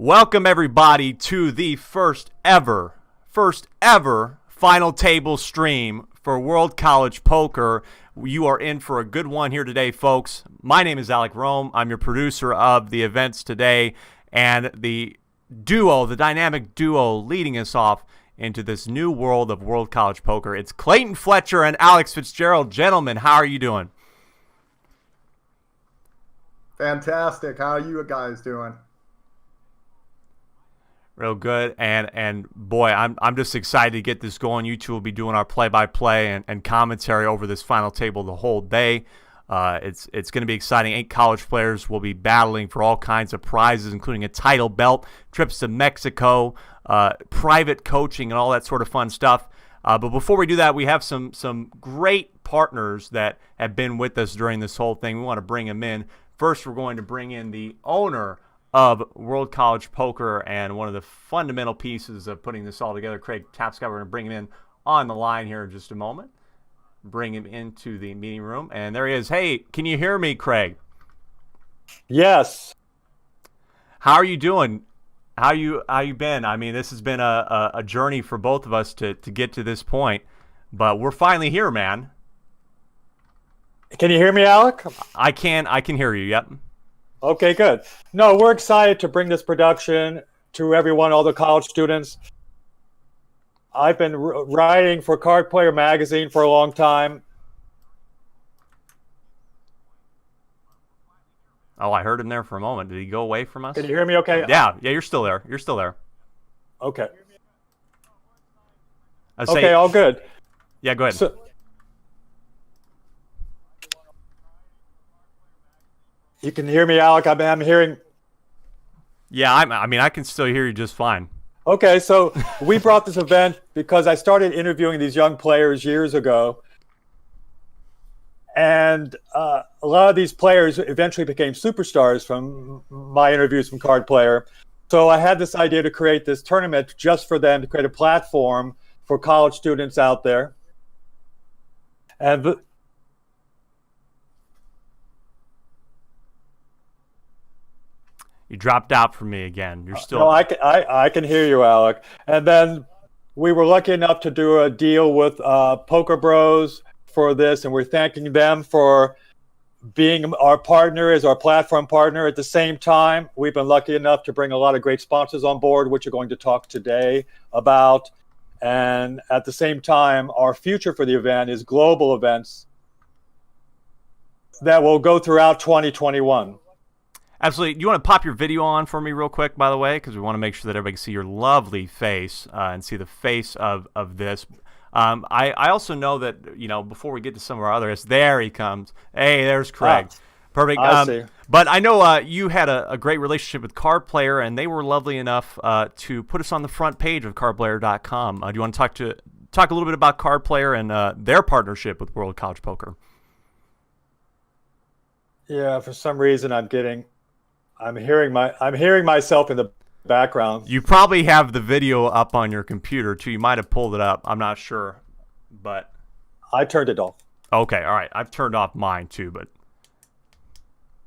Welcome everybody to the first ever final table stream for World College Poker. You are in for a good one here today, folks. My name is Alec Rome. I'm your producer of the events today, and the dynamic duo leading us off into this new world of World College Poker. It's Clayton Fletcher and Alex Fitzgerald. Gentlemen, how are you doing? Fantastic. How are you guys doing? Real good, and boy, I'm just excited to get this going. You two will be doing our play-by-play and commentary over this final table the whole day. It's going to be exciting. 8 college players will be battling for all kinds of prizes, including a title belt, trips to Mexico, private coaching, and all that sort of fun stuff. But before we do that, we have some great partners that have been with us during this whole thing. We want to bring them in. First, we're going to bring in the owner of World College Poker and one of the fundamental pieces of putting this all together, Craig Tapscott. We're going to bring him in on the line here in just a moment. Bring him into the meeting room, and there he is. Hey, can you hear me, Craig? Yes. How are you doing? How you been? I mean, this has been a journey for both of us to get to this point, but we're finally here, man. Can you hear me, Alec? I can hear you. Yep. Okay, good. No, we're excited to bring this production to everyone, all the college students. I've been writing for Card Player Magazine for a long time. Oh, I heard him there for a moment. Did he go away from us? Can you hear me okay? Yeah, you're still there. Okay. Okay, all good. Yeah, go ahead. You can hear me, Alec? I'm hearing... Yeah, I can still hear you just fine. Okay, so we brought this event because I started interviewing these young players years ago. And a lot of these players eventually became superstars from my interviews from Card Player. So I had this idea to create this tournament just for them, to create a platform for college students out there. And you dropped out for me again. You're still... No, I can hear you, Alec. And then we were lucky enough to do a deal with Poker Bros for this, and we're thanking them for being our partner, as our platform partner. At the same time, we've been lucky enough to bring a lot of great sponsors on board, which we're going to talk today about. And at the same time, our future for the event is global events that will go throughout 2021. Absolutely. Do you want to pop your video on for me real quick, by the way? Because we want to make sure that everybody can see your lovely face and see the face of this. I also know that, before we get to some of our others, there he comes. Hey, there's Craig. Perfect. I see. But I know you had a great relationship with Card Player, and they were lovely enough to put us on the front page of cardplayer.com. Do you want to talk a little bit about Card Player and their partnership with World College Poker? Yeah, for some reason I'm hearing myself in the background. You probably have the video up on your computer too. You might have pulled it up. I'm not sure, but I turned it off. Okay, all right. I've turned off mine too, but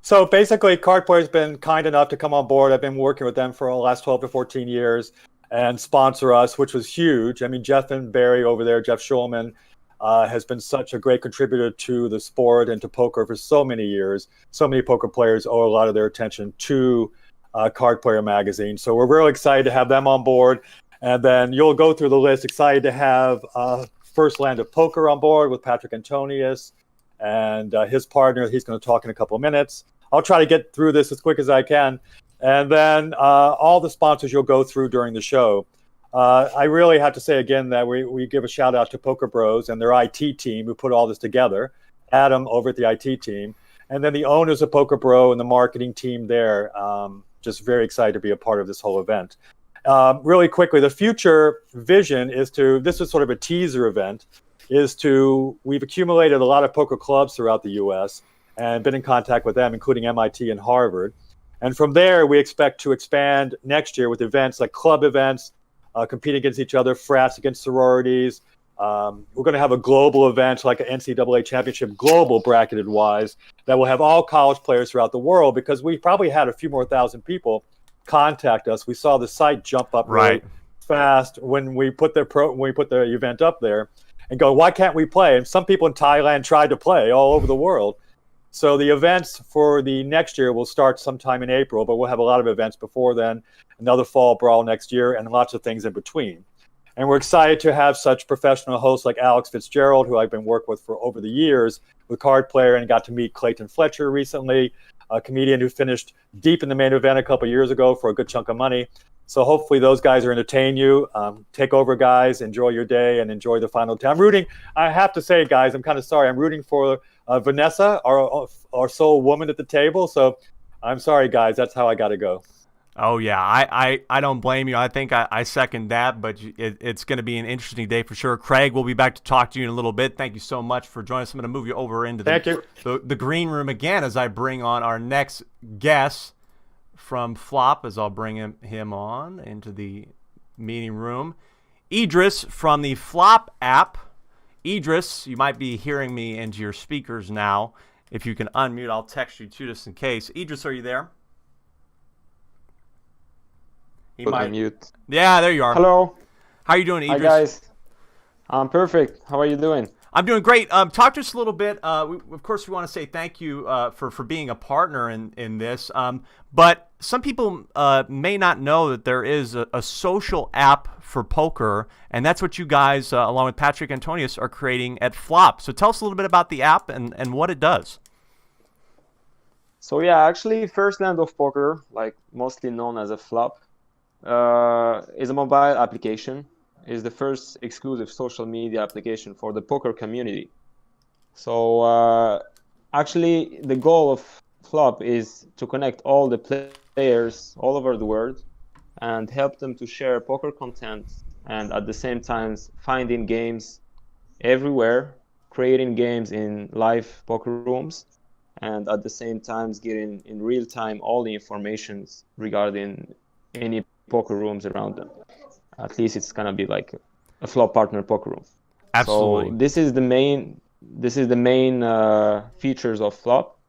so basically, Card Player's been kind enough to come on board. I've been working with them for the last 12 to 14 years and sponsor us, which was huge. I mean, Jeff and Barry over there, Jeff Schulman, has been such a great contributor to the sport and to poker for so many years. So many poker players owe a lot of their attention to Card Player Magazine. So we're really excited to have them on board. And then you'll go through the list. Excited to have First Land of Poker on board with Patrick Antonius and his partner. He's going to talk in a couple of minutes. I'll try to get through this as quick as I can. And then all the sponsors you'll go through during the show. I really have to say again that we give a shout out to Poker Bros and their IT team who put all this together. Adam over at the IT team, and then the owners of Poker Bro and the marketing team there. Just very excited to be a part of this whole event. Really quickly, the future vision is this is sort of a teaser event, we've accumulated a lot of poker clubs throughout the U.S. and been in contact with them, including MIT and Harvard. And from there, we expect to expand next year with events like club events, competing against each other, frats against sororities. We're going to have a global event like an NCAA championship, global bracketed wise, that will have all college players throughout the world, because we probably had a few more thousand people contact us. We saw the site jump up really fast when we put the event up there, and go, why can't we play? And some people in Thailand tried to play all over the world. So the events for the next year will start sometime in April, but we'll have a lot of events before then, another fall brawl next year, and lots of things in between. And we're excited to have such professional hosts like Alex Fitzgerald, who I've been working with for over the years, with Card Player, and got to meet Clayton Fletcher recently, a comedian who finished deep in the main event a couple years ago for a good chunk of money. So hopefully those guys are entertain you. Take over, guys. Enjoy your day and enjoy the final time. I'm rooting. I have to say, guys, I'm kind of sorry. I'm rooting for Vanessa, our sole woman at the table. So I'm sorry, guys. That's how I got to go. Oh, yeah. I don't blame you. I think I second that, but it's going to be an interesting day for sure. Craig, we'll be back to talk to you in a little bit. Thank you so much for joining us. I'm going to move you over into the green room again as I bring on our next guest from Flop, as I'll bring him on into the meeting room. Idris from the Flop app. Idris, you might be hearing me into your speakers now. If you can unmute, I'll text you too, just in case. Idris, are you there? Mute. Yeah, there you are. Hello. How are you doing, Idris? Hi, guys. I'm perfect. How are you doing? I'm doing great. Talk to us a little bit. Of course, we want to say thank you for being a partner in this. But some people may not know that there is a social app for poker, and that's what you guys, along with Patrick Antonius, are creating at Flop. So tell us a little bit about the app and what it does. So yeah, actually, First Land of Poker, like mostly known as a Flop, is a mobile application. Is the first exclusive social media application for the poker community. So actually, the goal of Flop is to connect all the players all over the world and help them to share poker content, and at the same time finding games everywhere, creating games in live poker rooms, and at the same time getting in real time all the information regarding any poker rooms around them. At least it's gonna be like a Flop partner poker room. Absolutely. So this is the main features of Flop,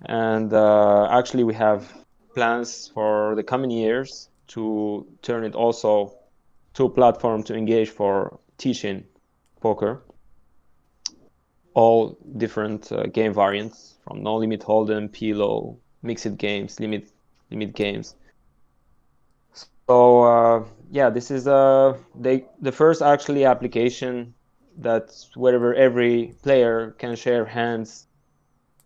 and actually we have plans for the coming years to turn it also to a platform to engage for teaching poker, all different game variants from no limit hold'em, PLO, mixed games, limit games. So yeah, this is the first actually application that wherever every player can share hands,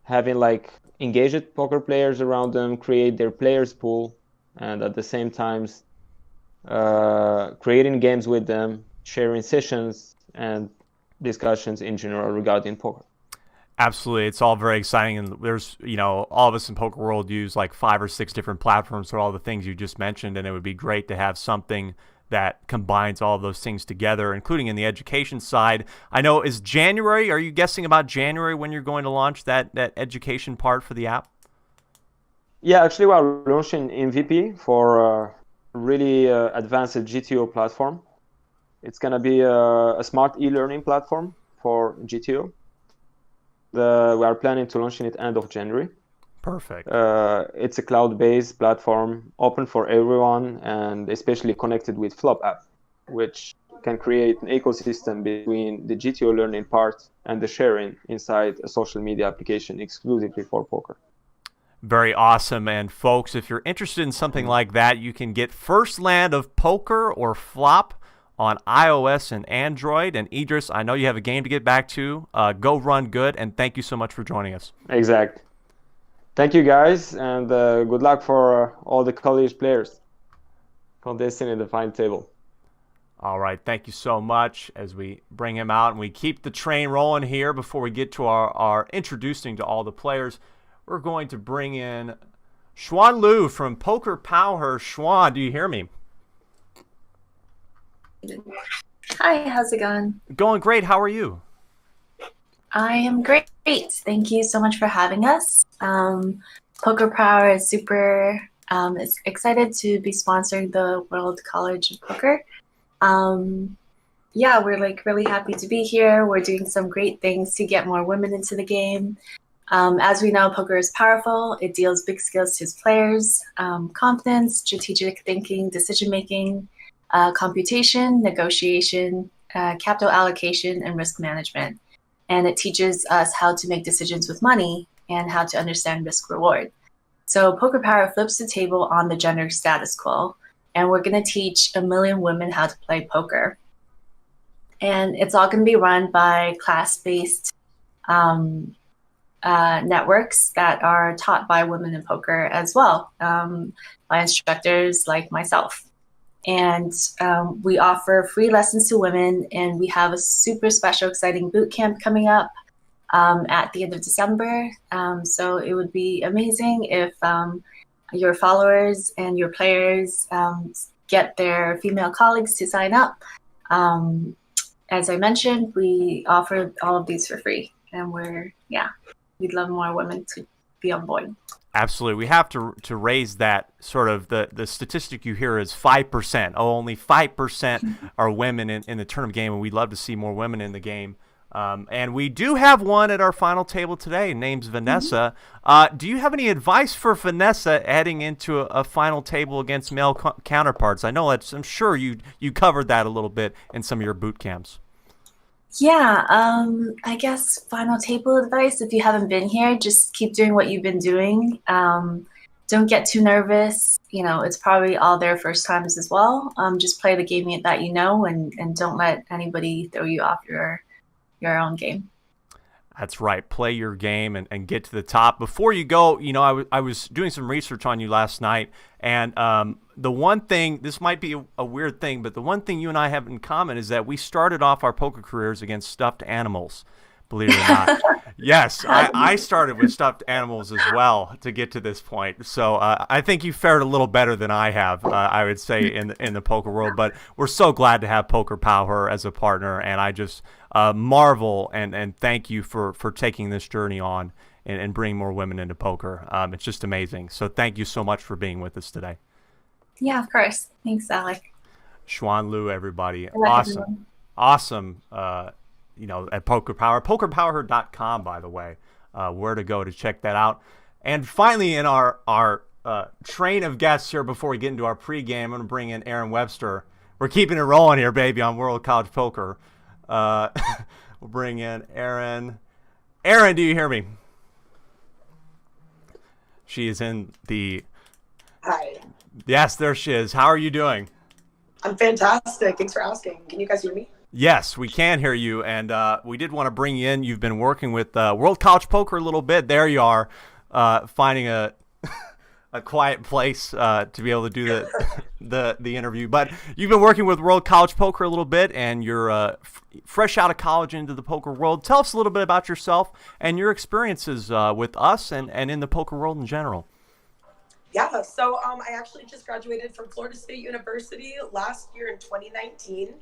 having like engaged poker players around them, create their players pool, and at the same time creating games with them, sharing sessions and discussions in general regarding poker. Absolutely. It's all very exciting. And there's, all of us in poker world use like 5 or 6 different platforms for all the things you just mentioned. And it would be great to have something that combines all of those things together, including in the education side. I know, is January, are you guessing about January when you're going to launch that education part for the app? Yeah, actually we're launching MVP for a really advanced GTO platform. It's going to be a smart e-learning platform for GTO. We are planning to launch it end of January. Perfect. It's a cloud-based platform, open for everyone, and especially connected with Flop app, which can create an ecosystem between the GTO learning part and the sharing inside a social media application exclusively for poker. Very awesome. And folks, if you're interested in something like that, you can get First Land of Poker or Flop on iOS and Android. And Idris, I know you have a game to get back to. Go run good, and thank you so much for joining us. Exact. Thank you, guys, and good luck for all the college players contesting in the final table. All right, thank you so much as we bring him out and we keep the train rolling here. Before we get to our introducing to all the players, we're going to bring in Xuan Liu from Poker Power. Xuan, do you hear me? Hi, how's it going? Going great. How are you? I am great. Thank you so much for having us. Poker Power is super excited to be sponsoring the World College of Poker. Yeah, we're like really happy to be here. We're doing some great things to get more women into the game. As we know, poker is powerful. It deals big skills to its players: confidence, strategic thinking, decision making, computation, negotiation, capital allocation, and risk management. And it teaches us how to make decisions with money and how to understand risk reward. So Poker Power flips the table on the gender status quo, and we're going to teach 1 million women how to play poker. And it's all going to be run by class-based networks that are taught by women in poker as well, by instructors like myself. And we offer free lessons to women, and we have a super special, exciting boot camp coming up at the end of December. So it would be amazing if your followers and your players get their female colleagues to sign up. As I mentioned, we offer all of these for free, and we'd love more women to be on board. Absolutely. We have to raise that sort of the statistic you hear is 5%. Oh, only 5% are women in the tournament game, and we'd love to see more women in the game. And we do have one at our final table today. Name's Vanessa. Do you have any advice for Vanessa heading into a final table against male counterparts? I know I'm sure you covered that a little bit in some of your boot camps. Yeah, I guess final table advice, if you haven't been here, just keep doing what you've been doing. Don't get too nervous. It's probably all their first times as well. Just play the game that you know, and don't let anybody throw you off your own game. That's right. Play your game and get to the top. Before you go, I was doing some research on you last night, and the one thing, this might be a weird thing, but the one thing you and I have in common is that we started off our poker careers against stuffed animals, believe it or not. Yes, I started with stuffed animals as well to get to this point. So I think you fared a little better than I have, I would say, in the poker world. But we're so glad to have Poker Power as a partner, and I just marvel and thank you for taking this journey on and bringing more women into poker. It's just amazing. So thank you so much for being with us today. Yeah, of course. Thanks, Alec. Xuan Liu, everybody. Everyone. Awesome. At Poker Power. PokerPower.com, by the way, where to go to check that out. And finally, in our train of guests here before we get into our pregame, I'm going to bring in Aaron Webster. We're keeping it rolling here, baby, on World College Poker. We'll bring in Aaron. Aaron, do you hear me? She is in the... Hi. Yes, there she is. How are you doing? I'm fantastic. Thanks for asking. Can you guys hear me? Yes, we can hear you, and we did want to bring you in. You've been working with World College Poker a little bit. There you are, finding a quiet place to be able to do the interview. But you've been working with World College Poker a little bit, and you're fresh out of college into the poker world. Tell us a little bit about yourself and your experiences with us and in the poker world in general. Yeah, so I actually just graduated from Florida State University last year in 2019.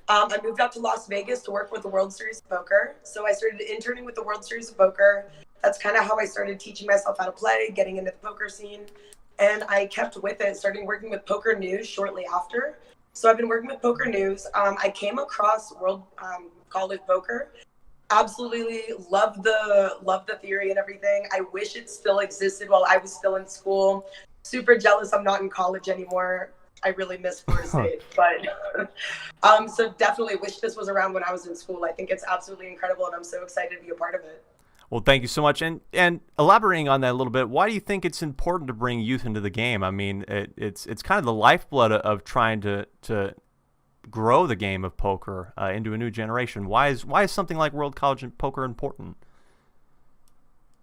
I moved out to Las Vegas to work with the World Series of Poker. So I started interning with the World Series of Poker. That's kind of how I started teaching myself how to play, getting into the poker scene. And I kept with it, starting working with Poker News shortly after. So I've been working with Poker News. I came across World College Poker. Absolutely love the theory and everything. I wish it still existed while I was still in school. Super jealous I'm not in college anymore. I really miss Florida State, but so definitely wish this was around when I was in school. I think it's absolutely incredible, and I'm so excited to be a part of it. Well, thank you so much. And elaborating on that a little bit, why do you think it's important to bring youth into the game? I mean, it's kind of the lifeblood of trying to grow the game of poker into a new generation. Why is something like World College Poker important?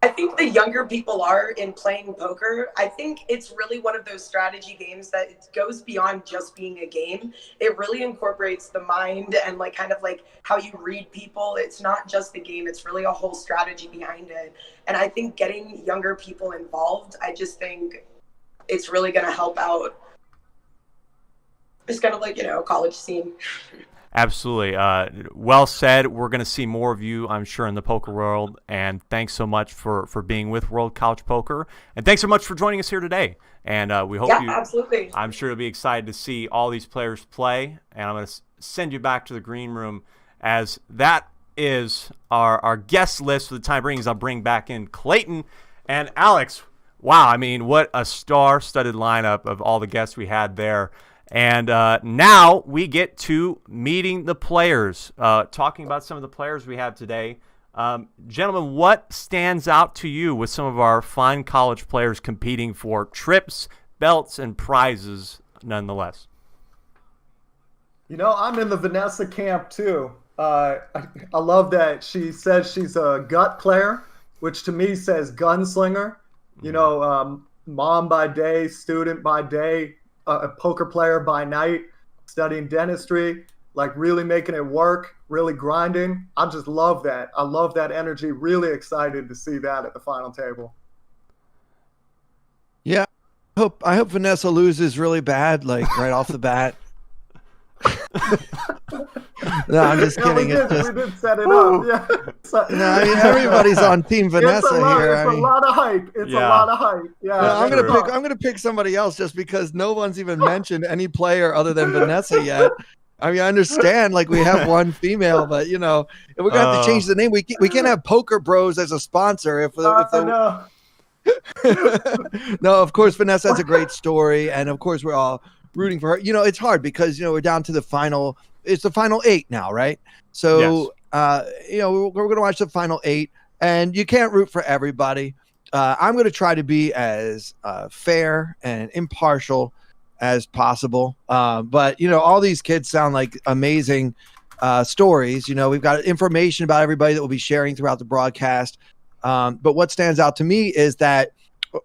I think the younger people are in playing poker. I think it's really one of those strategy games that it goes beyond just being a game. It really incorporates the mind and kind of how you read people. It's not just the game. It's really a whole strategy behind it. And I think getting younger people involved, I just think it's really going to help out just kind of college scene. Absolutely. Well said. We're going to see more of you, I'm sure, in the poker world. And thanks so much for being with World College Poker. And thanks so much for joining us here today. And we hope absolutely. I'm sure you'll be excited to see all these players play. And I'm going to send you back to the green room as that is our guest list for the time being. I'll bring back in Clayton and Alex. Wow, I mean, what a star-studded lineup of all the guests we had there. And now we get to meeting the players, talking about some of the players we have today. Gentlemen, what stands out to you with some of our fine college players competing for trips, belts, and prizes nonetheless? I'm in the Vanessa camp too. I love that she says she's a gut player, which to me says gunslinger. Mom by day, student by day, a poker player by night, studying dentistry, like really making it work, really grinding. I just love that. I love that energy. Really excited to see that at the final table. Yeah, I hope Vanessa loses really bad, like right off the bat. No, I'm just kidding. We did set it up. Yeah. No, I mean, everybody's on Team Vanessa here. It's a lot of hype. It's a lot of hype. Yeah. No, I'm gonna pick somebody else just because no one's even mentioned any player other than Vanessa yet. I mean, I understand like we have one female, but we're gonna have to change the name. We can't have Poker Bros as a sponsor No, of course Vanessa has a great story, and of course we're all rooting for her. It's hard because we're down to the final. It's the final 8 now, right? So we're gonna watch the final 8, and you can't root for everybody. I'm gonna try to be as fair and impartial as possible. But all these kids sound like amazing stories. We've got information about everybody that we'll be sharing throughout the broadcast. But what stands out to me is that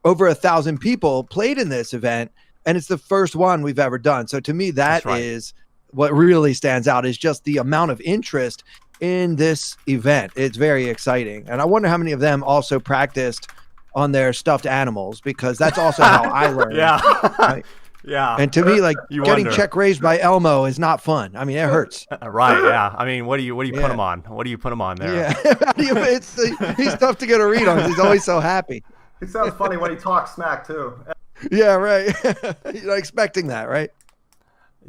over 1,000 people played in this event, and it's the first one we've ever done. So to me, that is what really stands out, is just the amount of interest in this event. It's very exciting. And I wonder how many of them also practiced on their stuffed animals, because that's also how I learned. Right? Yeah. And to me, like getting wonder. check raised by Elmo is not fun. I mean, it hurts. Right. Yeah. I mean, what do you put him on? What do you put him on there? Yeah. He's tough to get a read on. He's always so happy. He sounds funny when he talks smack too. Yeah. Right. You're not expecting that, right?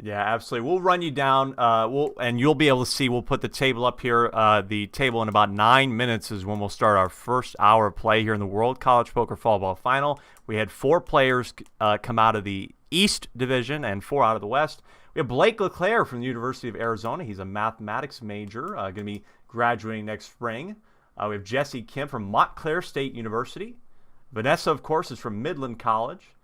Yeah, absolutely. We'll run you down. And you'll be able to see. We'll put the table up here. The table in about 9 minutes is when we'll start our first hour of play here in the World College Poker Fall Ball Final. We had 4 players come out of the East Division and 4 out of the West. We have Blake LeClaire from the University of Arizona. He's a mathematics major, going to be graduating next spring. We have Jesse Kim from Montclair State University. Vanessa, of course, is from Midland College.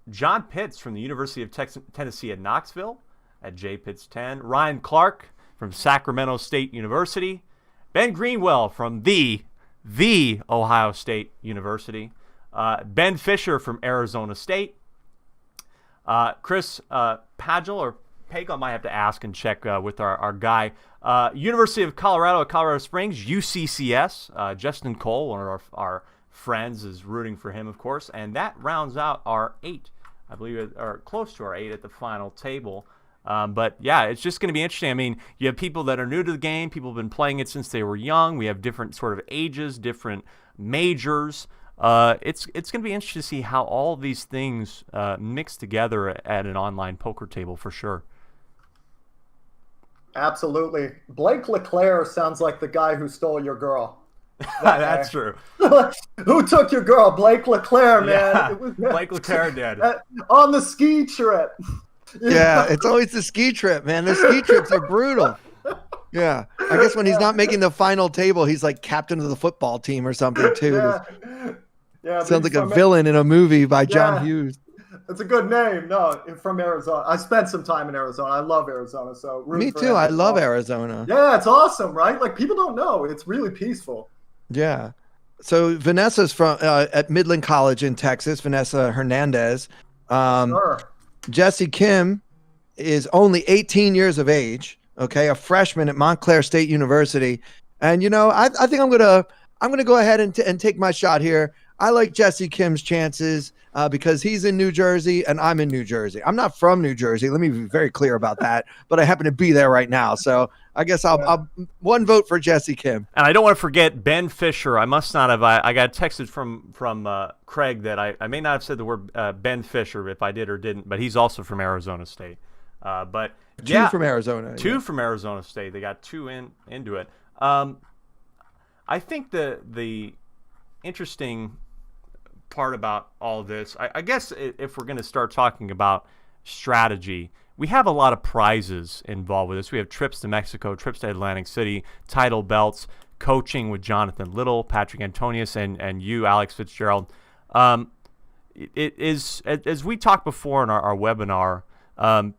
John Pitts from the University of Tennessee at Knoxville at J. Pitts 10. Ryan Clark from Sacramento State University. Ben Greenwell from the Ohio State University. Ben Fisher from Arizona State. Chris Pagel, or Pagel, I might have to ask and check with our guy. University of Colorado at Colorado Springs, UCCS. Justin Cole, one of our friends, is rooting for him, of course. And that rounds out our 8, I believe, or close to our 8 at the final table. But yeah, it's just going to be interesting. I mean, you have people that are new to the game. People have been playing it since they were young. We have different sort of ages, different majors. It's going to be interesting to see how all these things mix together at an online poker table for sure. Absolutely. Blake LeClaire sounds like the guy who stole your girl. That's true. Who took your girl? Blake LeClaire, man. Yeah, It was, Blake LeClaire did. On the ski trip. Yeah, it's always the ski trip, man. The ski trips are brutal. Yeah, I guess when he's not making the final table, he's like captain of the football team or something too. Yeah, sounds like a villain in a movie by John Yeah. Hughes. It's a good name. No, from Arizona. I spent some time in Arizona. I love Arizona. So root Me for too. him. I love Arizona. Yeah, it's awesome, right? Like people don't know. It's really peaceful. Yeah. So Vanessa's from at Midland College in Texas. Vanessa Hernandez. Sure. Jesse Kim is only 18 years of age. Okay, a freshman at Montclair State University, and I think I'm gonna go ahead and take my shot here. I like Jesse Kim's chances because he's in New Jersey and I'm in New Jersey. I'm not from New Jersey. Let me be very clear about that. But I happen to be there right now, so I guess I'll one vote for Jesse Kim. And I don't want to forget Ben Fisher. I must not have. I got texted from Craig that I may not have said the word Ben Fisher if I did or didn't, but he's also from Arizona State. But Two from Arizona. Two from Arizona State. They got 2 into it. I think the interesting part about all this, I guess if we're going to start talking about strategy, we have a lot of prizes involved with this. We have trips to Mexico, trips to Atlantic City, title belts, coaching with Jonathan Little, Patrick Antonius, and you, Alex Fitzgerald. It is, as we talked before in our webinar,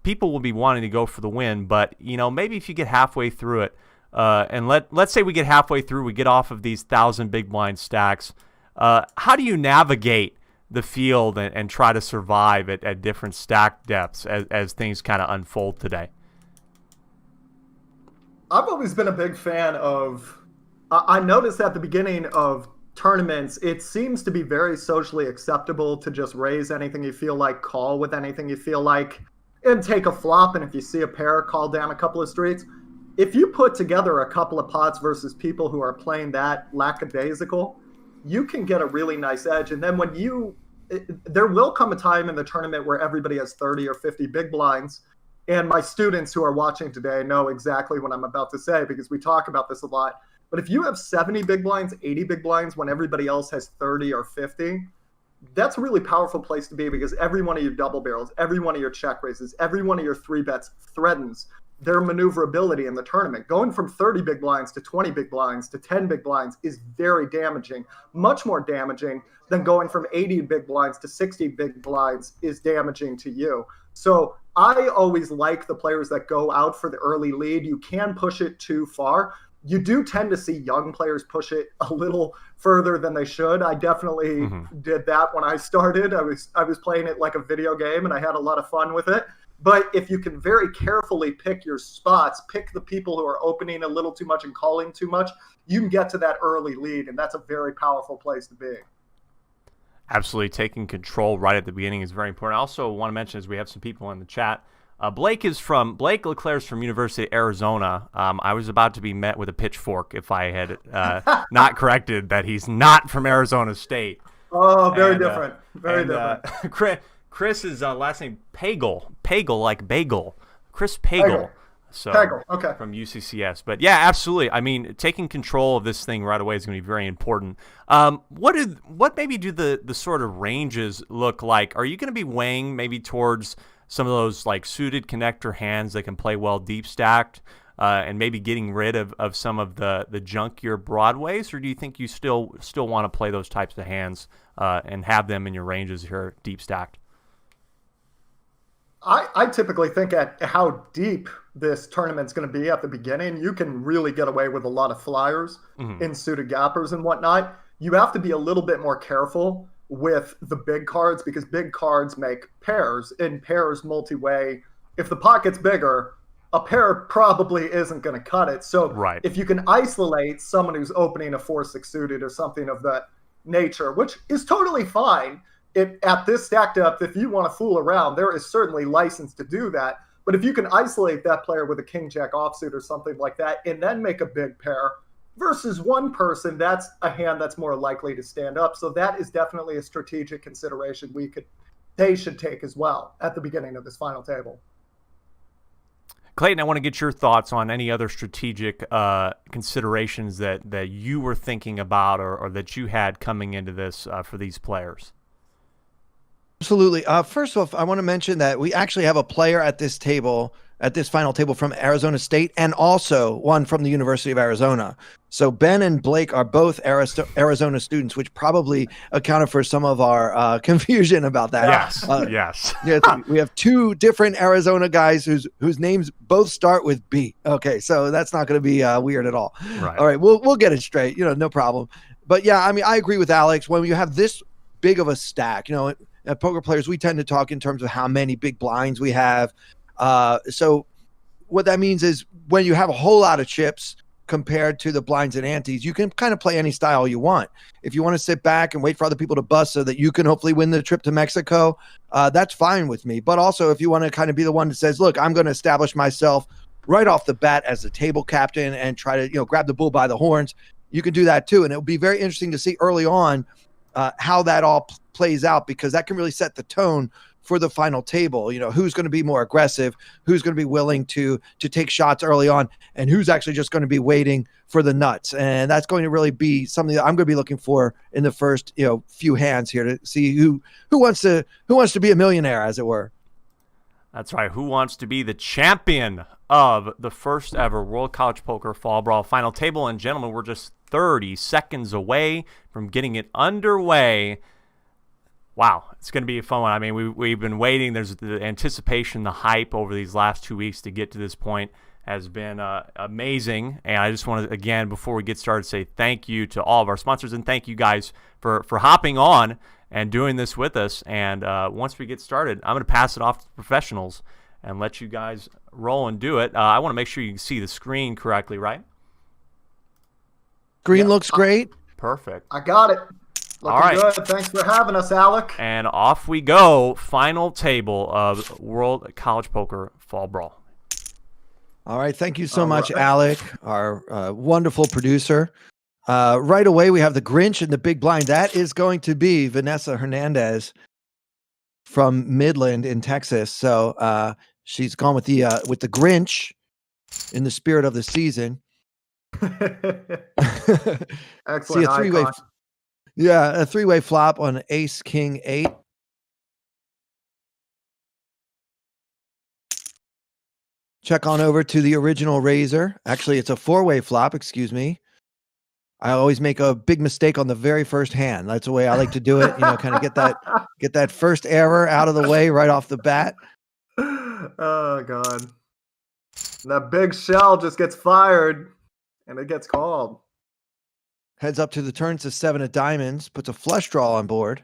people will be wanting to go for the win, but maybe if you get halfway through it, and let's say we get halfway through, we get off of these 1,000 big blind stacks. How do you navigate the field and try to survive at different stack depths as things kind of unfold today? I've always been a big fan of. I noticed at the beginning of tournaments, it seems to be very socially acceptable to just raise anything you feel like, call with anything you feel like, and take a flop. And if you see a pair, call down a couple of streets. If you put together a couple of pots versus people who are playing that lackadaisical, you can get a really nice edge. And then there will come a time in the tournament where everybody has 30 or 50 big blinds. And my students who are watching today know exactly what I'm about to say because we talk about this a lot. But if you have 70 big blinds, 80 big blinds when everybody else has 30 or 50, that's a really powerful place to be because every one of your double barrels, every one of your check raises, every one of your 3-bets threatens their maneuverability in the tournament. Going from 30 big blinds to 20 big blinds to 10 big blinds is very damaging, much more damaging than going from 80 big blinds to 60 big blinds is damaging to you. So I always like the players that go out for the early lead. You can push it too far. You do tend to see young players push it a little further than they should. I definitely did that when I started. I was playing it like a video game, and I had a lot of fun with it. But if you can very carefully pick your spots, pick the people who are opening a little too much and calling too much, you can get to that early lead, and that's a very powerful place to be. Absolutely. Taking control right at the beginning is very important. I also want to mention, as we have some people in the chat, Blake Leclerc is from University of Arizona. I was about to be met with a pitchfork if I had not corrected that he's not from Arizona State. Oh, very different. Very different. Chris's last name, Pagel like bagel. Chris Pagel. So Pagel, okay. From UCCS. But yeah, absolutely. I mean, taking control of this thing right away is going to be very important. What maybe do the sort of ranges look like? Are you going to be weighing maybe towards some of those like suited connector hands that can play well deep stacked, and maybe getting rid of some of the junkier broadways, or do you think you still want to play those types of hands and have them in your ranges here deep stacked? I typically think at how deep this tournament's going to be at the beginning, you can really get away with a lot of flyers in suited gappers and whatnot. You have to be a little bit more careful with the big cards because big cards make pairs, and pairs multi-way. If the pot gets bigger, a pair probably isn't going to cut it. So if you can isolate someone who's opening a 4-6 suited or something of that nature, which is totally fine, at this stack depth, if you want to fool around, there is certainly license to do that. But if you can isolate that player with a king-jack offsuit or something like that and then make a big pair versus one person, that's a hand that's more likely to stand up. So that is definitely a strategic consideration they should take as well at the beginning of this final table. Clayton, I want to get your thoughts on any other strategic considerations that you were thinking about or that you had coming into this for these players. Absolutely. First off, I want to mention that we actually have a player at this table, at this final table from Arizona State, and also one from the University of Arizona. So Ben and Blake are both Arizona students, which probably accounted for some of our confusion about that. Yes. Yeah, we have two different Arizona guys whose names both start with B. Okay, so that's not going to be weird at all. Right. All right, we'll get it straight. No problem. But yeah, I mean, I agree with Alex. When you have this big of a stack, poker players, we tend to talk in terms of how many big blinds we have. So what that means is when you have a whole lot of chips compared to the blinds and antes, you can kind of play any style you want. If you want to sit back and wait for other people to bust so that you can hopefully win the trip to Mexico, that's fine with me. But also if you want to kind of be the one that says, look, I'm going to establish myself right off the bat as the table captain and try to, grab the bull by the horns, you can do that too. And it'll be very interesting to see early on how that all plays out, because that can really set the tone for the final table. You know, who's going to be more aggressive, who's going to be willing to take shots early on, and who's actually just going to be waiting for the nuts. And that's going to really be something that I'm going to be looking for in the first, you know, few hands here to see who wants to be a millionaire, as it were. That's right. Who wants to be the champion of the first ever World College Poker Fall Brawl final table? And gentlemen, we're just 30 seconds away from getting it underway. Wow, it's going to be a fun one. I mean, we've been waiting. There's the anticipation, the hype over these last 2 weeks to get to this point has been amazing. And I just want to, again, before we get started, say thank you to all of our sponsors, and thank you guys for hopping on and doing this with us. And once we get started, I'm going to pass it off to the professionals and let you guys roll and do it. I want to make sure you can see the screen correctly, right? Screen looks great. Perfect. I got it. Looking All right. good. Thanks for having us, Alec. And off we go. Final table of World College Poker Fall Brawl. All right. Thank you so much, Alec, our wonderful producer. Right away, we have the Grinch in the big blind. That is going to be Vanessa Hernandez from Midland in Texas. So she's gone with the Grinch in the spirit of the season. Excellent. See a three-way flop on Ace King 8. Check on over to the original Razor. Actually, it's a four-way flop, excuse me. I always make a big mistake on the very first hand. That's the way I like to do it. You know, kind of get that first error out of the way right off the bat. Oh God. That big shell just gets fired and it gets called. Heads up to the turn to 7 of diamonds, puts a flush draw on board.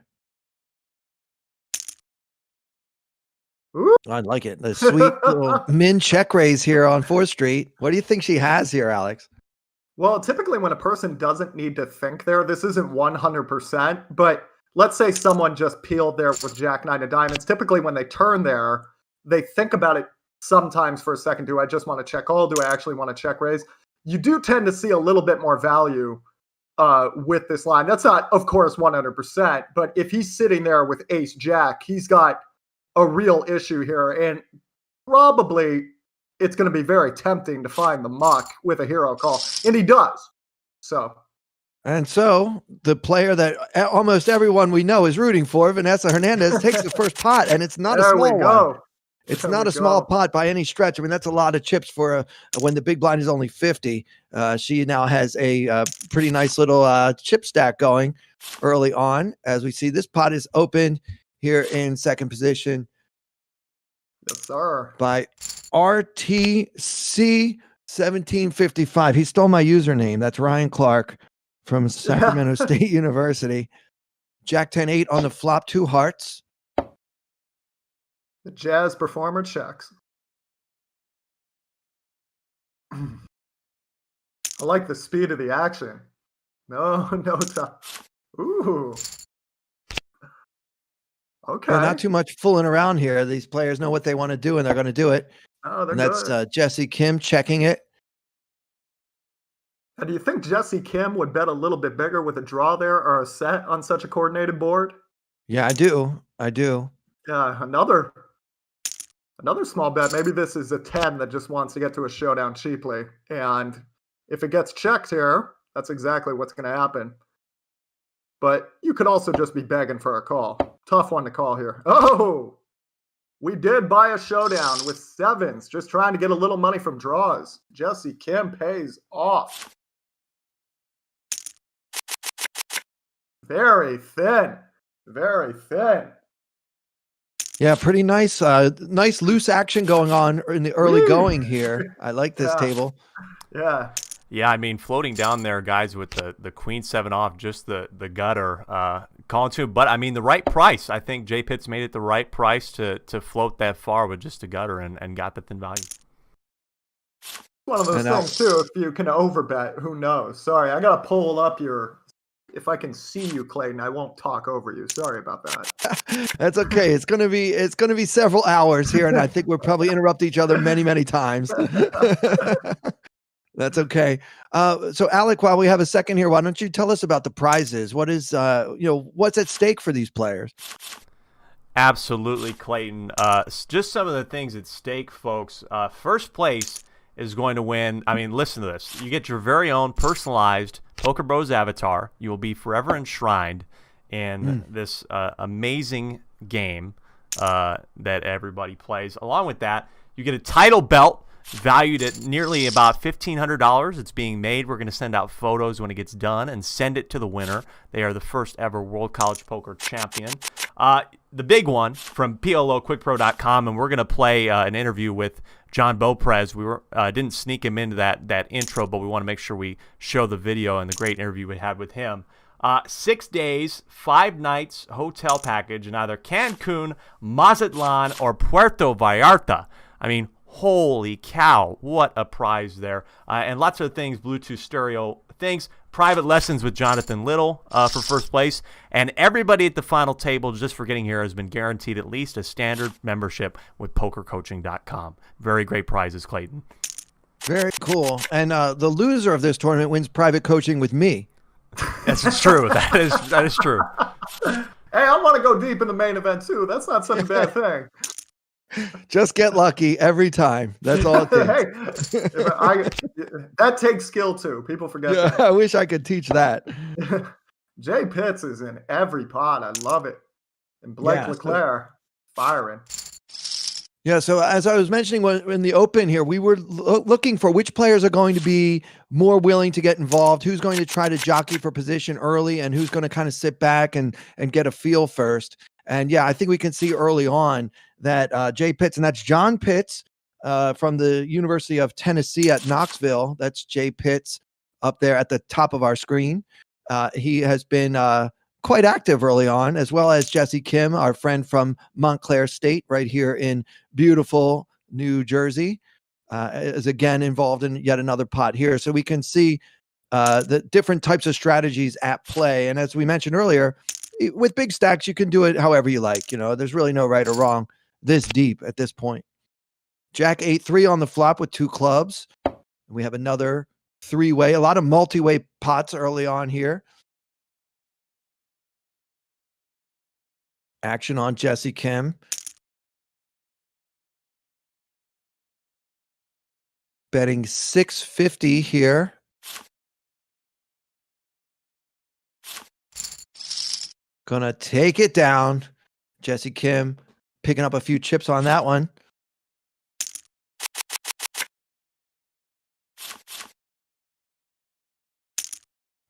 Ooh. I like it. The sweet little min check raise here on 4th Street. What do you think she has here, Alex? Well, typically when a person doesn't need to think there, this isn't 100%, but let's say someone just peeled there with Jack 9 of diamonds. Typically when they turn there, they think about it sometimes for a second. Do I just want to check call? Do I actually want to check raise? You do tend to see a little bit more value with this line. That's not, of course, 100%, but if he's sitting there with Ace Jack, he's got a real issue here, and probably it's going to be very tempting to find the muck with a hero call, and he does. So the player that almost everyone we know is rooting for, Vanessa Hernandez, takes the first pot, and it's not a small one. It's not a small pot by any stretch. I mean, that's a lot of chips for when the big blind is only 50. She now has a pretty nice little chip stack going early on. As we see, this pot is opened here in second position. Yes, sir. By RTC1755. He stole my username. That's Ryan Clark from Sacramento State University. Jack 10-8 on the flop, 2 hearts. The jazz performer checks. I like the speed of the action. No time. Ooh. Okay. Well, not too much fooling around here. These players know what they want to do, and they're going to do it. Oh, they're and that's good. Jesse Kim checking it. Now, do you think Jesse Kim would bet a little bit bigger with a draw there or a set on such a coordinated board? Yeah, I do. Yeah, another small bet. Maybe this is a 10 that just wants to get to a showdown cheaply. And if it gets checked here, that's exactly what's going to happen. But you could also just be begging for a call. Tough one to call here. Oh, we did buy a showdown with 7s, just trying to get a little money from draws. Jesse Kim pays off. Very thin. Very thin. Yeah, pretty nice. Nice loose action going on in the early going here. I like this table. Yeah. Yeah, I mean, floating down there, guys, with the queen 7 off, just the gutter, calling to him. But, I mean, the right price. I think J Pitts made it the right price to float that far with just a gutter and got the thin value. One of those things, too, if you can overbet, who knows? Sorry, I got to pull up if I can see you, Clayton, I won't talk over you. Sorry about that. That's okay. It's gonna be several hours here, and I think we'll probably interrupt each other many, many times. That's okay. So Alec, while we have a second here, why don't you tell us about the prizes? What is what's at stake for these players? Absolutely, Clayton. Just some of the things at stake, folks. First place is going to win. I mean, listen to this. You get your very own personalized Poker Bros avatar. You will be forever enshrined in this amazing game that everybody plays. Along with that, you get a title belt valued at nearly about $1,500. It's being made. We're going to send out photos when it gets done and send it to the winner. They are the first ever World College Poker champion. The big one from PLOQuickPro.com, and we're going to play an interview with John Beauprez. We didn't sneak him into that intro, but we want to make sure we show the video and the great interview we had with him. 6 days, 5 nights hotel package in either Cancun, Mazatlan, or Puerto Vallarta. I mean, holy cow, what a prize there. And lots of things, Bluetooth stereo things, private lessons with Jonathan Little for first place. And everybody at the final table, just for getting here, has been guaranteed at least a standard membership with PokerCoaching.com. Very great prizes, Clayton. Very cool. And the loser of this tournament wins private coaching with me. That's true. That is true. Hey, I want to go deep in the main event too. That's not such a bad thing. Just get lucky every time. That's all it takes. Hey, that takes skill too. People forget that. I wish I could teach that. Jay Pitts is in every pot. I love it. And Blake Leclerc firing. Yeah, so as I was mentioning in the open here, we were looking for which players are going to be more willing to get involved, who's going to try to jockey for position early, and who's going to kind of sit back and get a feel first. And yeah, I think we can see early on that Jay Pitts, and that's John Pitts from the University of Tennessee at Knoxville. That's Jay Pitts up there at the top of our screen. He has been quite active early on, as well as Jesse Kim, our friend from Montclair State, right here in beautiful New Jersey, is again involved in yet another pot here. So we can see the different types of strategies at play. And as we mentioned earlier, with big stacks, you can do it however you like. You know, there's really no right or wrong this deep at this point. Jack 8-3 on the flop with 2 clubs. We have another 3-way, a lot of multi-way pots early on here. Action on Jesse Kim. Betting 650 here. Gonna take it down. Jesse Kim picking up a few chips on that one.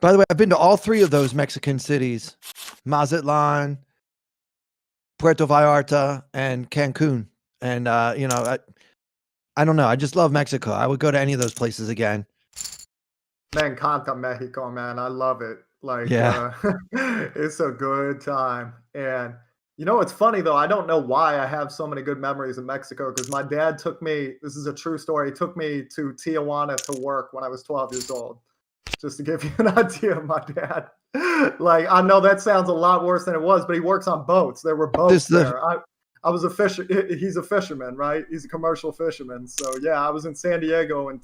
By the way, I've been to all 3 of those Mexican cities. Mazatlan, Puerto Vallarta, and Cancun. And, you know, I don't know. I just love Mexico. I would go to any of those places again. Me encanta Mexico, man. I love it. Like, yeah. It's a good time. And, you know, it's funny, though. I don't know why I have so many good memories in Mexico, because my dad took me, this is a true story, he took me to Tijuana to work when I was 12 years old. Just to give you an idea of my dad. Like, I know that sounds a lot worse than it was, but he works on boats. There were boats there. I was a fisher. He's a fisherman, right? He's a commercial fisherman. So yeah, I was in San Diego and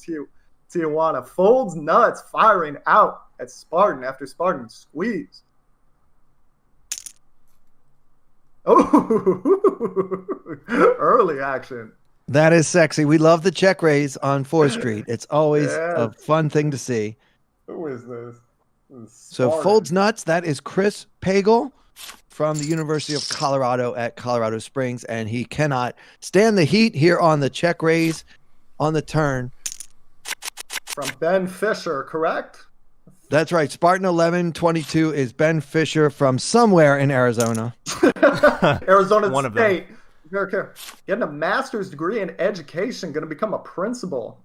Tijuana. Folds nuts firing out at Spartan after Spartan squeeze. Oh, early action. That is sexy. We love the check raise on 4th Street. It's always a fun thing to see. Who is this? So folds nuts. That is Chris Pagel from the University of Colorado at Colorado Springs, and he cannot stand the heat here on the check raise on the turn. From Ben Fisher, correct? That's right. Spartan 1122 is Ben Fisher from somewhere in Arizona. Arizona One State. Getting a master's degree in education, going to become a principal.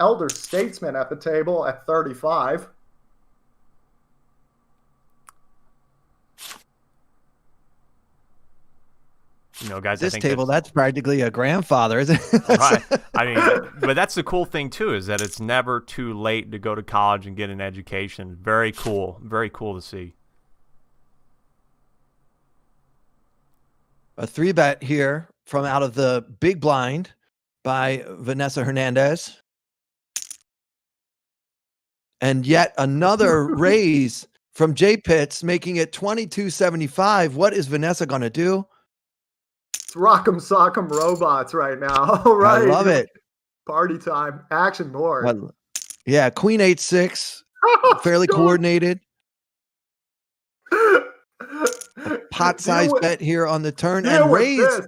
Elder statesman at the table at 35. You know, guys, This I think table, that's practically a grandfather, isn't it? Right. I mean, but that's the cool thing, too, is that it's never too late to go to college and get an education. Very cool. Very cool to see. A 3-bet here from out of the big blind by Vanessa Hernandez. And yet another raise from Jay Pitts, making it 22.75. What is Vanessa going to do? It's Rock'em Sock'em Robots right now. All right. I love it. Party time. Action board. Yeah, Queen 8-6, fairly coordinated. Pot size bet here on the turn and raise.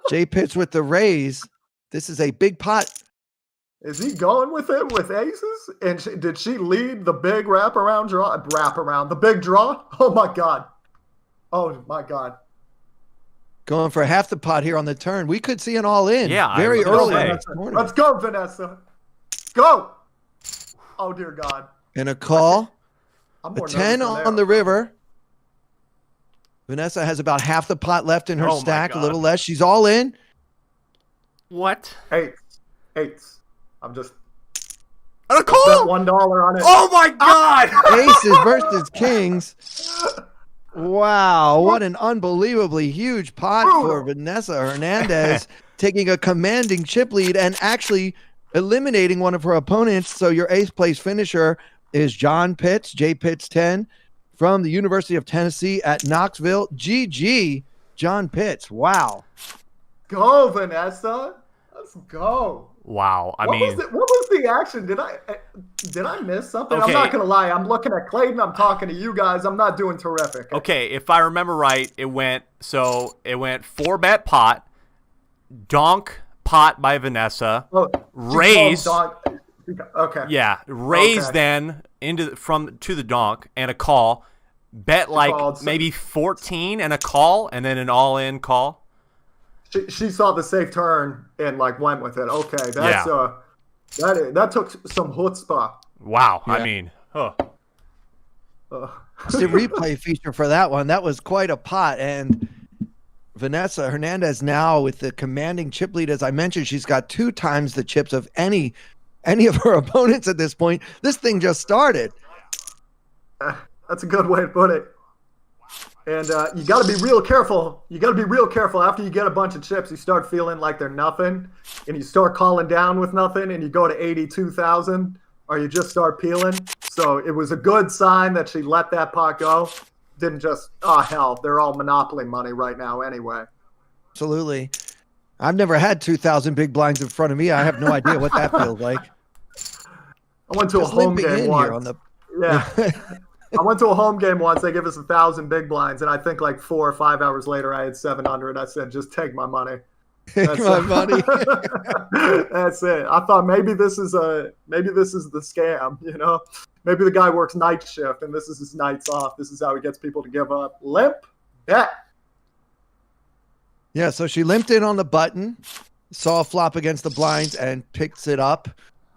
J Pitts with the raise. This is a big pot. Is he going with it with aces? And did she lead the big wraparound draw? The big draw? Oh my god. Oh my god. Going for half the pot here on the turn. We could see an all-in. Yeah, very early this morning. Let's go, Vanessa. Go. Oh dear God. And a call. I'm A more 10 nervous than on there. the river. Vanessa has about half the pot left in her Oh my stack, a God. little less. She's all in. What? Eights. I'm just And a bet call! $1 on it. Oh my God! Aces versus kings. Wow, what an unbelievably huge pot for Vanessa Hernandez, taking a commanding chip lead and actually eliminating one of her opponents. So your eighth place finisher is John Pitts, J Pitts 10 from the University of Tennessee at Knoxville. GG, John Pitts. Wow. Go, Vanessa. Let's go. Wow. I What mean, was the action? Did I miss something? Okay. I'm not gonna lie. I'm looking at Clayton. I'm talking to you guys. I'm not doing terrific. okay, if I remember right, it went 4-bet pot, donk pot by Vanessa, Oh, raise. Okay. Yeah, raise Okay. then to the donk and a call. Bet like called, so- maybe 14 and a call, and then an all-in call. She saw the safe turn and like went with it. Okay, that's that took some chutzpah. Wow. Yeah. I mean, huh. It's the replay feature for that one. That was quite a pot. And Vanessa Hernandez now with the commanding chip lead. As I mentioned, she's got 2 times the chips of any of her opponents at this point. This thing just started. That's a good way to put it. And you got to be real careful. You got to be real careful after you get a bunch of chips. You start feeling like they're nothing, and you start calling down with nothing, and you go to 82,000, or you just start peeling. So it was a good sign that she let that pot go. Didn't just hell, they're all monopoly money right now anyway. Absolutely. I've never had 2,000 big blinds in front of me. I have no idea what that feels like. I went to Just a home limping game in once. here on the. Yeah. I went to a home game once. They gave us 1,000 big blinds, and I think like 4 or 5 hours later, I had 700. I said, "Just take my money." Take my money. That's it. I thought maybe this is the scam. You know, maybe the guy works night shift, and this is his nights off. This is how he gets people to give up. Limp bet. Yeah, so she limped in on the button, saw a flop against the blinds, and picks it up.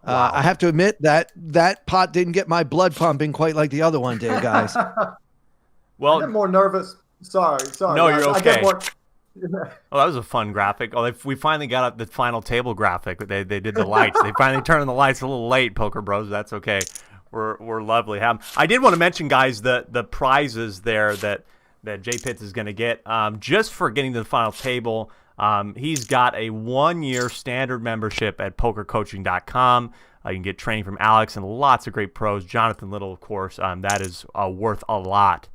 Wow. I have to admit that pot didn't get my blood pumping quite like the other one did, guys. I Well, get more nervous. Sorry. No, guys. you're I get okay. more. oh, that was a fun graphic. Oh, we finally got up the final table graphic. They did the lights. They finally turned on the lights a little late, Poker Bros. That's okay. We're lovely. I did want to mention, guys, the prizes there that J Pitts is going to get just for getting to the final table. He's got a 1-year standard membership at pokercoaching.com. You can get training from Alex and lots of great pros. Jonathan Little, of course, that is worth a lot.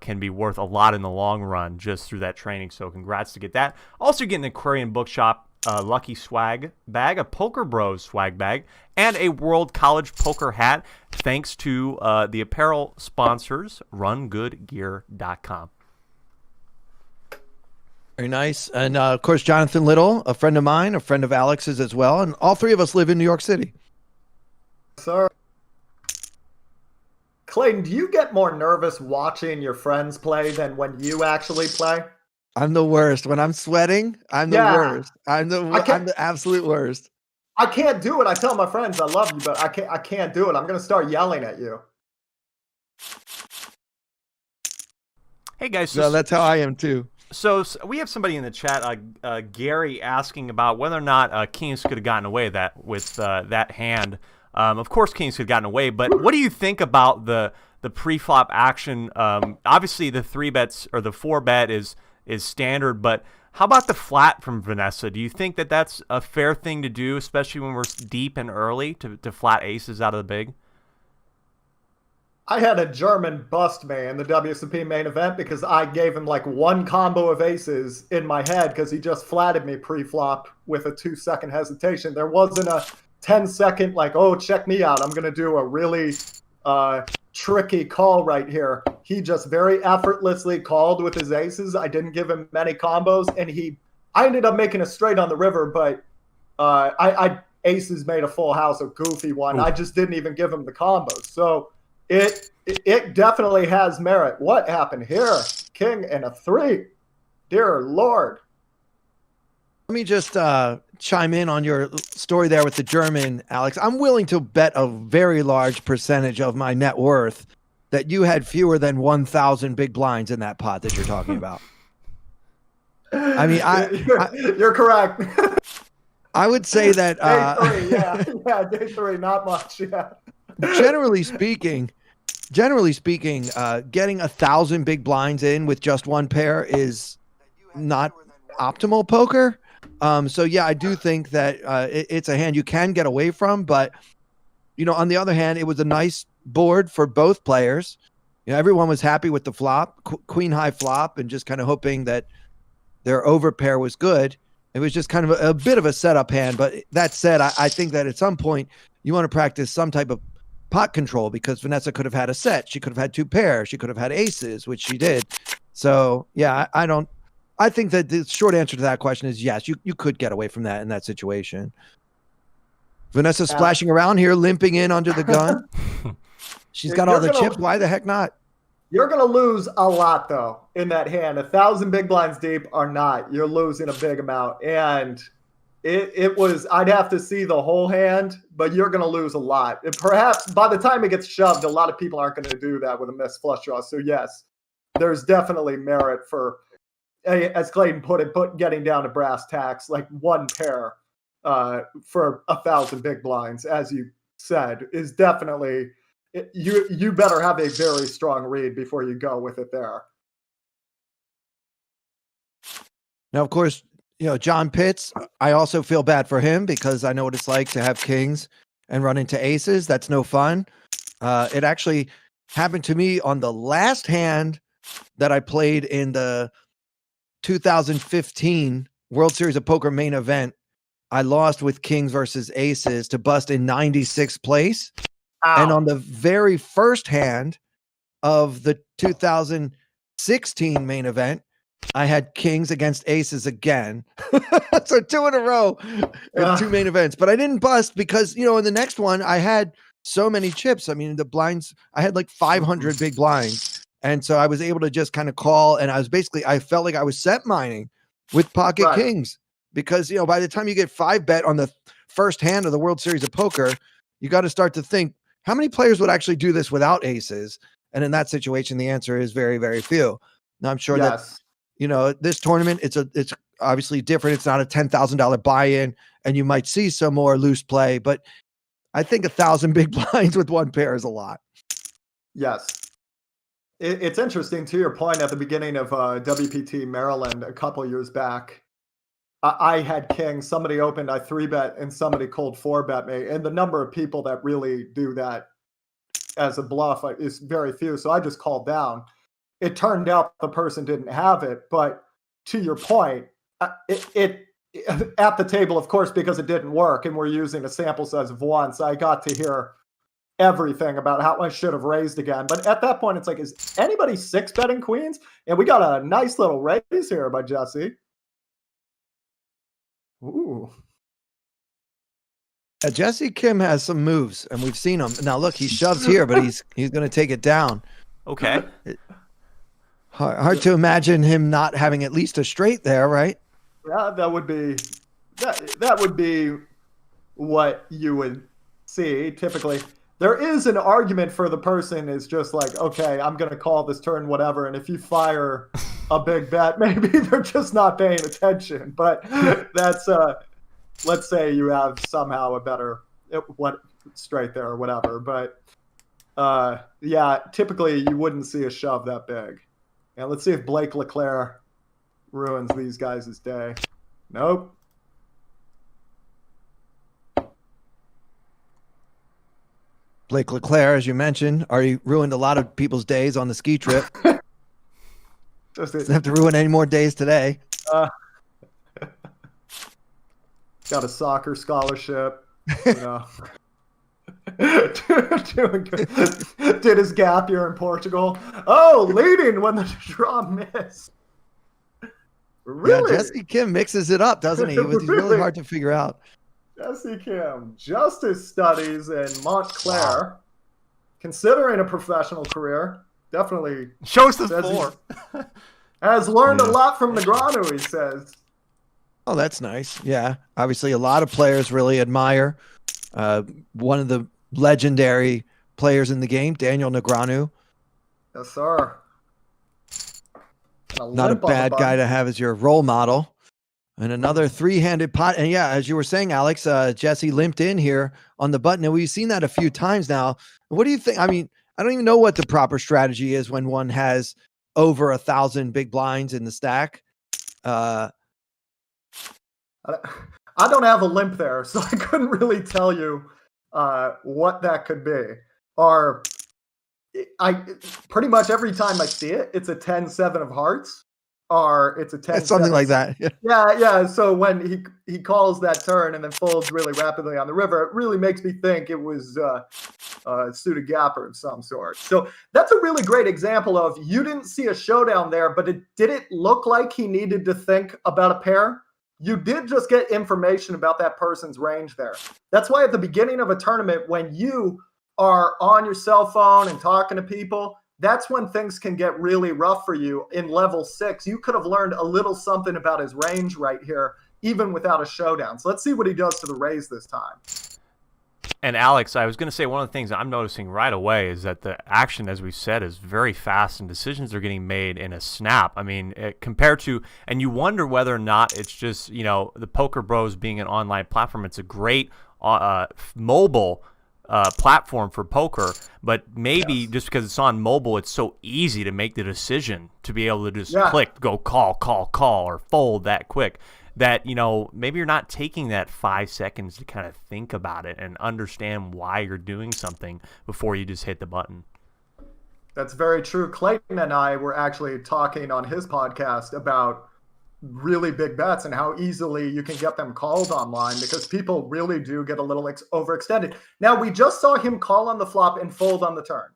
Can be worth a lot in the long run just through that training. So congrats to get that. Also get an Aquarian Bookshop lucky swag bag, a Poker Bros swag bag, and a World College Poker hat thanks to the apparel sponsors, rungoodgear.com. Very nice. And, of course, Jonathan Little, a friend of mine, a friend of Alex's as well. And all 3 of us live in New York City. Sir. Clayton, do you get more nervous watching your friends play than when you actually play? I'm the worst. When I'm sweating, I'm the Yeah. worst. I'm the absolute worst. I can't do it. I tell my friends I love you, but I can't do it. I'm gonna start yelling at you. Hey, guys. No, that's how I am, too. So we have somebody in the chat, Gary, asking about whether or not Kings could have gotten away with that hand. Of course, Kings could have gotten away, but what do you think about the pre-flop action? Obviously, the 3-bets or the 4-bet is standard, but how about the flat from Vanessa? Do you think that that's a fair thing to do, especially when we're deep and early, to flat aces out of the big? I had a German bust me in the WSOP main event because I gave him like one combo of aces in my head because he just flatted me pre-flop with a 2-second hesitation. There wasn't a 10-second like, oh, check me out. I'm going to do a really tricky call right here. He just very effortlessly called with his aces. I didn't give him many combos, and I ended up making a straight on the river, but I aces made a full house, a goofy one. Ooh. I just didn't even give him the combos. So it definitely has merit. What happened here? King and a 3. Dear Lord. Let me just chime in on your story there with the German, Alex. I'm willing to bet a very large percentage of my net worth that you had fewer than 1,000 big blinds in that pot that you're talking about. I mean, you're correct. I would say that day 3, yeah, day 3, not much. Yeah. generally speaking, getting 1,000 big blinds in with just one pair is not optimal poker. So yeah, I do think that it's a hand you can get away from, but on the other hand, it was a nice board for both players. Everyone was happy with the flop, queen high flop, and just kind of hoping that their overpair was good. It was just kind of a bit of a setup hand. But that said, I think that at some point you want to practice some type of pot control, because Vanessa could have had a set. She could have had 2 pairs. She could have had aces, which she did. So yeah, I think that the short answer to that question is yes, you could get away from that in that situation. Vanessa splashing around here, limping in under the gun. She's got all the chips. Why the heck not? You're going to lose a lot, though, in that hand. 1,000 big blinds deep are not. You're losing a big amount. And it was, I'd have to see the whole hand, but you're going to lose a lot. And perhaps by the time it gets shoved, a lot of people aren't going to do that with a missed flush draw. So, yes, there's definitely merit for, as Clayton put it, getting down to brass tacks, like one pair for 1,000 big blinds, as you said, is definitely... You better have a very strong read before you go with it there. Now, of course, John Pitts, I also feel bad for him because I know what it's like to have kings and run into aces. That's no fun. It actually happened to me on the last hand that I played in the 2015 World Series of Poker main event. I lost with kings versus aces to bust in 96th place. Ow. And on the very first hand of the 2016 main event, I had kings against aces again. So 2 in a row in 2 main events. But I didn't bust because, in the next one, I had so many chips. I mean, the blinds, I had like 500 big blinds. And so I was able to just kind of call. And I felt like I was set mining with pocket kings. Because, by the time you get 5-bet on the first hand of the World Series of Poker, you got to start to think, how many players would actually do this without aces? And in that situation, the answer is very, very few. Now, I'm sure that, this tournament, it's obviously different. It's not a $10,000 buy-in, and you might see some more loose play, but I think 1,000 big blinds with one pair is a lot. Yes. It's interesting, to your point, at the beginning of WPT Maryland a couple years back, I had kings, somebody opened, I 3-bet, and somebody cold 4-bet me. And the number of people that really do that as a bluff is very few. So I just called down. It turned out the person didn't have it. But to your point, it at the table, of course, because it didn't work and we're using a sample size of 1, so I got to hear everything about how I should have raised again. But at that point, it's like, is anybody 6-betting queens? And we got a nice little raise here by Jesse. Ooh. Jesse Kim has some moves, and we've seen him. Now, look, he shoves here, but he's going to take it down. Okay. Hard to imagine him not having at least a straight there, right? Yeah, that would be what you would see typically. There is an argument for the person is just like, okay, I'm going to call this turn, whatever. And if you fire a big bet, maybe they're just not paying attention. But that's, let's say you have somehow a better straight there or whatever. But yeah, typically you wouldn't see a shove that big. Now let's see if Blake LeClaire ruins these guys' day. Nope. Blake Leclerc, as you mentioned, already ruined a lot of people's days on the ski trip. Doesn't have to ruin any more days today. Got a soccer scholarship. You know. Doing good. Did his gap year in Portugal. Oh, leading when the draw missed. Really? Yeah, Jesse Kim mixes it up, doesn't he? It's really hard to figure out. Jesse Kim, justice studies in Montclair. Wow. Considering a professional career, definitely shows the floor. Has learned a lot from Negreanu, he says. Oh, that's nice. Yeah, obviously a lot of players really admire one of the legendary players in the game, Daniel Negreanu. Yes, sir. Not a bad guy to have as your role model. And another three-handed pot. And yeah, as you were saying, Alex, Jesse limped in here on the button. And we've seen that a few times now. What do you think? I mean, I don't even know what the proper strategy is when one has over 1,000 big blinds in the stack. I don't have a limp there, so I couldn't really tell you what that could be. Or I pretty much every time I see it, it's a 10-7 of hearts. Or it's a 10 something like that. Yeah. So when he calls that turn and then folds really rapidly on the river, it really makes me think it was a suited gapper of some sort. So that's a really great example of you didn't see a showdown there, but did it look like he needed to think about a pair? You did just get information about that person's range there. That's why at the beginning of a tournament, when you are on your cell phone and talking to people, that's when things can get really rough for you in level 6. You could have learned a little something about his range right here, even without a showdown. So let's see what he does to the raise this time. And Alex, I was going to say one of the things I'm noticing right away is that the action, as we said, is very fast and decisions are getting made in a snap. I mean, compared to, and you wonder whether or not it's just, you know, the Poker Bros being an online platform. It's a great mobile platform for poker, but maybe just because it's on mobile, it's so easy to make the decision to be able to just click, go call, or fold that quick that, you know, maybe you're not taking that 5 seconds to kind of think about it and understand why you're doing something before you just hit the button. That's very true. Clayton and I were actually talking on his podcast about really big bets and how easily you can get them called online because people really do get a little overextended. Now we just saw him call on the flop and fold on the turn.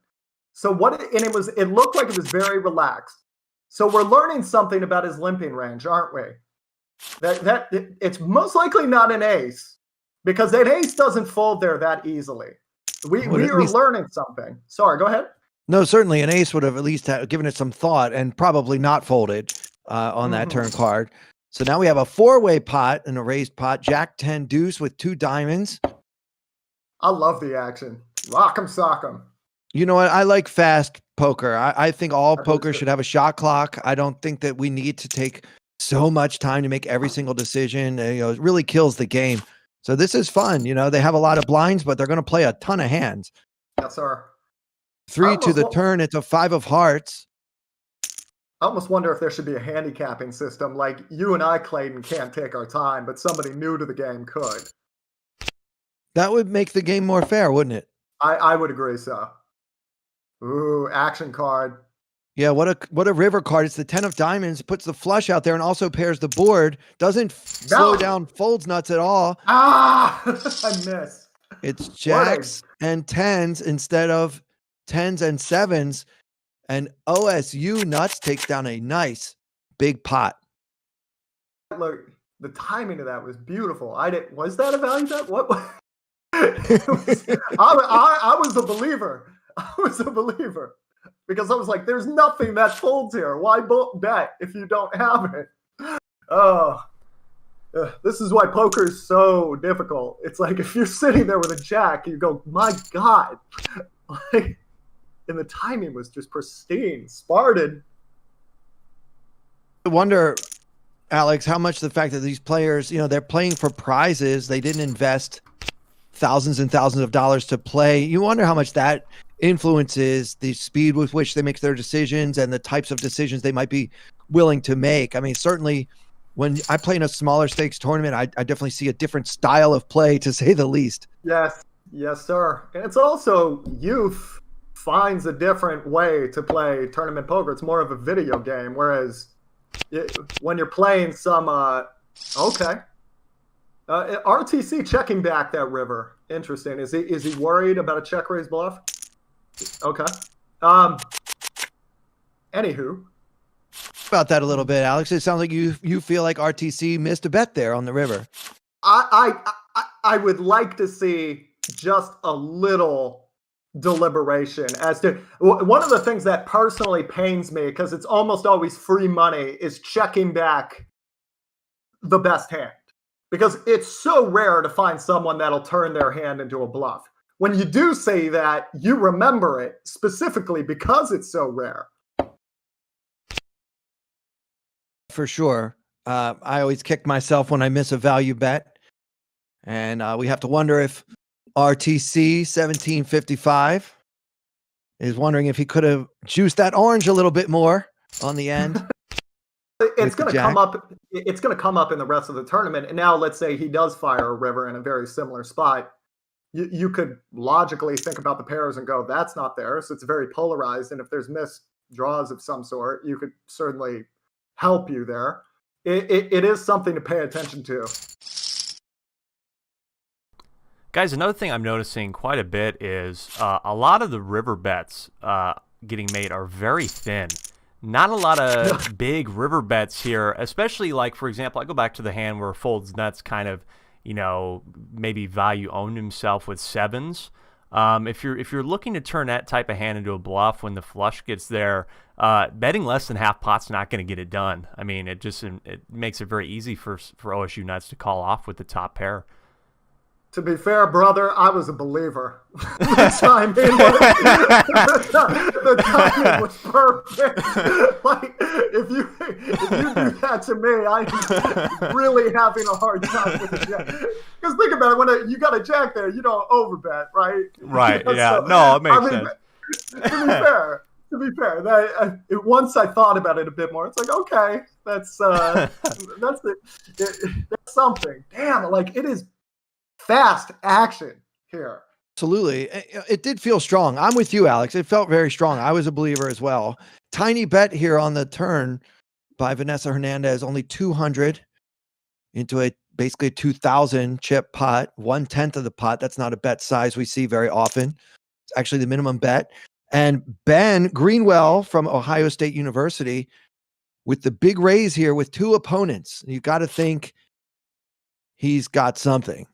So it looked like it was very relaxed. So we're learning something about his limping range, aren't we? That it's most likely not an ace because that ace doesn't fold there that easily. We are learning something. Sorry, go ahead. No, certainly an ace would have at least given it some thought and probably not folded on that turn card. So now we have a 4-way pot and a raised pot. Jack 10 deuce with 2 diamonds. I love the action. Rock 'em, sock 'em. You know what? I like fast poker. I think all poker should have a shot clock. I don't think that we need to take so much time to make every single decision. You know, it really kills the game. So this is fun. You know, they have a lot of blinds, but they're going to play a ton of hands. Yes, sir. 3 to the turn. It's a 5 of hearts. I almost wonder if there should be a handicapping system. Like you and I, Clayton, can't take our time, but somebody new to the game could. That would make the game more fair, wouldn't it? I would agree so. Ooh, action card. Yeah, what a river card. It's the 10 of diamonds, puts the flush out there and also pairs the board. Doesn't slow down folds nuts at all. Ah, I missed. It's jacks and 10s instead of 10s and 7s. And OSU nuts takes down a nice big pot. Look, the timing of that was beautiful. Was that a value bet? What? I was a believer. I was a believer because I was like, "There's nothing that folds here. Why bet if you don't have it?" Oh, this is why poker is so difficult. It's like if you're sitting there with a jack, you go, "My God!" Like. And the timing was just pristine. Spartan. I wonder, Alex, how much the fact that these players, you know, they're playing for prizes. They didn't invest thousands and thousands of dollars to play. You wonder how much that influences the speed with which they make their decisions and the types of decisions they might be willing to make. I mean, certainly when I play in a smaller stakes tournament, I definitely see a different style of play, to say the least. Yes. Yes, sir. And it's also youth finds a different way to play tournament poker. It's more of a video game, whereas when you're playing some, RTC checking back that river. Interesting. Is he worried about a check raise bluff? Okay. Anywho, About that a little bit, Alex. It sounds like you feel like RTC missed a bet there on the river. I would like to see just a little deliberation as to one of the things that personally pains me, because it's almost always free money, is checking back the best hand, because it's so rare to find someone that'll turn their hand into a bluff. When you do say that, you remember it specifically because it's so rare. For sure. I always kick myself when I miss a value bet. And we have to wonder if RTC 1755 is wondering if he could have juiced that orange a little bit more on the end. It's going to come up. It's going to come up in the rest of the tournament. And now let's say he does fire a river in a very similar spot. You could logically think about the pairs and go, that's not there. So it's very polarized. And if there's missed draws of some sort, you could certainly help you there. It is something to pay attention to. Guys, another thing I'm noticing quite a bit is a lot of the river bets getting made are very thin. Not a lot of big river bets here, especially like, for example, I go back to the hand where Folds Nuts kind of, maybe value owned himself with sevens. If you're looking to turn that type of hand into a bluff when the flush gets there, betting less than half pot's not going to get it done. I mean, it makes it very easy for OSU Nuts to call off with the top pair. To be fair, brother, I was a believer. The timing was perfect. Like, if you do that to me, I'm really having a hard time with the jack. Because think about it, when you got a jack there, you don't overbet, right? Right. Yeah. So, no, it makes sense. To be fair, once I thought about it a bit more, it's like, okay, that's something. Damn, like it is fast action here. Absolutely. It did feel strong. I'm with you, Alex. It felt very strong. I was a believer as well. Tiny bet here on the turn by Vanessa Hernandez, only 200 into basically a 2,000 chip pot, 1/10 of the pot. That's not a bet size we see very often. It's actually the minimum bet. And Ben Greenwell from Ohio State University with the big raise here with two opponents. You got to think he's got something.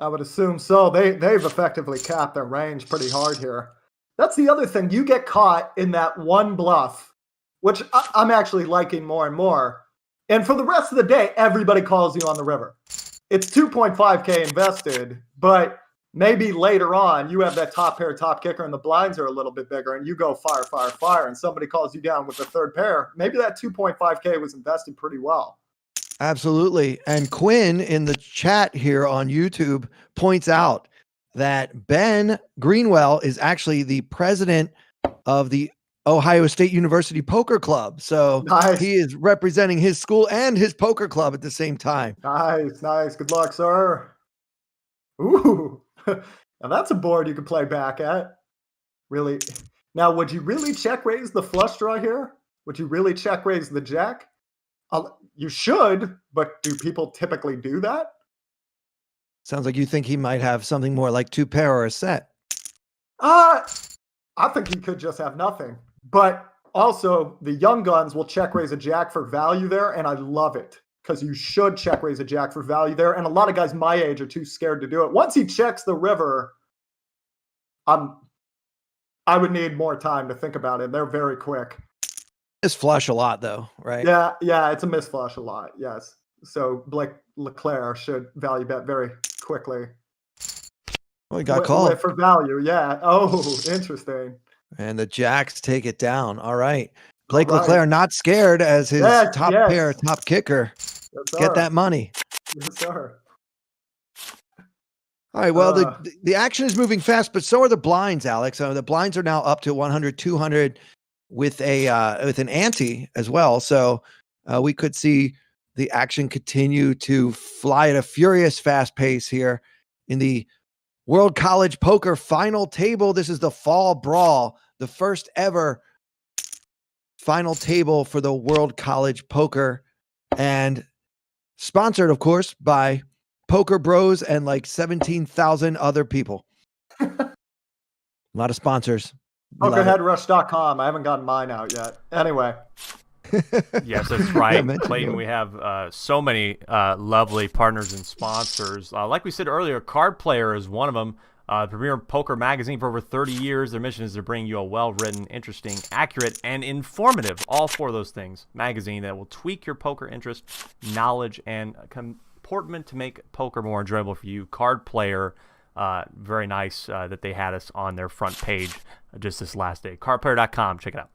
I would assume so. They've effectively capped their range pretty hard here. That's the other thing. You get caught in that one bluff, which I'm actually liking more and more. And for the rest of the day, everybody calls you on the river. It's 2.5K invested, but maybe later on you have that top pair, top kicker, and the blinds are a little bit bigger, and you go fire, fire, fire, and somebody calls you down with the third pair. Maybe that 2.5K was invested pretty well. Absolutely. And Quinn in the chat here on YouTube points out that Ben Greenwell is actually the president of the Ohio State University Poker Club. So nice. He is representing his school and his poker club at the same time. Nice. Good luck, sir. Ooh. Now that's a board you could play back at. Really. Now, would you really check raise the flush draw here? Would you really check raise the jack? You should, but do people typically do that? Sounds like you think he might have something more like two pair or a set. I think he could just have nothing. But also, the young guns will check raise a jack for value there, and I love it because you should check raise a jack for value there. And a lot of guys my age are too scared to do it. Once he checks the river, I would need more time to think about it. They're very quick. It's flush a lot, though, right? Yeah, it's a miss flush a lot, yes. So Blake LeClaire should value bet very quickly. Oh, he got called. For value, yeah. Oh, interesting. And the jacks take it down. All right. Blake LeClaire not scared as his top pair, top kicker. Yes, get that money. Yes, sir. All right, well, the action is moving fast, but so are the blinds, Alex. The blinds are now up to 100, 200 with an ante as well. So we could see the action continue to fly at a furious fast pace here in the World College Poker Final Table. This is the Fall Brawl, the first ever final table for the World College Poker, and sponsored, of course, by Poker Bros and like 17,000 other people. A lot of sponsors. PokerHeadRush.com. I haven't gotten mine out yet. Anyway. Yes, that's right. Yeah, Clayton, we have so many lovely partners and sponsors. Like we said earlier, Card Player is one of them. Premier Poker Magazine for over 30 years. Their mission is to bring you a well-written, interesting, accurate, and informative, all four of those things, magazine that will tweak your poker interest, knowledge, and comportment to make poker more enjoyable for you. Card Player, very nice that they had us on their front page just this last day. Cardplayer.com, check it out.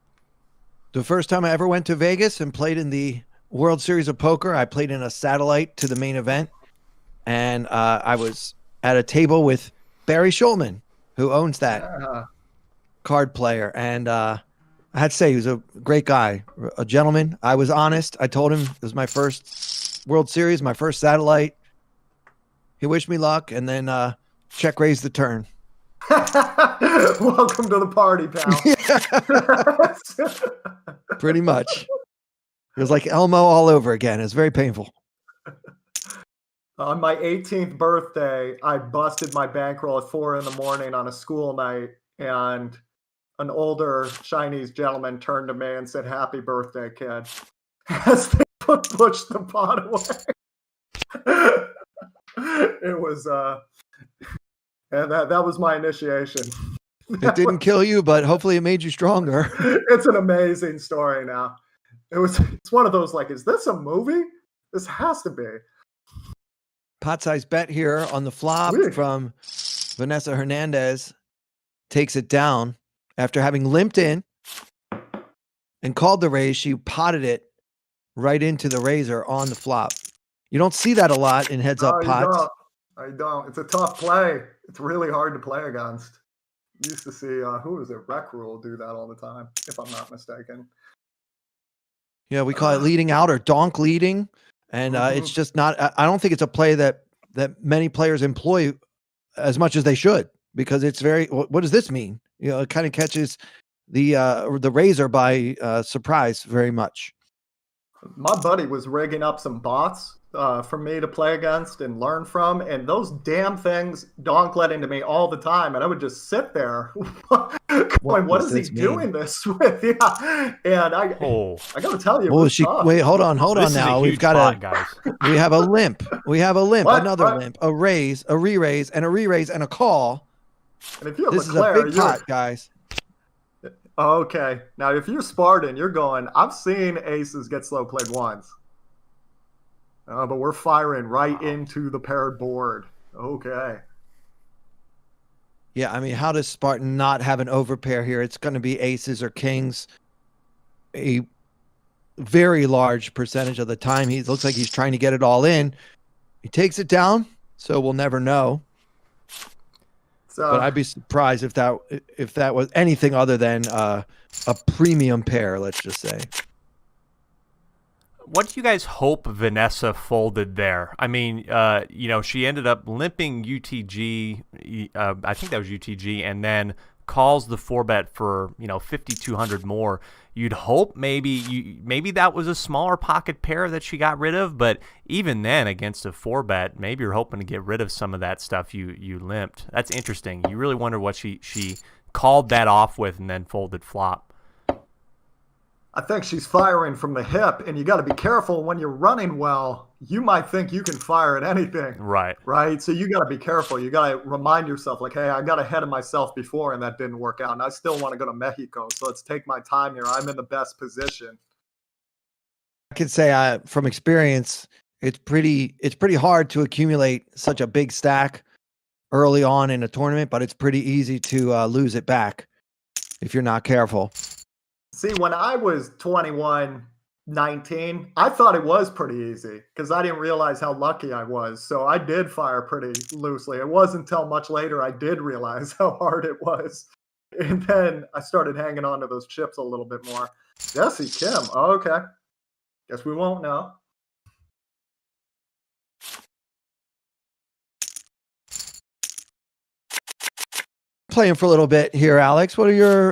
The first time I ever went to Vegas and played in the World Series of Poker, I played in a satellite to the main event, and I was at a table with Barry Schulman, who owns that Card Player. And I had to say, he was a great guy, a gentleman. I was honest. I told him it was my first World Series, my first satellite. He wished me luck, and then check raised the turn. Welcome to the party, pal. Pretty much. It was like Elmo all over again. It was very painful. On my 18th birthday, I busted my bankroll at 4 a.m. on a school night, and an older Chinese gentleman turned to me and said, "Happy birthday, kid," as they pushed the pot away. It was, and that was my initiation. It didn't kill you, but hopefully it made you stronger. It's an amazing story now. It's one of those, like, is this a movie? This has to be. Pot size bet here on the flop from Vanessa Hernandez. Takes it down after having limped in and called the raise. She potted it right into the razor on the flop. You don't see that a lot in heads up pots. I don't. It's a tough play. It's really hard to play against. Used to see who was it? Rec Rule do that all the time, if I'm not mistaken. Yeah, we call it leading out or donk leading. And it's just not, I don't think it's a play that many players employ as much as they should, because it's very, what does this mean? You know, it kind of catches the razor by surprise very much. My buddy was rigging up some bots for me to play against and learn from, and those damn things donk let into me all the time, and I would just sit there going, what is he doing this with? Yeah, and I got to tell you, wait, hold on now. We've got guys. We have a limp. What? Another limp, a raise, a re-raise, and a re-raise, and a call. And if you're this Leclerc, is a big pot, guys. Okay, now if you're Spartan, you're going, I've seen aces get slow played once. But we're firing right into the paired board. Okay. Yeah, I mean, how does Spartan not have an overpair here? It's going to be aces or kings. A very large percentage of the time. He looks like he's trying to get it all in. He takes it down, so we'll never know. But I'd be surprised if that was anything other than a premium pair, let's just say. What do you guys hope Vanessa folded there? I mean, she ended up limping UTG. I think that was UTG, and then calls the 4-bet for 5,200 more. You'd hope maybe that was a smaller pocket pair that she got rid of, but even then, against a 4-bet, maybe you're hoping to get rid of some of that stuff you limped. That's interesting. You really wonder what she called that off with and then folded flop. I think she's firing from the hip, and you got to be careful when you're running well. You might think you can fire at anything. Right. So you got to be careful. You got to remind yourself, like, hey, I got ahead of myself before, and that didn't work out, and I still want to go to Mexico, so let's take my time here. I'm in the best position. I can say from experience, it's pretty hard to accumulate such a big stack early on in a tournament, but it's pretty easy to lose it back if you're not careful. See, when I was 21, 19, I thought it was pretty easy because I didn't realize how lucky I was. So I did fire pretty loosely. It wasn't until much later I did realize how hard it was. And then I started hanging on to those chips a little bit more. Jesse Kim. Oh, okay. Guess we won't know. playing for a little bit here, Alex. What are your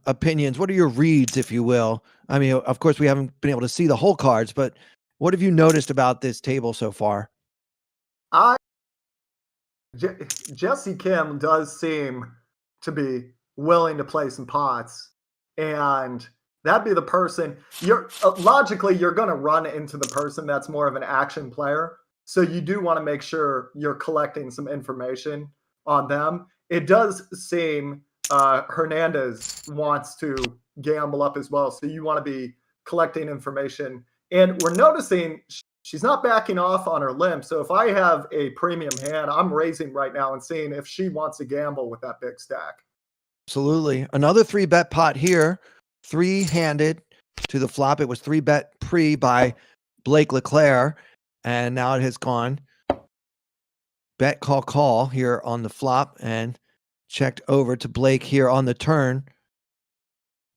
opinions? What are your reads, if you will? I mean, of course, we haven't been able to see the whole cards, but what have you noticed about this table so far? Jesse Kim does seem to be willing to play some pots, and that'd be the person you're logically you're going to run into the person that's more of an action player. So you do want to make sure you're collecting some information on them. It does seem Hernandez wants to gamble up as well. So you want to be collecting information. And we're noticing she's not backing off on her limp. So if I have a premium hand, I'm raising right now and seeing if she wants to gamble with that big stack. Absolutely. Another 3-bet pot here, 3-handed to the flop. It was 3-bet pre by Blake LeClaire, and now it has gone bet call here on the flop and checked over to Blake here on the turn.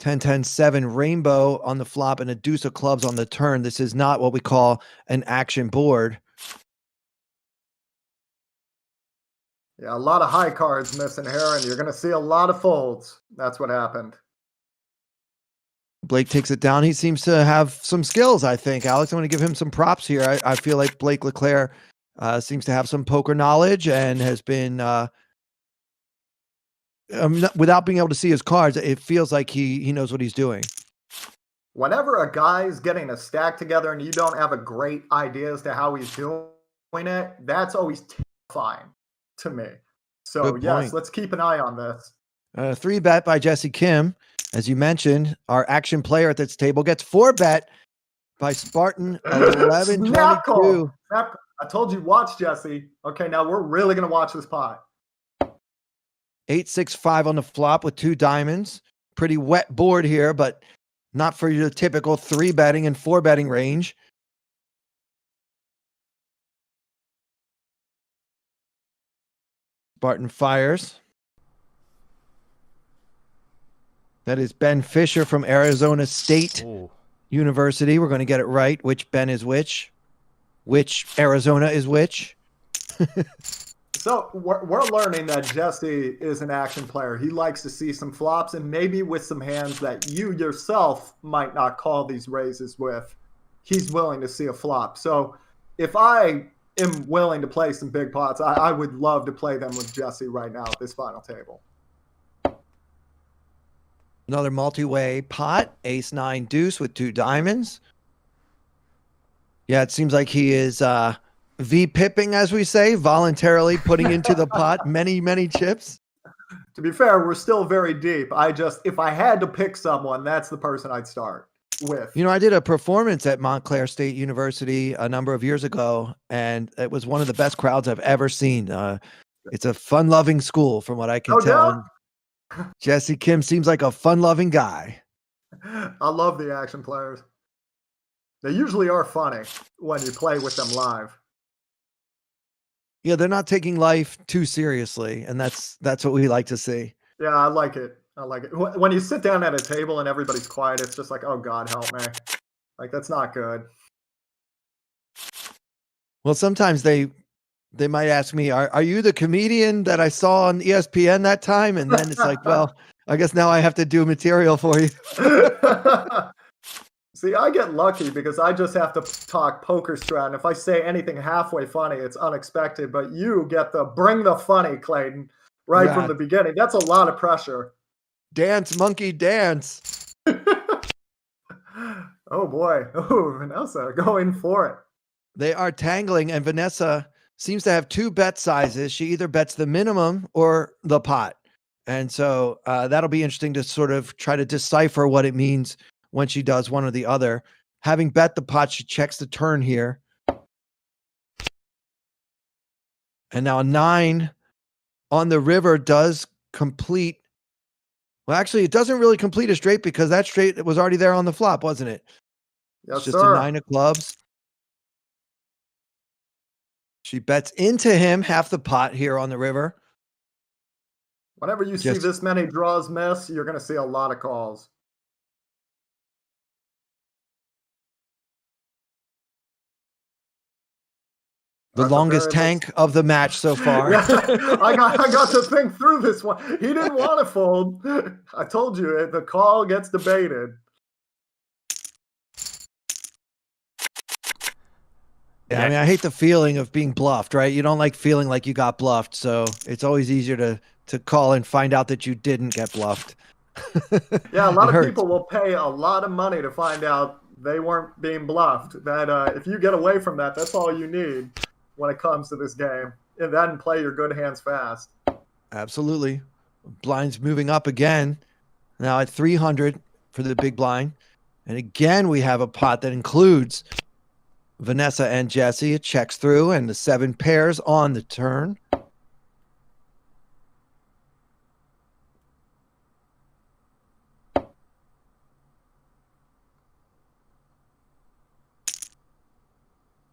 10-10-7 rainbow on the flop and a deuce of clubs on the turn. This is not what we call an action board. Yeah, a lot of high cards missing here, and you're going to see a lot of folds. That's what happened. Blake takes it down. He seems to have some skills, I think. Alex, I want to give him some props here. I feel like Blake LeClaire seems to have some poker knowledge and has been, without being able to see his cards, it feels like he knows what he's doing. Whenever a guy's getting a stack together and you don't have a great idea as to how he's doing it, that's always terrifying to me. So yes, let's keep an eye on this. 3-bet by Jesse Kim. As you mentioned, our action player at this table gets 4-bet by Spartan 1122. I told you, watch, Jesse. Okay, now we're really going to watch this pot. 8-6-5 on the flop with 2 diamonds. Pretty wet board here, but not for your typical 3-betting and 4-betting range. Spartan fires. That is Ben Fisher from Arizona State University. We're going to get it right. Which Ben is which Arizona is which. So we're learning that Jesse is an action player. He likes to see some flops and maybe with some hands that you yourself might not call these raises with. He's willing to see a flop. So if I am willing to play some big pots, I would love to play them with Jesse right now at this final table. Another multi-way pot, ace-9 deuce with 2 diamonds. Yeah, it seems like he is V-pipping, as we say, voluntarily putting into the pot many, many chips. To be fair, we're still very deep. If I had to pick someone, that's the person I'd start with. You know, I did a performance at Montclair State University a number of years ago, and it was one of the best crowds I've ever seen. It's a fun-loving school, from what I can tell. Yeah. Jesse Kim seems like a fun-loving guy. I love the action players. They usually are funny when you play with them live. Yeah, they're not taking life too seriously, and that's what we like to see. Yeah, I like it. When you sit down at a table and everybody's quiet, it's just like, oh, God, help me. Like, that's not good. Well, sometimes they might ask me, are you the comedian that I saw on ESPN that time? And then it's like, well, I guess now I have to do material for you. See, I get lucky because I just have to talk poker strat. And if I say anything halfway funny, it's unexpected. But you get the bring the funny, Clayton, right from the beginning. That's a lot of pressure. Dance, monkey, dance. Oh, boy. Oh, Vanessa going for it. They are tangling, and Vanessa seems to have 2 bet sizes. She either bets the minimum or the pot. And so that'll be interesting to sort of try to decipher what it means when she does one or the other. Having bet the pot, she checks the turn here. And now a 9 on the river does complete. Well, actually, it doesn't really complete a straight because that straight was already there on the flop, wasn't it? Yes, it's just sir. a 9 of clubs. She bets into him half the pot here on the river. Whenever you see this many draws miss, you're going to see a lot of calls. The longest tank of the match so far. Yeah, I got to think through this one. He didn't want to fold. I told you, the call gets debated. Yeah, I mean, I hate the feeling of being bluffed, right? You don't like feeling like you got bluffed, so it's always easier to call and find out that you didn't get bluffed. Yeah, a lot of people will pay a lot of money to find out they weren't being bluffed. That if you get away from that, that's all you need when it comes to this game. And then play your good hands fast. Absolutely. Blind's moving up again. Now at 300 for the big blind. And again, we have a pot that includes Vanessa and Jesse. It checks through, and the 7 pairs on the turn.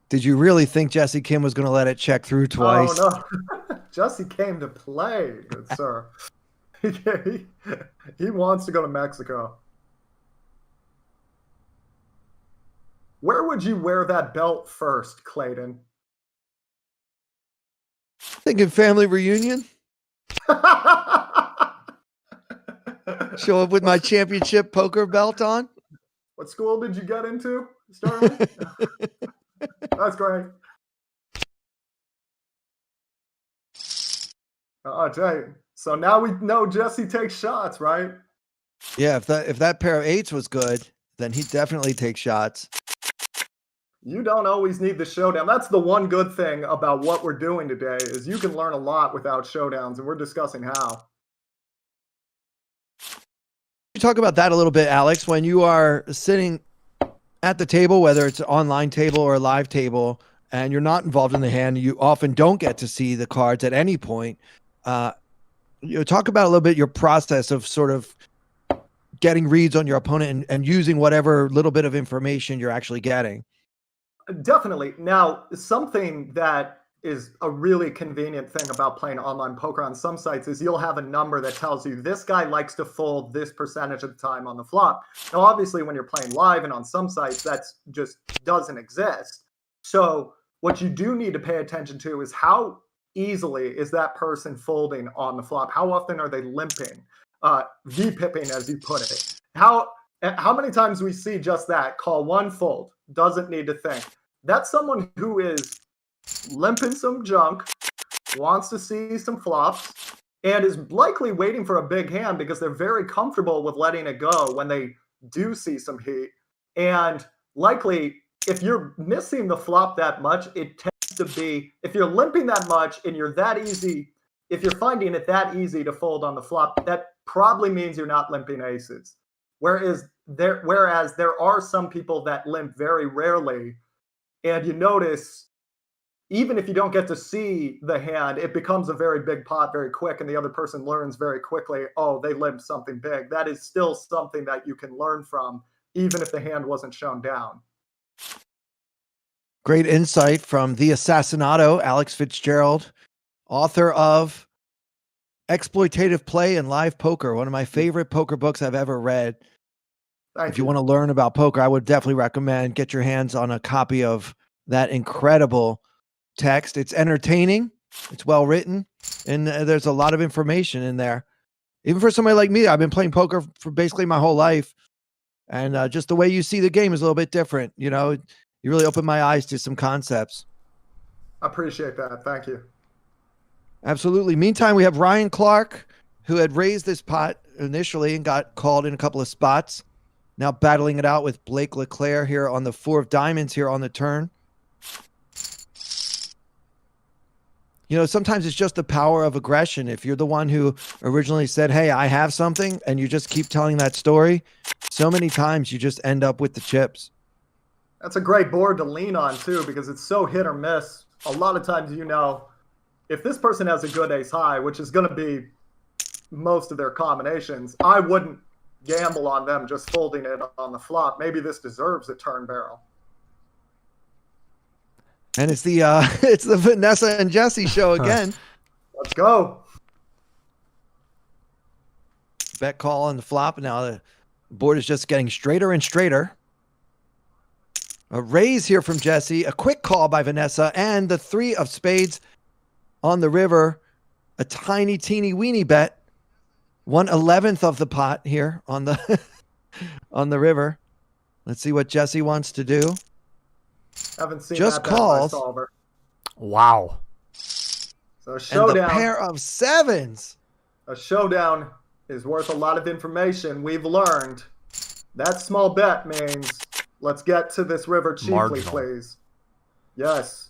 Did you really think Jesse Kim was going to let it check through twice? Oh, no. Jesse came to play, good sir. He wants to go to Mexico. Where would you wear that belt first, Clayton? Thinking family reunion? Show up with my championship poker belt on? What school did you get into, Sterling? That's great. I'll tell you. So now we know Jesse takes shots, right? Yeah, if that pair of 8s was good, then he'd definitely take shots. You don't always need the showdown. That's the one good thing about what we're doing today is you can learn a lot without showdowns, and we're discussing how. You talk about that a little bit, Alex. When you are sitting at the table, whether it's an online table or a live table, and you're not involved in the hand, you often don't get to see the cards at any point. Talk about a little bit your process of sort of getting reads on your opponent and using whatever little bit of information you're actually getting. Definitely. Now, something that is a really convenient thing about playing online poker on some sites is you'll have a number that tells you this guy likes to fold this percentage of the time on the flop. Now, obviously, when you're playing live and on some sites, that just doesn't exist. So what you do need to pay attention to is how easily is that person folding on the flop? How often are they limping? V-pipping, as you put it. How many times we see just that? Call one, fold. Doesn't need to think. That's someone who is limping some junk, wants to see some flops, and is likely waiting for a big hand because they're very comfortable with letting it go when they do see some heat. And likely, if you're missing the flop that much, it tends to be, if you're limping that much and you're that easy, if you're finding it that easy to fold on the flop, that probably means you're not limping aces. Whereas there are some people that limp very rarely, and you notice even if you don't get to see the hand, it becomes a very big pot very quick, and the other person learns very quickly, oh, they limped something big. That is still something that you can learn from, even if the hand wasn't shown down. Great insight from The Assassinato, Alex Fitzgerald, author of Exploitative Play and Live Poker, one of my favorite poker books I've ever read. If you want to learn about poker, I would definitely recommend get your hands on a copy of that incredible text. It's entertaining, it's well written, and there's a lot of information in there. Even for somebody like me, I've been playing poker for basically my whole life, and just the way you see the game is a little bit different. You know, you really opened my eyes to some concepts. I appreciate that. Thank you. Absolutely. Meantime, we have Ryan Clark, who had raised this pot initially and got called in a couple of spots. Now battling it out with Blake LeClaire here on the 4 of diamonds here on the turn. You know, sometimes it's just the power of aggression. If you're the one who originally said, hey, I have something, and you just keep telling that story, so many times you just end up with the chips. That's a great board to lean on, too, because it's so hit or miss. A lot of times, you know, if this person has a good ace high, which is going to be most of their combinations, I wouldn't gamble on them just folding it on the flop. Maybe this deserves a turn barrel. And it's the Vanessa and Jesse show again. Let's go. Bet call on the flop. Now the board is just getting straighter and straighter. A raise here from Jesse, a quick call by Vanessa, and the 3 of spades on the river. A tiny, teeny, weeny bet. 1/11th of the pot here on the on the river. Let's see what Jesse wants to do. Haven't seen Just that bet by calls. Solver. Wow. So And the showdown. pair of sevens. A showdown is worth a lot of information. We've learned that small bet means let's get to this river cheaply, Marginal. please. Yes,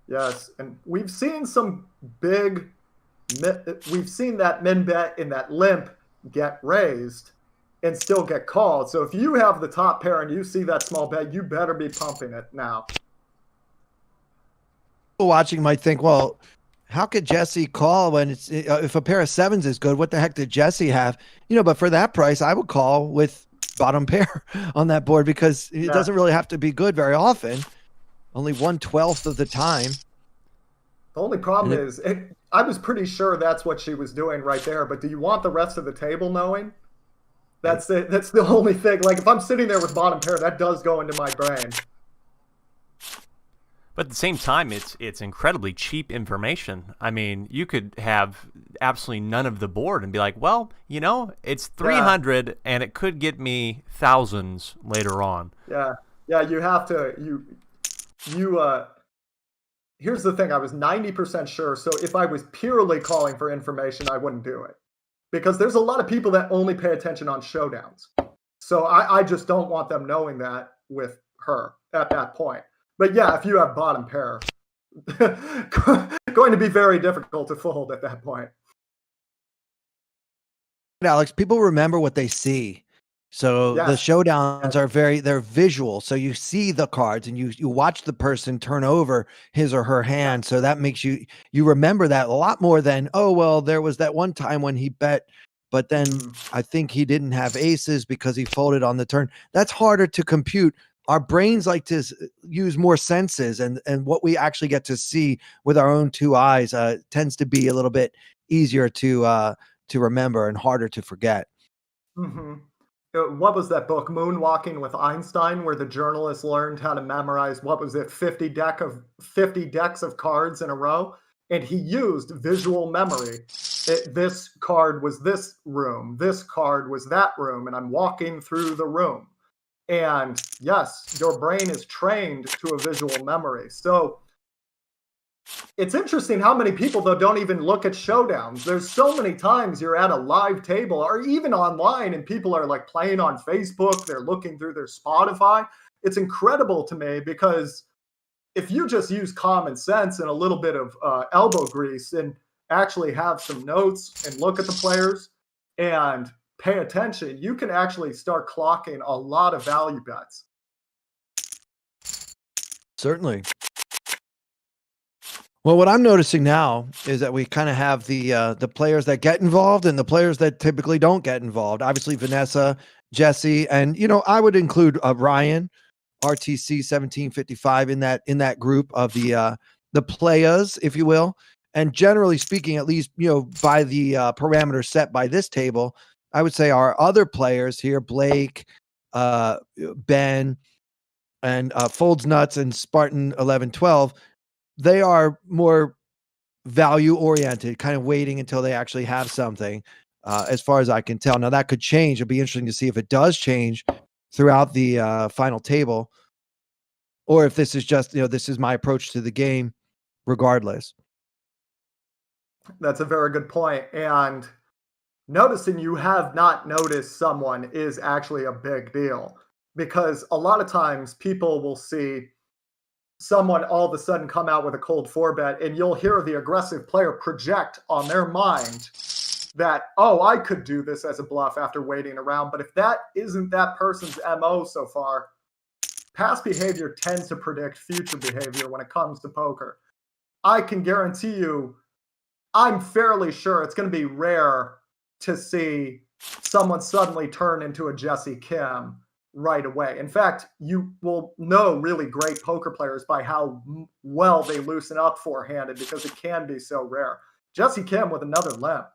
yes. And we've seen some big, we've seen that min bet in that limp get raised and still get called. So if you have the top pair and you see that small bet, you better be pumping it now. People watching might think, well, how could Jesse call when it's if a pair of sevens is good? What the heck did Jesse have? But for that price, I would call with bottom pair on that board because it doesn't really have to be good very often. Only 1/12 of the time. The only problem is, I was pretty sure that's what she was doing right there. But do you want the rest of the table knowing? That's it. That's the only thing. Like if I'm sitting there with bottom pair, that does go into my brain. But at the same time, it's incredibly cheap information. I mean, you could have absolutely none of the board and be like, well, it's 300 and it could get me thousands later on. Yeah. You have to. Here's the thing. I was 90% sure. So if I was purely calling for information, I wouldn't do it because there's a lot of people that only pay attention on showdowns. So I just don't want them knowing that with her at that point. But yeah, if you have bottom pair, going to be very difficult to fold at that point. Alex, people remember what they see. So the showdowns are they're visual. So you see the cards and you watch the person turn over his or her hand. So that makes you remember that a lot more than, oh, well, there was that one time when he bet, but then I think he didn't have aces because he folded on the turn. That's harder to compute. Our brains like to use more senses, and what we actually get to see with our own 2 eyes tends to be a little bit easier to remember and harder to forget. Mm-hmm. What was that book, Moonwalking with Einstein, where the journalist learned how to memorize, 50 decks of cards in a row? And he used visual memory. This card was this room, this card was that room, and I'm walking through the room. And yes, your brain is trained to a visual memory. So it's interesting how many people, though, don't even look at showdowns. There's so many times you're at a live table or even online and people are like playing on Facebook. They're looking through their Spotify. It's incredible to me because if you just use common sense and a little bit of elbow grease and actually have some notes and look at the players and pay attention, you can actually start clocking a lot of value bets. Certainly. Well, what I'm noticing now is that we kind of have the players that get involved and the players that typically don't get involved. Obviously, Vanessa, Jesse, and I would include Ryan, RTC 1755 in that group of the players, if you will. And generally speaking, at least by the parameters set by this table, I would say our other players here, Blake, Ben, and Folds Nuts and Spartan 1112, they are more value oriented, kind of waiting until they actually have something, as far as I can tell. Now that could change. It'll be interesting to see if it does change throughout the final table, or if this is just, this is my approach to the game regardless. That's a very good point. And noticing you have not noticed someone is actually a big deal, because a lot of times people will see someone all of a sudden come out with a cold 4-bet and you'll hear the aggressive player project on their mind that, oh, I could do this as a bluff after waiting around. But if that isn't that person's MO so far, past behavior tends to predict future behavior when it comes to poker. I can guarantee you, I'm fairly sure it's going to be rare to see someone suddenly turn into a Jesse Kim right away. In fact, you will know really great poker players by how well they loosen up forehanded, because it can be so rare. Jesse Kim with another limp.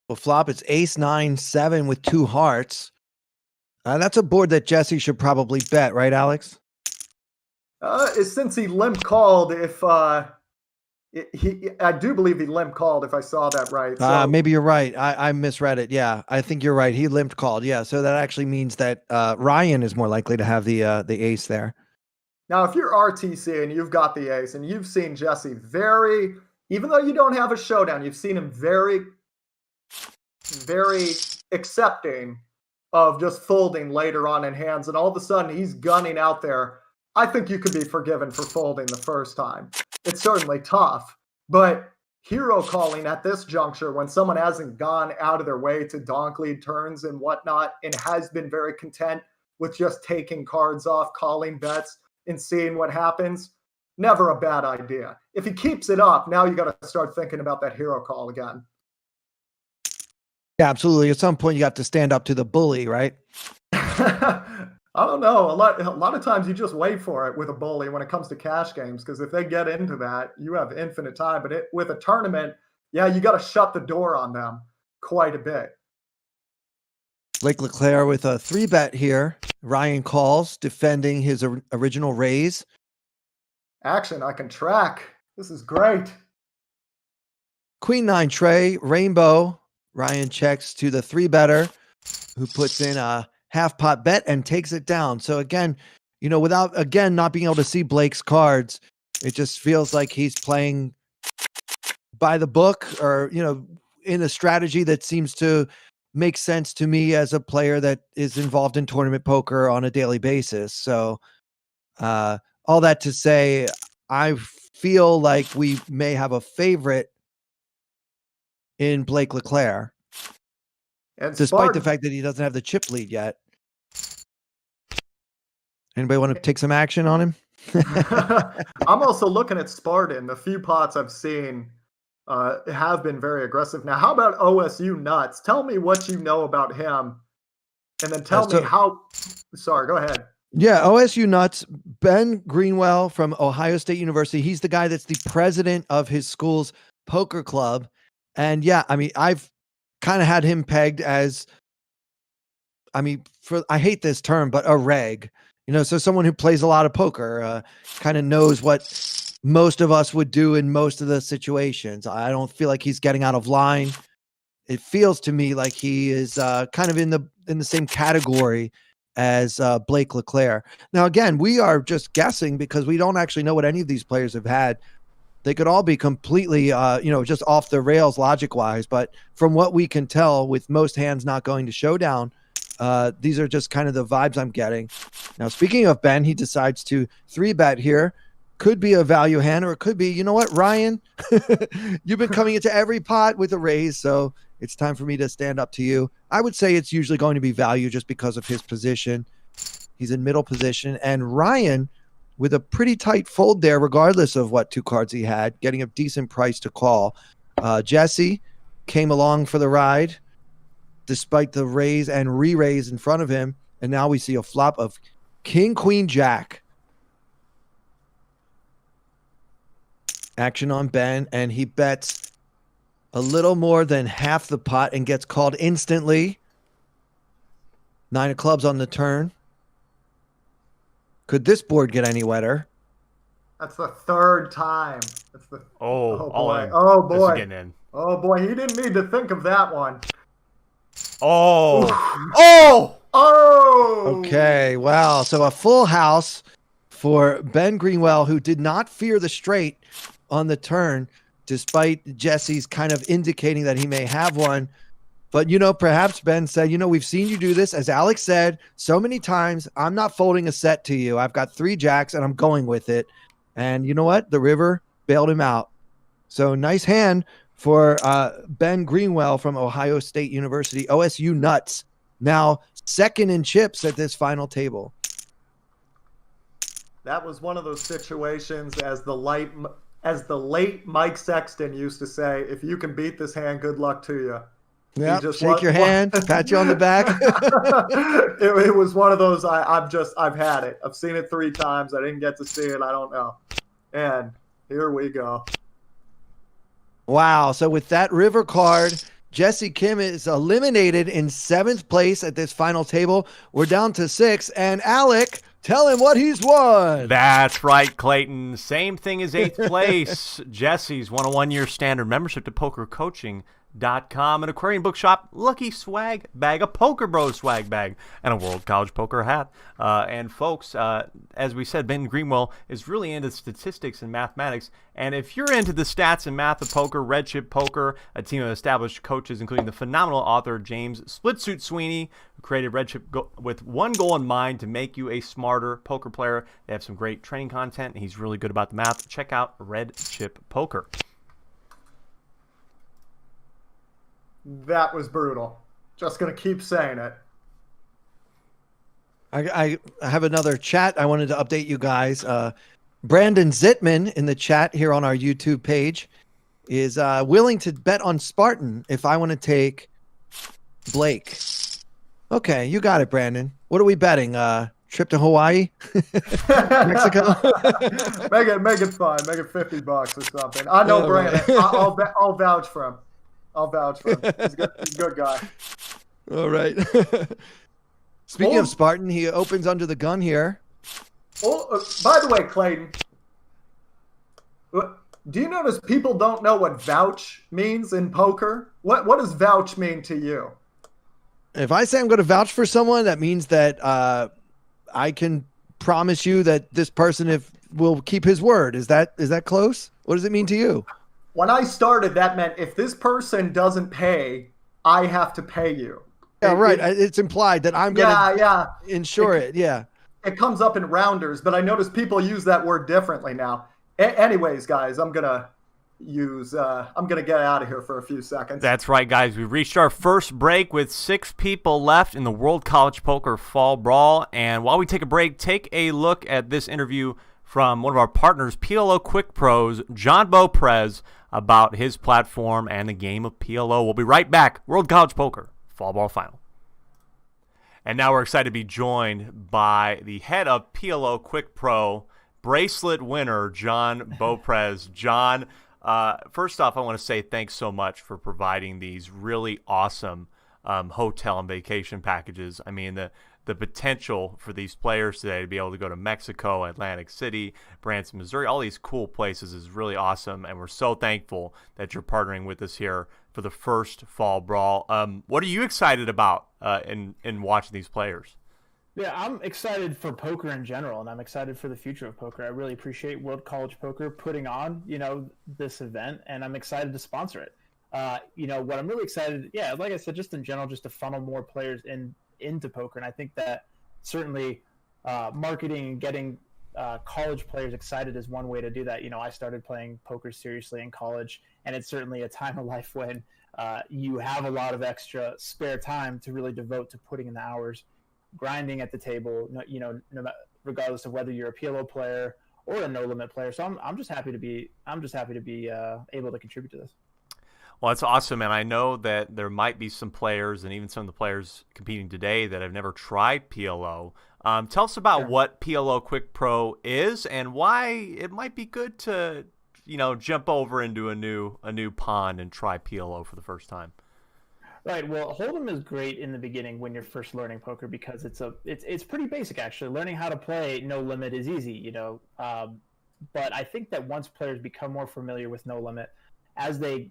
Well, flop, it's ace 9-7 with 2 hearts. That's a board that Jesse should probably bet, right, Alex? Since he limp called, I do believe he limp called if I saw that right. So, Maybe you're right. I misread it. Yeah, I think you're right. He limped called. Yeah, so that actually means that Ryan is more likely to have the ace there. now, if you're RTC and you've got the ace and you've seen Jesse even though you don't have a showdown, you've seen him very, very accepting of just folding later on in hands, and all of a sudden he's gunning out there. I think you could be forgiven for folding the first time. It's certainly tough, but hero calling at this juncture when someone hasn't gone out of their way to donk lead turns and whatnot and has been very content with just taking cards off, calling bets, and seeing what happens, never a bad idea. If he keeps it up, now you got to start thinking about that hero call again. Yeah, absolutely. At some point, you got to stand up to the bully, right? I don't know. A lot of times you just wait for it with a bully when it comes to cash games, because if they get into that, you have infinite time. But with a tournament, yeah, you got to shut the door on them quite a bit. Blake LeClaire with a 3-bet here. Ryan calls, defending his original raise. Action I can track. This is great. Queen 9 tray, rainbow. Ryan checks to the 3-better, who puts in a half pot bet and takes it down. So again, without not being able to see Blake's cards, it just feels like he's playing by the book, or in a strategy that seems to make sense to me as a player that is involved in tournament poker on a daily basis. So all that to say, I feel like we may have a favorite in Blake LeClaire, and despite the fact that he doesn't have the chip lead yet. Anybody want to take some action on him? I'm also looking at Spartan. The few pots I've seen have been very aggressive. Now, how about OSU Nuts? Tell me what you know about him, and then tell me how. Sorry, go ahead. Yeah, OSU Nuts. Ben Greenwell from Ohio State University. He's the guy that's the president of his school's poker club. And yeah, I mean, I've kind of had him pegged as, I hate this term, but a reg, so someone who plays a lot of poker, kind of knows what most of us would do in most of the situations. I don't feel like he's getting out of line. It feels to me like he is kind of in the same category as Blake LeClaire. Now, again, we are just guessing because we don't actually know what any of these players have had. They could all be completely, just off the rails logic-wise. But from what we can tell, with most hands not going to showdown, these are just kind of the vibes I'm getting. Now, speaking of Ben, he decides to 3-bet here. Could be a value hand, or it could be, you know what, Ryan? You've been coming into every pot with a raise, so it's time for me to stand up to you. I would say it's usually going to be value just because of his position. He's in middle position. And Ryan, with a pretty tight fold there, regardless of what 2 cards he had, getting a decent price to call. Jesse came along for the ride, despite the raise and re-raise in front of him. And now we see a flop of King, Queen, Jack. Action on Ben, and he bets a little more than half the pot and gets called instantly. 9 of clubs on the turn. Could this board get any wetter? That's the 3rd time. Oh boy. Oh boy. Getting in. Oh boy. He didn't need to think of that one. Oh. Oh. Oh. Okay. Wow. So a full house for Ben Greenwell, who did not fear the straight on the turn, despite Jesse's kind of indicating that he may have one. But, perhaps Ben said, we've seen you do this. As Alex said so many times, I'm not folding a set to you. I've got 3 jacks and I'm going with it. And you know what? The river bailed him out. So nice hand for Ben Greenwell from Ohio State University. OSU Nuts, now second in chips at this final table. That was one of those situations, as the late Mike Sexton used to say, if you can beat this hand, good luck to you. Yeah, shake your hand, pat you on the back. it was one of those. I've had it. I've seen it 3 times. I didn't get to see it. I don't know. And here we go. Wow. So with that river card, Jesse Kim is eliminated in 7th place at this final table. We're down to 6, and Alec, tell him what he's won. That's right, Clayton. Same thing as 8th place. Jesse's won a 1-year standard membership to PokerCoaching.com, an Aquarian Bookshop lucky swag bag, a Poker Bros swag bag, and a World College Poker hat. And folks, as we said, Ben Greenwell is really into statistics and mathematics. And if you're into the stats and math of poker, Red Chip Poker, a team of established coaches, including the phenomenal author James Splitsuit Sweeney, who created Red Chip with one goal in mind, to make you a smarter poker player. They have some great training content, and he's really good about the math. Check out Red Chip Poker. That was brutal. Just going to keep saying it. I have another chat. I wanted to update you guys. Brandon Zitman in the chat here on our YouTube page is willing to bet on Spartan if I want to take Blake. Okay, you got it, Brandon. What are we betting? Trip to Hawaii? Mexico? make it fun. Make it $50 or something. I know Brandon. I'll vouch for him. I'll vouch for him. He's a good guy. All right. Speaking of Spartan, he opens under the gun here. Oh, by the way, Clayton, do you notice people don't know what vouch means in poker? What does vouch mean to you? If I say I'm going to vouch for someone, that means that I can promise you that this person will keep his word. Is that close? What does it mean to you? When I started, that meant if this person doesn't pay, I have to pay you. Yeah, right. It's implied that I'm going to insure it. Yeah. It comes up in rounders, but I notice people use that word differently now. Anyways, guys, I'm going to get out of here for a few seconds. That's right, guys. We've reached our first break with 6 people left in the World College Poker Fall Brawl. And while we take a break, take a look at this interview from one of our partners, PLO Quick Pros, John Beauprez, about his platform and the game of PLO. We'll be right back. World College Poker Fall Brawl Final. And now we're excited to be joined by the head of PLO Quick Pro, bracelet winner, John Beauprez. John, first off, I want to say thanks so much for providing these really awesome hotel and vacation packages. I mean, the potential for these players today to be able to go to Mexico, Atlantic City, Branson, Missouri, all these cool places is really awesome, and we're so thankful that you're partnering with us here for the first Fall Brawl. What are you excited about in watching these players? Yeah, I'm excited for poker in general, and I'm excited for the future of poker. I really appreciate World College Poker putting on, this event, and I'm excited to sponsor it. What I'm really excited, like I said, just in general, just to funnel more players into poker. And I think that certainly marketing and getting college players excited is one way to do that. I started playing poker seriously in college, and it's certainly a time of life when you have a lot of extra spare time to really devote to putting in the hours, grinding at the table, regardless of whether you're a PLO player or a no limit player. So I'm just happy to be able to contribute to this. Well, that's awesome, and I know that there might be some players, and even some of the players competing today, that have never tried PLO. Tell us about what PLO Quick Pro is and why it might be good to, jump over into a new pond and try PLO for the first time. Right. Well, Hold'em is great in the beginning when you're first learning poker because it's pretty basic actually. Learning how to play no limit is easy, but I think that once players become more familiar with no limit, as they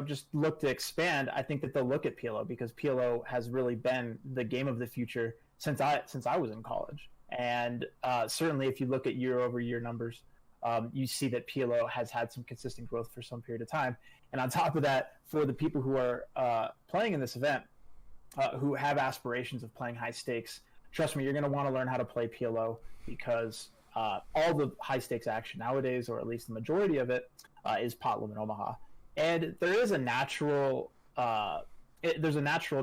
just look to expand, I think that they'll look at PLO because PLO has really been the game of the future since I was in college. And certainly if you look at year over year numbers, you see that PLO has had some consistent growth for some period of time. And on top of that, for the people who are playing in this event, who have aspirations of playing high stakes, trust me, you're going to want to learn how to play PLO because all the high stakes action nowadays, or at least the majority of it, is pot limit Omaha. And there is a natural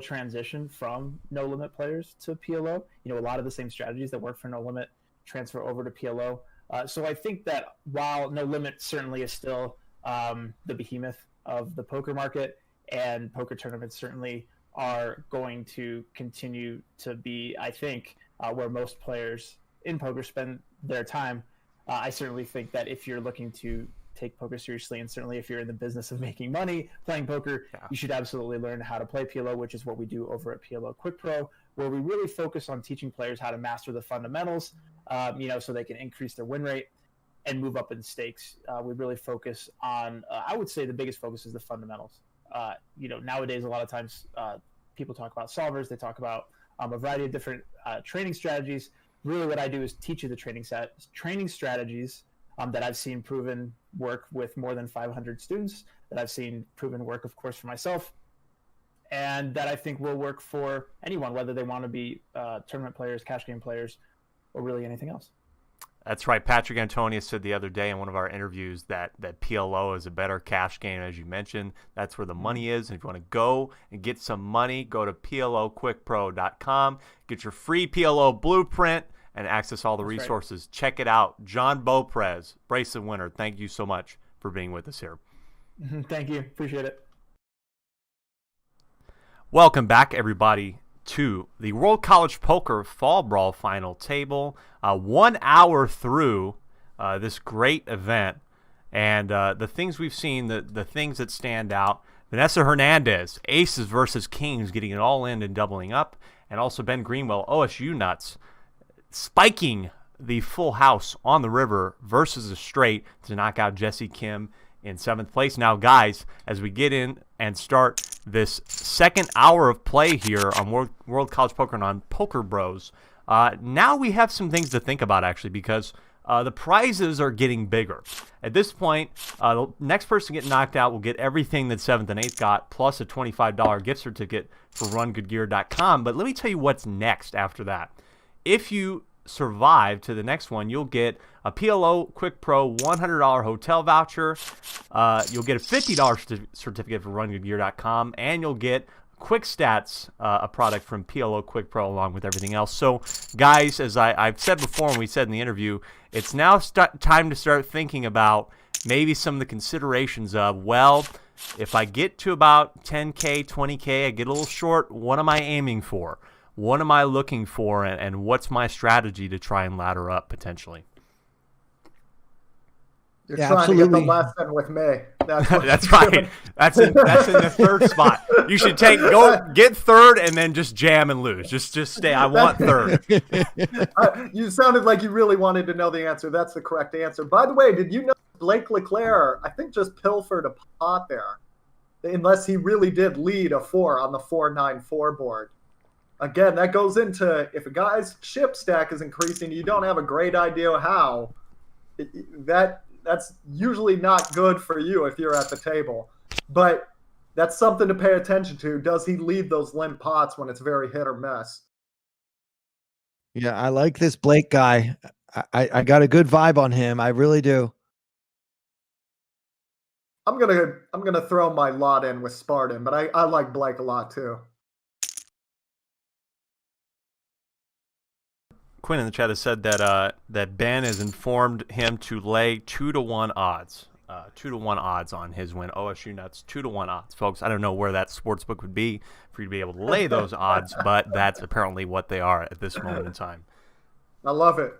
transition from no limit players to PLO. A lot of the same strategies that work for no limit transfer over to PLO. So I think that while no limit certainly is still the behemoth of the poker market, and poker tournaments certainly are going to continue to be, I think, where most players in poker spend their time, I certainly think that if you're looking to take poker seriously, and certainly if you're in the business of making money playing poker, you should absolutely learn how to play PLO, which is what we do over at PLO Quick Pro, where we really focus on teaching players how to master the fundamentals, so they can increase their win rate and move up in stakes. We really focus on, I would say the biggest focus is the fundamentals. Nowadays, a lot of times people talk about solvers, they talk about a variety of different training strategies. Really what I do is teach you the training strategies that I've seen proven work with more than 500 students, that I've seen proven work, of course, for myself, and that I think will work for anyone, whether they want to be tournament players, cash game players, or really anything else. That's right. Patrick Antonius said the other day in one of our interviews that PLO is a better cash game, as you mentioned. That's where the money is. And if you want to go and get some money, go to PLOquickpro.com, get your free PLO blueprint, and access all the resources. Right. Check it out. John Beauprez, bracelet winner, thank you so much for being with us here. Thank you. Appreciate it. Welcome back, everybody, to the World College Poker Fall Brawl Final Table. 1 hour through this great event, and the things we've seen, the things that stand out. Vanessa Hernandez, aces versus kings, getting it all in and doubling up, and also Ben Greenwell, OSU nuts, spiking the full house on the river versus a straight to knock out Jesse Kim in 7th place. Now, guys, as we get in and start this second hour of play here on World College Poker and on Poker Bros, now we have some things to think about, actually, because the prizes are getting bigger. At this point, the next person to get knocked out will get everything that 7th and 8th got, plus a $25 gift certificate for rungoodgear.com. But let me tell you what's next after that. If you survive to the next one, you'll get a PLO Quick Pro $100 hotel voucher. You'll get a $50 certificate for rungoodgear.com, and you'll get Quick Stats, a product from PLO Quick Pro, along with everything else. So, guys, as I've said before and we said in the interview, it's now time to start thinking about maybe some of the considerations of, well, if I get to about 10K, 20K, I get a little short, what am I aiming for? What am I looking for, and what's my strategy to try and ladder up potentially? You're trying to get the lesson with me. That's right. That's in the third spot. You should get third and then just jam and lose. Just stay. I want third. You sounded like you really wanted to know the answer. That's the correct answer. By the way, did you know Blake LeClaire, I think, just pilfered a pot there, unless he really did lead a 4 on the 4-9-4 board. Again, that goes into, if a guy's chip stack is increasing, you don't have a great idea how, that's usually not good for you if you're at the table. But that's something to pay attention to. Does he lead those limp pots when it's very hit or miss? Yeah, I like this Blake guy. I got a good vibe on him. I really do. I'm gonna throw my lot in with Spartan, but I like Blake a lot too. Quinn in the chat has said that Ben has informed him to lay 2-to-1 odds. 2-to-1 odds on his win. OSU nuts, 2-to-1 odds. Folks, I don't know where that sportsbook would be for you to be able to lay those odds, but that's apparently what they are at this moment in time. I love it.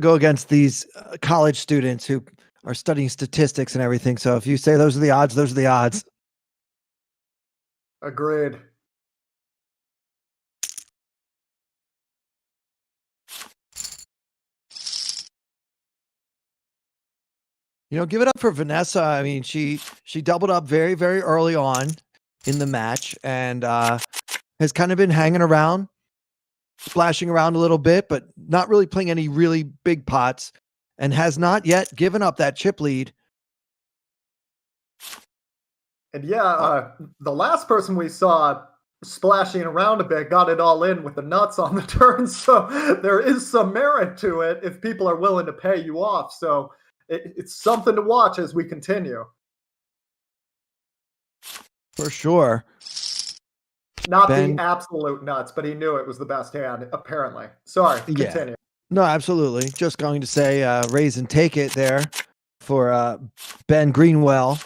Go against these college students who are studying statistics and everything. So if you say those are the odds, those are the odds. Agreed. Give it up for Vanessa. I mean, she doubled up very, very early on in the match and has kind of been hanging around, splashing around a little bit, but not really playing any really big pots, and has not yet given up that chip lead. And yeah, the last person we saw splashing around a bit got it all in with the nuts on the turn. So there is some merit to it if people are willing to pay you off. So it's something to watch as we continue. For sure. Not being absolute nuts, but he knew it was the best hand, apparently. Sorry, continue. Yeah. No, absolutely. Just going to say raise and take it there for Ben Greenwell.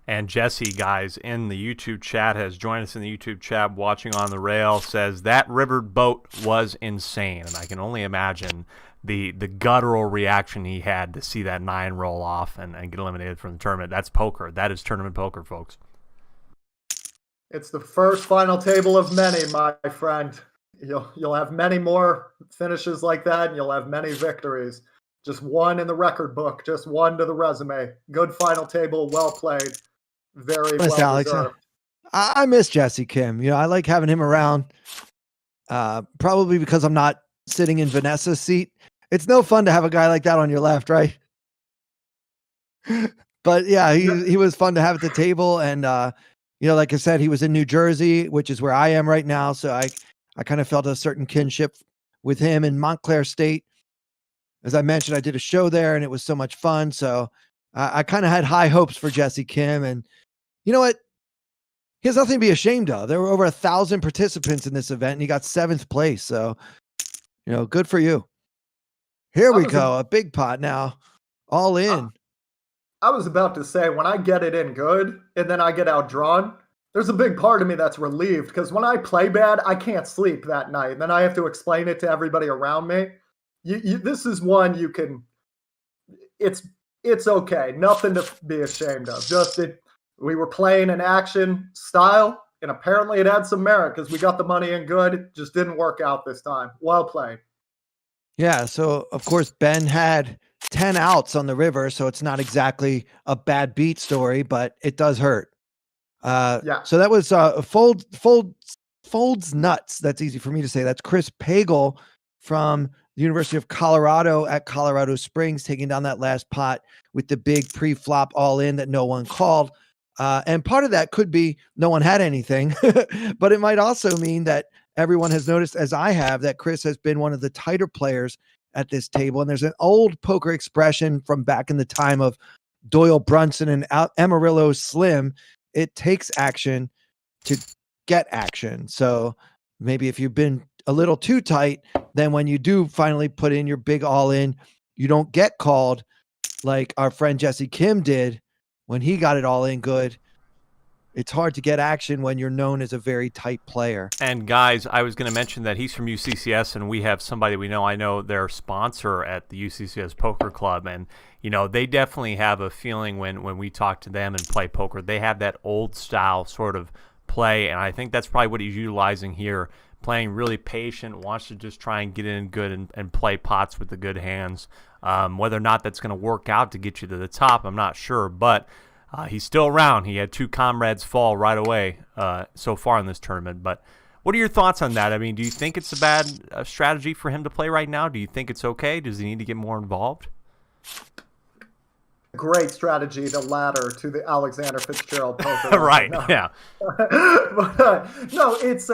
And Jesse, guys, in the YouTube chat, has joined us in the YouTube chat watching on the rail, says that riverboat was insane. And I can only imagine the guttural reaction he had to see that 9 roll off and get eliminated from the tournament. That's poker. That is tournament poker, folks. It's the first final table of many, my friend. You'll have many more finishes like that, and you'll have many victories. Just one in the record book, just one to the resume. Good final table, well played. Very well deserved. I miss Jesse Kim. You know, I like having him around. Probably because I'm not sitting in Vanessa's seat. It's no fun to have a guy like that on your left, right? But yeah, he was fun to have at the table. And you know, like I said, he was in New Jersey, which is where I am right now. So I kind of felt a certain kinship with him in Montclair State. As I mentioned, I did a show there and it was so much fun. So I kind of had high hopes for Jesse Kim. And you know what? He has nothing to be ashamed of. There were over 1,000 participants in this event and he got 7th place. So, you know, good for you. Here we go. A big pot now. All in. I was about to say, when I get it in good and then I get outdrawn, there's a big part of me that's relieved because when I play bad, I can't sleep that night. And then I have to explain it to everybody around me. This is one you can, it's okay. Nothing to be ashamed of. We were playing an action style and apparently it had some merit because we got the money in good. It just didn't work out this time. Well played. Yeah. So of course, Ben had 10 outs on the river. So it's not exactly a bad beat story, but it does hurt. Yeah. So that was Folds Nuts. That's easy for me to say. That's Chris Pagel from the University of Colorado at Colorado Springs, taking down that last pot with the big pre-flop all in that no one called. And part of that could be no one had anything, but it might also mean that everyone has noticed, as I have, that Chris has been one of the tighter players at this table. And there's an old poker expression from back in the time of Doyle Brunson and Amarillo Slim. It takes action to get action. So maybe if you've been a little too tight, then when you do finally put in your big all in, you don't get called like our friend Jesse Kim did when he got it all in good. It's hard to get action when you're known as a very tight player. And guys, I was going to mention that he's from UCCS, and we have somebody we know. I know their sponsor at the UCCS Poker Club, and you know they definitely have a feeling when we talk to them and play poker. They have that old style sort of play, and I think that's probably what he's utilizing here. Playing really patient, wants to just try and get in good and play pots with the good hands. Whether or not that's going to work out to get you to the top, I'm not sure, but he's still around. He had 2 comrades fall right away so far in this tournament. But what are your thoughts on that? I mean, do you think it's a bad strategy for him to play right now? Do you think it's okay? Does he need to get more involved? Great strategy, the ladder to the Alexander Fitzgerald poker. Right, no. Yeah. But, no, it's...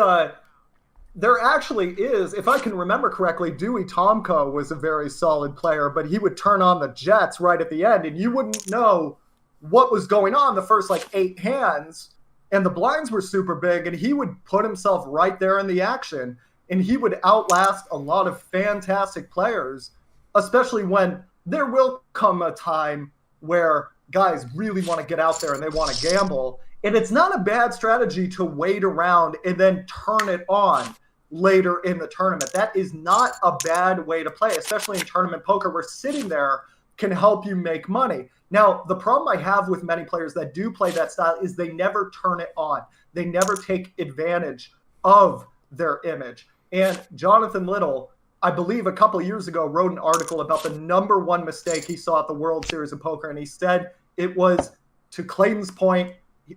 there actually is, if I can remember correctly, Dewey Tomko was a very solid player, but he would turn on the jets right at the end, and you wouldn't know what was going on the first, 8 hands, and the blinds were super big, and he would put himself right there in the action, and he would outlast a lot of fantastic players, especially when there will come a time where guys really want to get out there and they want to gamble, and it's not a bad strategy to wait around and then turn it on later in the tournament. That is not a bad way to play, especially in tournament poker where sitting there can help you make money. Now, the problem I have with many players that do play that style is they never turn it on. They never take advantage of their image. And Jonathan Little, I believe a couple of years ago, wrote an article about the #1 mistake he saw at the World Series of Poker, and he said it was, to Clayton's point,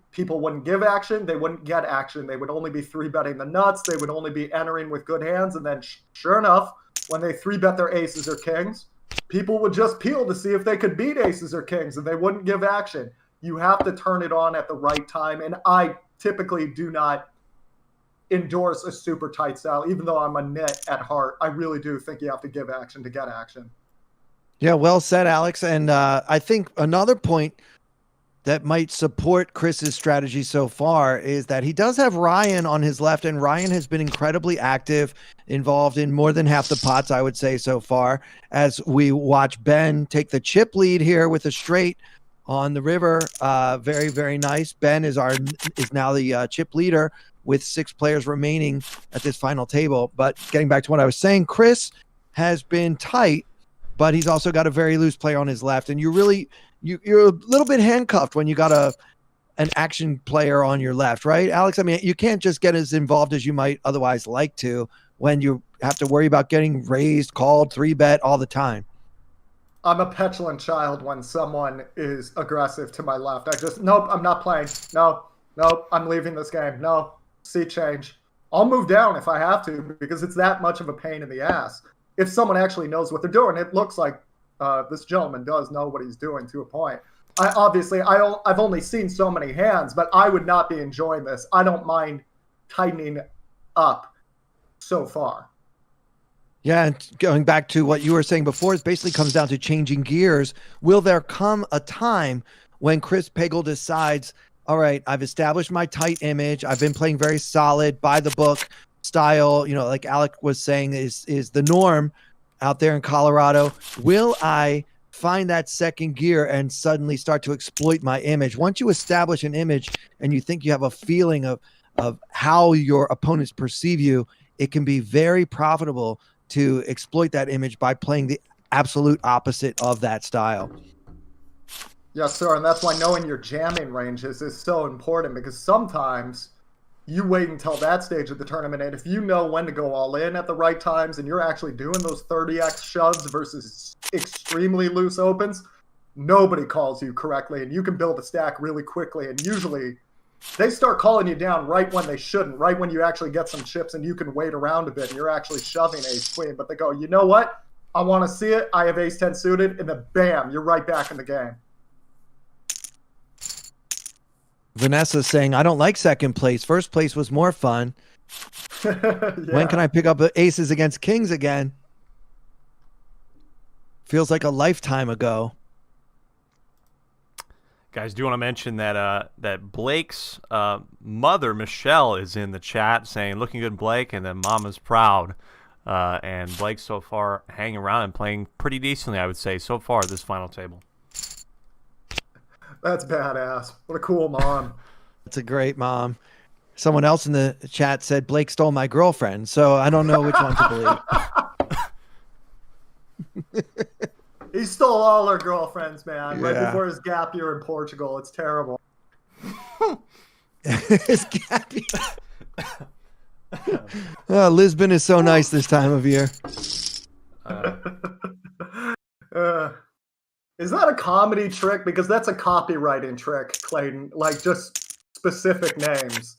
people wouldn't give action, they wouldn't get action, they would only be 3-betting the nuts, they would only be entering with good hands, and then sure enough, when they 3-bet their aces or kings, people would just peel to see if they could beat aces or kings, and they wouldn't give action. You have to turn it on at the right time, and I typically do not endorse a super tight style, even though I'm a nit at heart. I really do think you have to give action to get action. Yeah, well said, Alex. And I think another point that might support Chris's strategy so far is that he does have Ryan on his left, and Ryan has been incredibly active, involved in more than half the pots, I would say, so far, as we watch Ben take the chip lead here with a straight on the river. Very, very nice. Ben is now the chip leader with 6 players remaining at this final table. But getting back to what I was saying, Chris has been tight, but he's also got a very loose player on his left. And you're a little bit handcuffed when you got an action player on your left, right, Alex? I mean, you can't just get as involved as you might otherwise like to when you have to worry about getting raised, called, 3-bet all the time. I'm a petulant child when someone is aggressive to my left. Nope, I'm not playing. Nope, I'm leaving this game. No, seat change. I'll move down if I have to because it's that much of a pain in the ass. If someone actually knows what they're doing, it looks like this gentleman does know what he's doing to a point. I've only seen so many hands, but I would not be enjoying this. I don't mind tightening up so far. Yeah, and going back to what you were saying before, it basically comes down to changing gears. Will there come a time when Chris Pagel decides, all right, I've established my tight image. I've been playing very solid by the book style, like Alec was saying is the norm out there in Colorado. Will I find that second gear and suddenly start to exploit my image? Once you establish an image and you think you have a feeling of how your opponents perceive you, it can be very profitable to exploit that image by playing the absolute opposite of that style. Yes, sir, and that's why knowing your jamming ranges is so important, because sometimes you wait until that stage of the tournament, and if you know when to go all in at the right times and you're actually doing those 30x shoves versus extremely loose opens, nobody calls you correctly, and you can build a stack really quickly, and usually they start calling you down right when they shouldn't, right when you actually get some chips and you can wait around a bit and you're actually shoving ace-queen, but they go, you know what? I want to see it. I have ace-10 suited, and then bam, you're right back in the game. Vanessa's saying, I don't like second place. First place was more fun. Yeah. When can I pick up aces against kings again? Feels like a lifetime ago. Guys, do want to mention that that Blake's mother, Michelle, is in the chat saying, looking good, Blake, and then Mama's proud. And Blake so far hanging around and playing pretty decently, I would say, so far at this final table. That's badass. What a cool mom. That's a great mom. Someone else in the chat said Blake stole my girlfriend, so I don't know which one to believe. He stole all our girlfriends, man. Yeah. Right before his gap year in Portugal. It's terrible. His gap year. Oh, Lisbon is so nice this time of year. Is that a comedy trick? Because that's a copywriting trick, Clayton. Like, just specific names.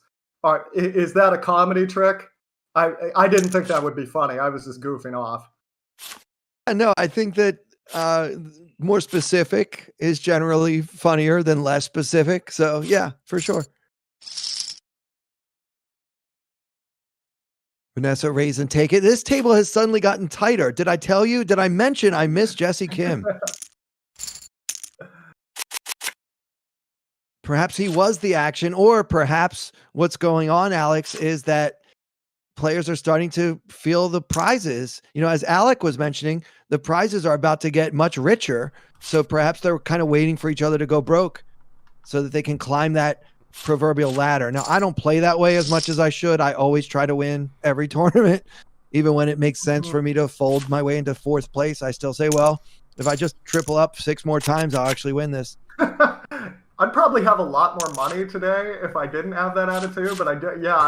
Is that a comedy trick? I didn't think that would be funny. I was just goofing off. No, I think that more specific is generally funnier than less specific. So, yeah, for sure. Vanessa, raise and take it. This table has suddenly gotten tighter. Did I tell you? Did I mention I miss Jesse Kim? Perhaps he was the action, or perhaps what's going on, Alex, is that players are starting to feel the prizes. As Alec was mentioning, the prizes are about to get much richer. So perhaps they're kind of waiting for each other to go broke so that they can climb that proverbial ladder. Now, I don't play that way as much as I should. I always try to win every tournament, even when it makes sense for me to fold my way into fourth place. I still say, well, if I just triple up 6 more times, I'll actually win this. I'd probably have a lot more money today if I didn't have that attitude, but I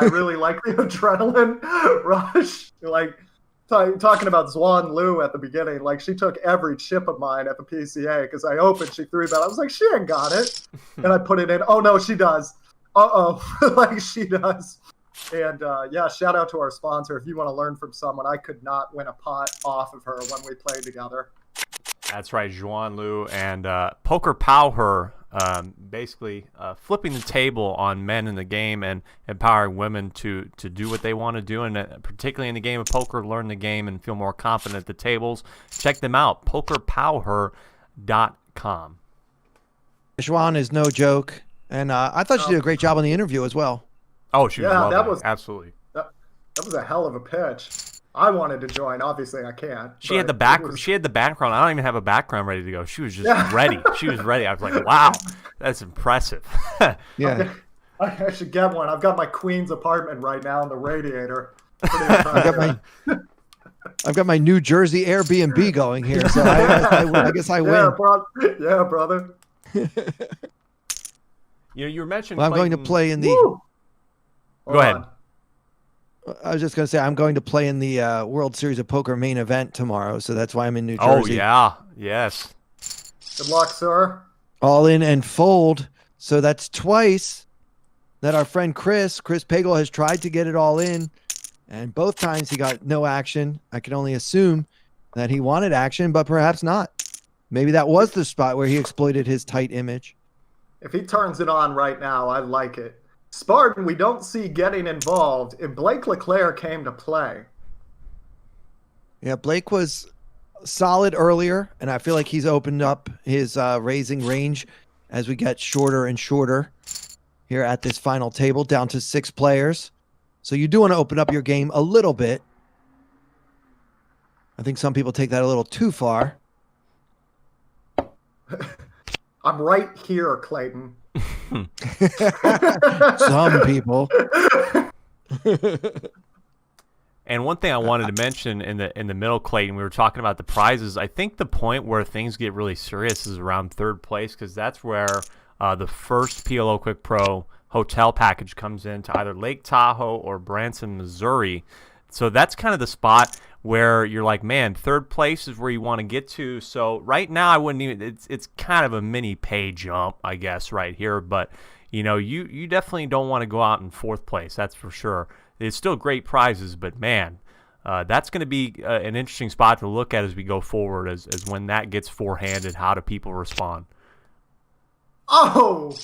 really like the adrenaline rush. Like, talking about Zwan Liu at the beginning, like, she took every chip of mine at the PCA because I opened, she 3-bet. I was like, she ain't got it. And I put it in. Oh, no, she does. Like, she does. And, shout out to our sponsor. If you want to learn from someone, I could not win a pot off of her when we played together. That's right, Zhuan Liu and Poker Power, basically flipping the table on men in the game and empowering women to do what they want to do, and particularly in the game of poker, learn the game and feel more confident at the tables. Check them out, pokerpower.com. Zhuan is no joke, and I thought she did a great job on the interview as well. Oh, she was lovely. that was absolutely. That was a hell of a pitch. I wanted to join. Obviously, I can't. She had the She had the background. I don't even have a background ready to go. She was just ready. She was ready. I was like, wow, that's impressive. Yeah. I should get one. I've got my queen's apartment right now in the radiator. I've got my New Jersey Airbnb going here, so I guess I win. Yeah, brother. You mentioned. Well, I'm going to play in the. Woo! Go ahead. I was just going to say I'm going to play in the World Series of Poker main event tomorrow, so that's why I'm in New Jersey. Oh yeah, yes. Good luck, sir. All in and fold. So that's twice that our friend Chris Pagel has tried to get it all in, and both times he got no action. I can only assume that he wanted action, but perhaps not. Maybe that was the spot where he exploited his tight image. If he turns it on right now, I like it. Spartan, we don't see getting involved. If Blake LeClaire came to play. Yeah, Blake was solid earlier, and I feel like he's opened up his raising range as we get shorter and shorter here at this final table, down to 6 players. So you do want to open up your game a little bit. I think some people take that a little too far. I'm right here, Clayton. Some people. And one thing I wanted to mention in the middle, Clayton, we were talking about the prizes. I think the point where things get really serious is around third place, because that's where the first PLO Quick Pro hotel package comes in to either Lake Tahoe or Branson, Missouri. So that's kind of the spot where you're like, man, third place is where you want to get to. So right now, I wouldn't even. It's kind of a mini pay jump, I guess, right here. But you definitely don't want to go out in fourth place. That's for sure. It's still great prizes, but man, that's going to be an interesting spot to look at as we go forward. As when that gets four-handed, how do people respond? Oh,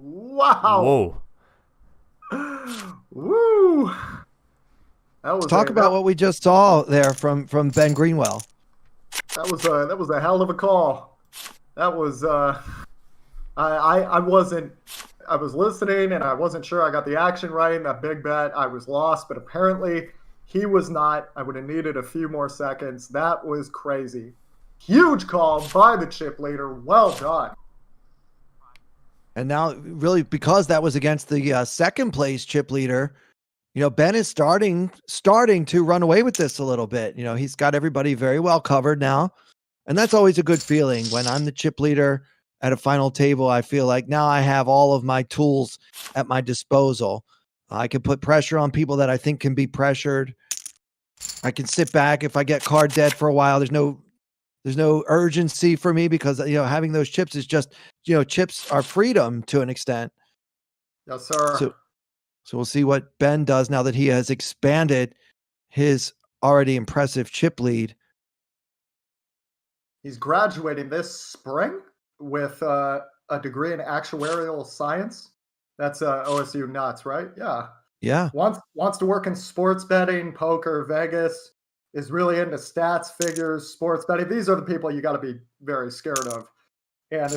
wow! Whoa! Woo! Talk about what we just saw there from Ben Greenwell. That was a hell of a call. That was I was listening and I wasn't sure I got the action right in that big bet. I was lost, but apparently he was not. I would have needed a few more seconds. That was crazy. Huge call by the chip leader. Well done. And now, really, because that was against the second place chip leader, Ben is starting to run away with this a little bit. He's got everybody very well covered now. And that's always a good feeling. When I'm the chip leader at a final table, I feel like now I have all of my tools at my disposal. I can put pressure on people that I think can be pressured. I can sit back if I get card dead for a while. There's no urgency for me because, having those chips is just, chips are freedom to an extent. Yes, sir. So we'll see what Ben does now that he has expanded his already impressive chip lead. He's graduating this spring with a degree in actuarial science. That's OSU nuts, right? Yeah. Yeah. Wants to work in sports betting, poker, Vegas, is really into stats, figures, sports betting. These are the people you got to be very scared of. And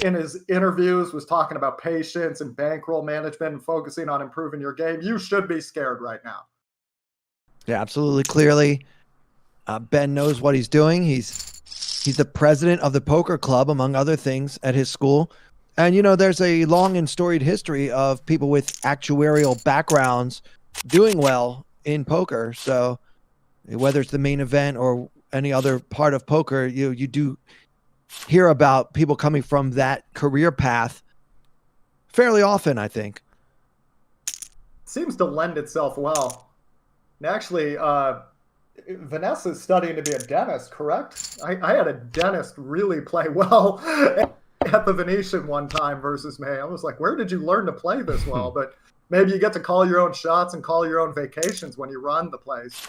in his interviews was talking about patience and bankroll management and focusing on improving your game. You should be scared right now. Yeah, absolutely. Clearly, Ben knows what he's doing. He's the president of the poker club, among other things, at his school. And, there's a long and storied history of people with actuarial backgrounds doing well in poker. So whether it's the main event or any other part of poker, you do hear about people coming from that career path fairly often, I think. Seems to lend itself well. And actually, Vanessa's studying to be a dentist, correct? I had a dentist really play well at the Venetian one time versus me. I was like, where did you learn to play this well? But maybe you get to call your own shots and call your own vacations when you run the place.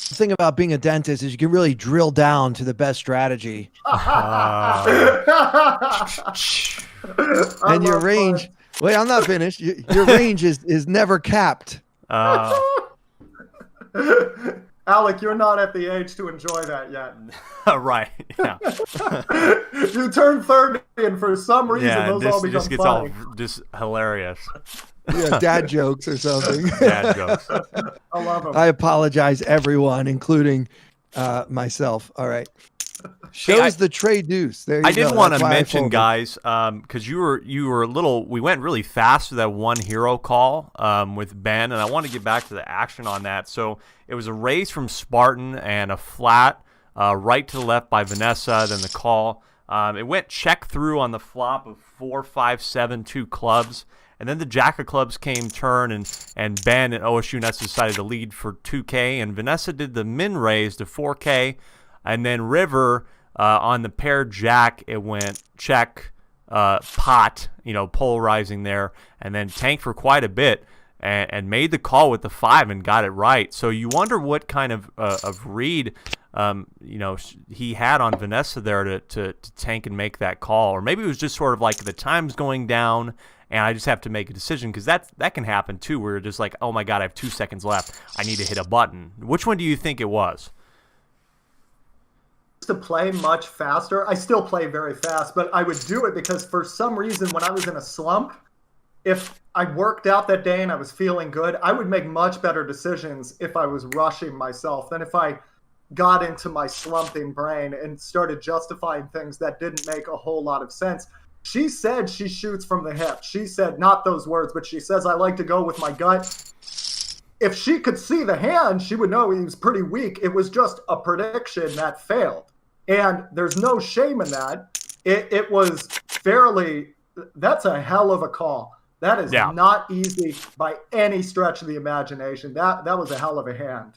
The thing about being a dentist is you can really drill down to the best strategy. And your range, wait, I'm not finished. Your range is never capped. Alec, you're not at the age to enjoy that yet. Right. Yeah. You turn 30, and for some reason, Yeah. those This all become just gets funny. all just hilarious. Yeah, dad jokes or something. Dad jokes. I love them. I apologize, everyone, including myself. All right. Shows the Trey Deuce. There you go. I did want That's to why I mention, folded. guys, because you were a little. We went really fast with that one hero call with Ben, and I want to get back to the action on that. So it was a raise from Spartan and a flat right to the left by Vanessa. Then the call. It went check through on the flop of 4, 5, 7, 2 clubs. And then the Jack of Clubs came turn, and Ben and OSU Nets decided to lead for 2K, and Vanessa did the min raise to 4K, and then River on the pair Jack, it went check, pot, polarizing there, and then tanked for quite a bit, and made the call with the 5 and got it right. So you wonder what kind of read he had on Vanessa there to tank and make that call, or maybe it was just sort of like the time's going down, and I just have to make a decision, because that can happen too, where you're just like, oh my god, I have 2 seconds left, I need to hit a button. Which one do you think it was? To play much faster. I still play very fast, but I would do it because for some reason when I was in a slump, if I worked out that day and I was feeling good, I would make much better decisions if I was rushing myself than if I got into my slumping brain and started justifying things that didn't make a whole lot of sense. She said she shoots from the hip. She said not those words, but she says I like to go with my gut. If she could see the hand, she would know he was pretty weak. It was just a prediction that failed. And there's no shame in that. It was fairly, that's a hell of a call. That is not easy by any stretch of the imagination. That was a hell of a hand.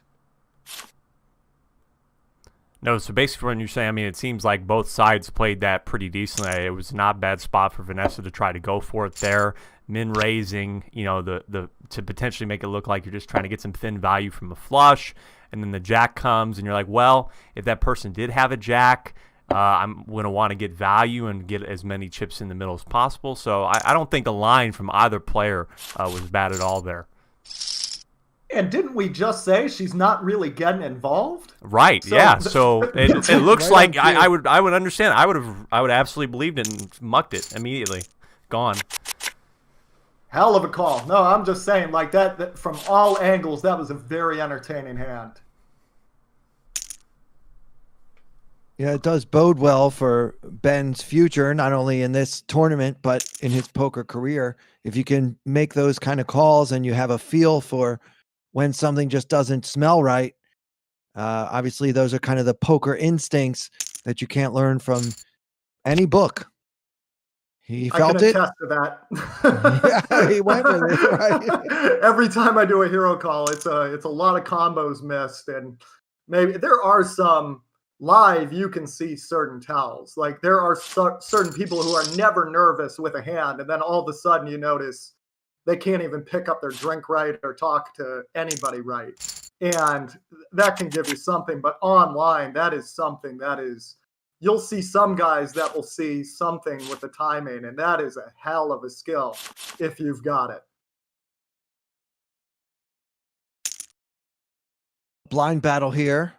No, so basically when you're saying, it seems like both sides played that pretty decently. It was not a bad spot for Vanessa to try to go for it there. Min raising, the to potentially make it look like you're just trying to get some thin value from a flush. And then the jack comes, and you're like, well, if that person did have a jack, I'm going to want to get value and get as many chips in the middle as possible. So I don't think the line from either player was bad at all there. And didn't we just say she's not really getting involved? Right. So, yeah. So it looks right like I would understand. I would absolutely believed it and mucked it immediately. Gone. Hell of a call. No, I'm just saying, like that from all angles, that was a very entertaining hand. Yeah, it does bode well for Ben's future, not only in this tournament, but in his poker career. If you can make those kind of calls and you have a feel for when something just doesn't smell right, obviously those are kind of the poker instincts that you can't learn from any book. He felt I can it. attest to that. Yeah, he went with it, right? Every time I do a hero call, it's a lot of combos missed, and maybe there are some live you can see certain tells. Like there are certain people who are never nervous with a hand, and then all of a sudden you notice they can't even pick up their drink right or talk to anybody right, and that can give you something. But online, that is something that is. You'll see some guys that will see something with the timing, and that is a hell of a skill if you've got it. Blind battle here.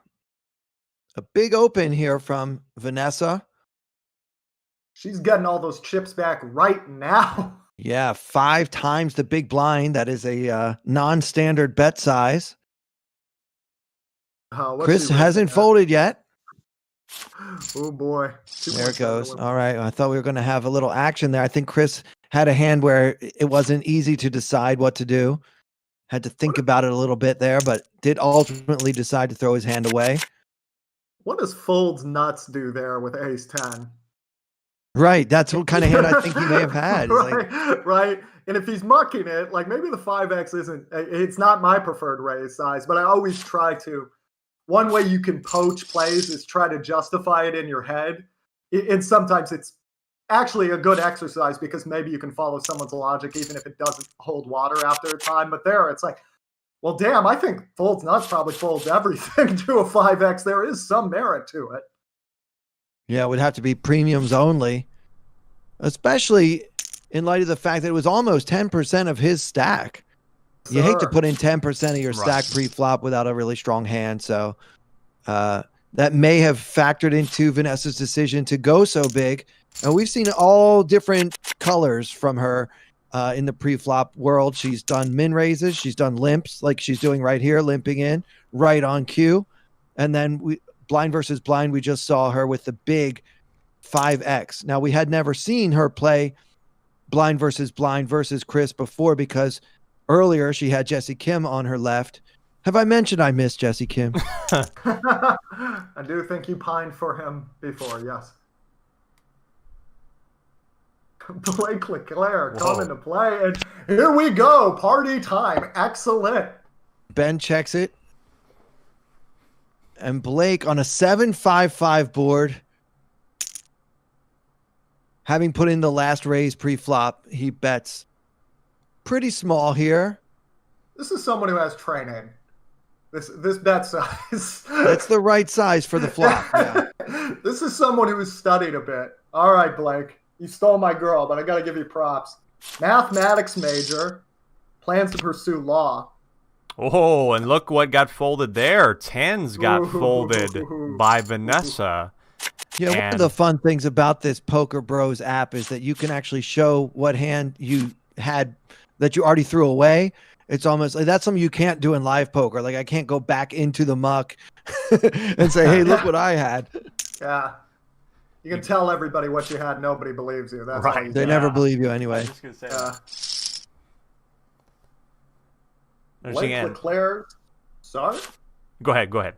A big open here from Vanessa. She's getting all those chips back right now. Yeah, 5 times the big blind. That is a non-standard bet size. Chris hasn't folded yet. Oh boy. There it goes. All right. I thought we were going to have a little action there. I think Chris had a hand where it wasn't easy to decide what to do. Had to think about it a little bit there, but did ultimately decide to throw his hand away. What does folds nuts do there with ace 10? Right. That's what kind of hand I think he may have had. Right. And if he's mucking it, like maybe the 5X it's not my preferred raise size, but I always try to. One way you can poach plays is try to justify it in your head. And sometimes it's actually a good exercise because maybe you can follow someone's logic even if it doesn't hold water after a time. But there, it's like, well, damn, I think folds nuts probably folds everything to a 5X. There is some merit to it. Yeah, it would have to be premiums only, especially in light of the fact that it was almost 10% of his stack. You hate to Sir. put in 10% of your stack pre-flop without a really strong hand. So that may have factored into Vanessa's decision to go so big. And we've seen all different colors from her in the pre-flop world. She's done min raises. She's done limps like she's doing right here, limping in right on cue. And then blind versus blind, we just saw her with the big 5X. Now, we had never seen her play blind versus Chris before because earlier she had Jesse Kim on her left. Have I mentioned I miss Jesse Kim? I do think you pined for him before, yes. Blake LeClaire coming to play, and here we go. Party time. Excellent. Ben checks it. And Blake on a 7-5-5 board, having put in the last raise pre-flop, he bets pretty small here. This is someone who has training. This bet size. That's the right size for the flop. Yeah. This is someone who has studied a bit. All right, Blake. You stole my girl, but I got to give you props. Mathematics major, plans to pursue law. Oh, and look what got folded there. Tens got folded by Vanessa. Yeah, one of the fun things about this Poker Bros app is that you can actually show what hand you had that you already threw away. It's almost like that's something you can't do in live poker. Like I can't go back into the muck and say, hey, look what I had. Yeah. You can tell everybody what you had. Nobody believes you. That's right. They never believe you anyway. I was just going to say that. Blake LeClaire. Sorry? Go ahead.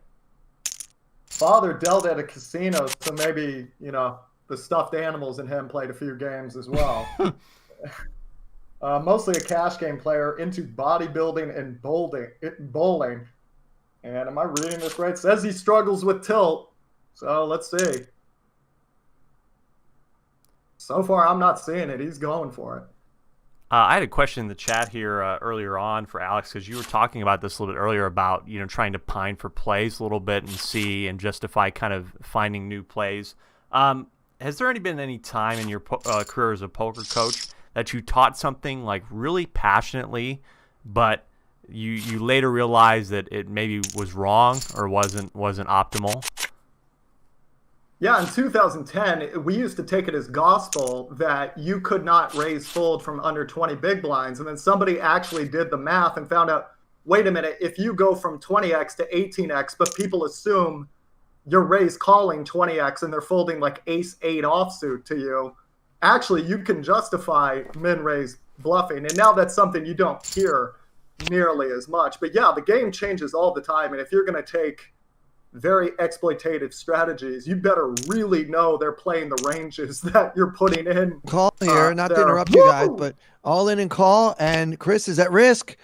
Father dealt at a casino, so maybe, the stuffed animals in him played a few games as well. Mostly a cash game player, into bodybuilding and bowling. And am I reading this right? Says he struggles with tilt. So let's see. So far, I'm not seeing it. He's going for it. I had a question in the chat here earlier on for Alex, because you were talking about this a little bit earlier about trying to pine for plays a little bit and see and justify kind of finding new plays. Has there been any time in your career as a poker coach that you taught something like really passionately, but you later realized that it maybe was wrong or wasn't optimal? Yeah, in 2010, we used to take it as gospel that you could not raise fold from under 20 big blinds. And then somebody actually did the math and found out, wait a minute, if you go from 20x to 18x, but people assume you're raise calling 20x and they're folding like ace-8 offsuit to you, actually you can justify min-raise bluffing. And now that's something you don't hear nearly as much. But yeah, the game changes all the time. And if you're going to take very exploitative strategies, you better really know they're playing the ranges that you're putting in. Call here, not to interrupt you guys, but all in and call, and Chris is at risk,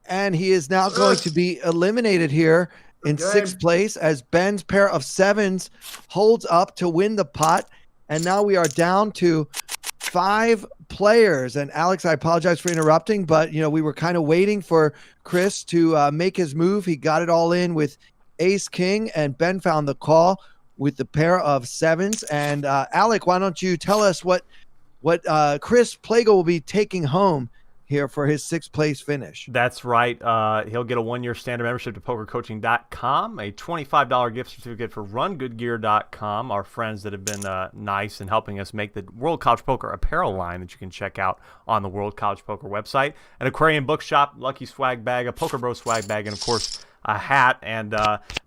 and he is now going to be eliminated here in sixth place as Ben's pair of sevens holds up to win the pot, and now we are down to 5 players. And Alex, I apologize for interrupting, but we were kind of waiting for Chris to make his move. He got it all in with ace king, and Ben found the call with the pair of sevens. And Alec, why don't you tell us what Chris Plago will be taking home here for his 6th place finish? That's right. He'll get a 1-year standard membership to pokercoaching.com, a $25 gift certificate for rungoodgear.com, our friends that have been nice in helping us make the World College Poker apparel line that you can check out on the World College Poker website, an Aquarium bookshop, Lucky swag bag, a Poker Bro swag bag, and of course a hat. And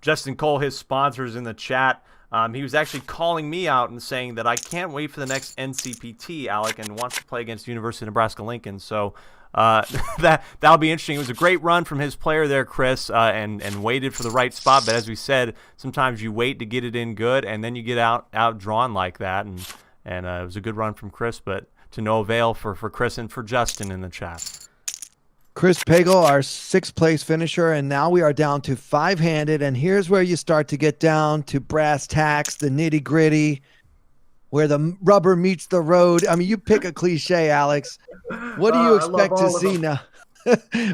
Justin Cole, his sponsors in the chat, he was actually calling me out and saying that I can't wait for the next NCPT, Alec, and wants to play against University of Nebraska-Lincoln. So that'll be interesting. It was a great run from his player there, Chris, and waited for the right spot. But as we said, sometimes you wait to get it in good, and then you get outdrawn like that. And it was a good run from Chris, but to no avail for Chris and for Justin in the chat. Chris Pagel, our 6th place finisher, and now we are down to 5-handed, and here's where you start to get down to brass tacks, the nitty gritty, where the rubber meets the road. I mean, you pick a cliche, Alex. What do you expect to see now?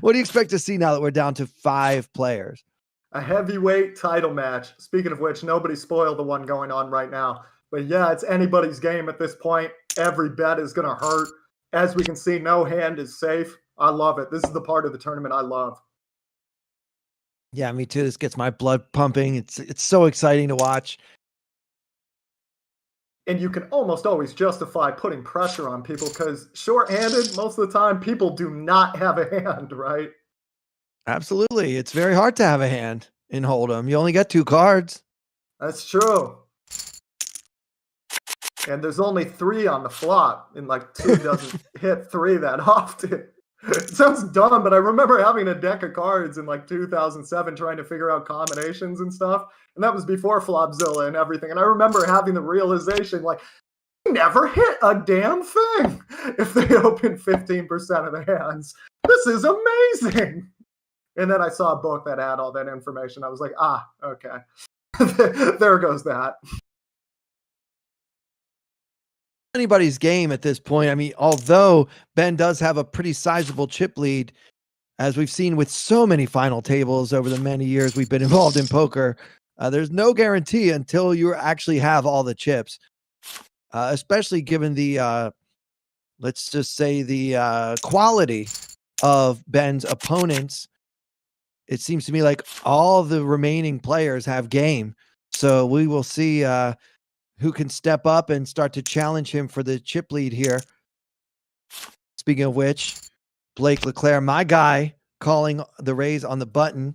What do you expect to see now that we're down to 5 players? A heavyweight title match. Speaking of which, nobody spoiled the one going on right now. But yeah, it's anybody's game at this point. Every bet is going to hurt. As we can see, no hand is safe. I love it. This is the part of the tournament I love. Yeah, me too. This gets my blood pumping. It's so exciting to watch. And you can almost always justify putting pressure on people because short-handed, most of the time, people do not have a hand, right? Absolutely. It's very hard to have a hand in Hold'em. You only get 2 cards. That's true. And there's only 3 on the flop, and like 2 doesn't hit 3 that often. It sounds dumb, but I remember having a deck of cards in like 2007 trying to figure out combinations and stuff. And that was before Flopzilla and everything. And I remember having the realization, like, never hit a damn thing if they open 15% of the hands. This is amazing. And then I saw a book that had all that information. I was like, okay. There goes that. Anybody's game at this point. I mean, although Ben does have a pretty sizable chip lead, as we've seen with so many final tables over the many years we've been involved in poker, there's no guarantee until you actually have all the chips, especially given the, let's just say the quality of Ben's opponents. It seems to me like all the remaining players have game. So we will see who can step up and start to challenge him for the chip lead here. Speaking of which, Blake LeClaire, my guy, calling the raise on the button.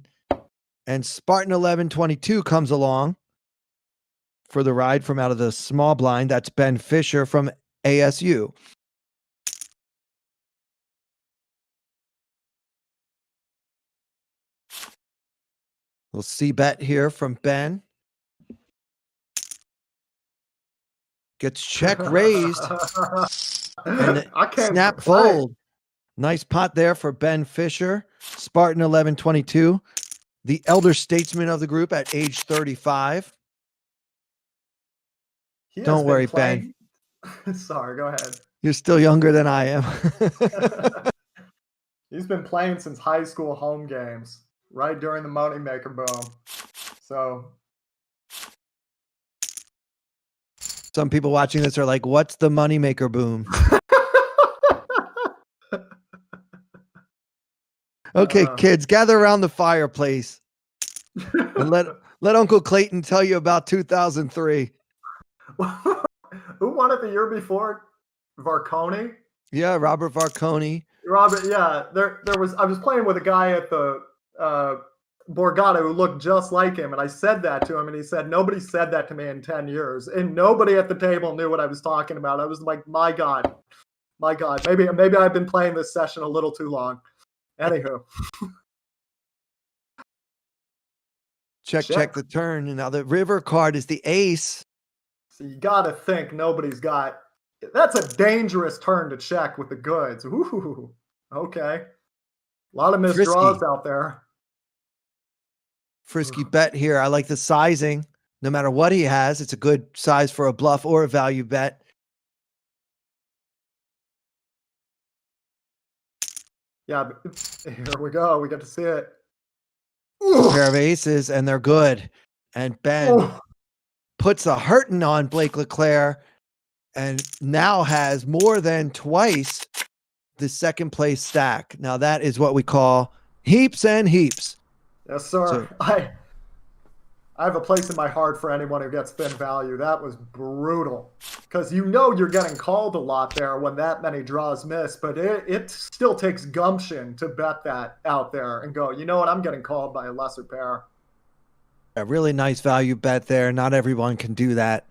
And Spartan 1122 comes along for the ride from out of the small blind. That's Ben Fisher from ASU. We'll see bet here from Ben. Gets check raised. And I can't snap complain. fold. Nice pot there for Ben Fisher. Spartan 1122. The elder statesman of the group at age 35. He has Don't been worry, playing- Sorry, go ahead. You're still younger than I am. He's been playing since high school home games, right during the Moneymaker boom. So Some people watching this are like, what's the moneymaker boom? Okay, kids, gather around the fireplace and let Uncle Clayton tell you about 2003. Who won it the year before? Varconi? Yeah, Robert Varconi. Robert, yeah. I was playing with a guy at the Borgata who looked just like him, and I said that to him, and he said, nobody said that to me in 10 years. And nobody at the table knew what I was talking about. I was like, my God. Maybe I've been playing this session a little too long. Anywho. Check the turn. And now the river card is the ace. So you got to think nobody's got... That's a dangerous turn to check with the goods. Ooh, okay. A lot of missed draws out there. Frisky bet here. I like the sizing. No matter what he has, it's a good size for a bluff or a value bet. Yeah, here we go. We get to see it. Pair of aces, and they're good. And Ben puts a hurting on Blake LeClaire and now has more than twice the second place stack. Now that is what we call heaps and heaps. Yes, sir. So, I have a place in my heart for anyone who gets thin value. That was brutal. Because you know you're getting called a lot there when that many draws miss, but it still takes gumption to bet that out there and go, you know what, I'm getting called by a lesser pair. a really nice value bet there. Not everyone can do that.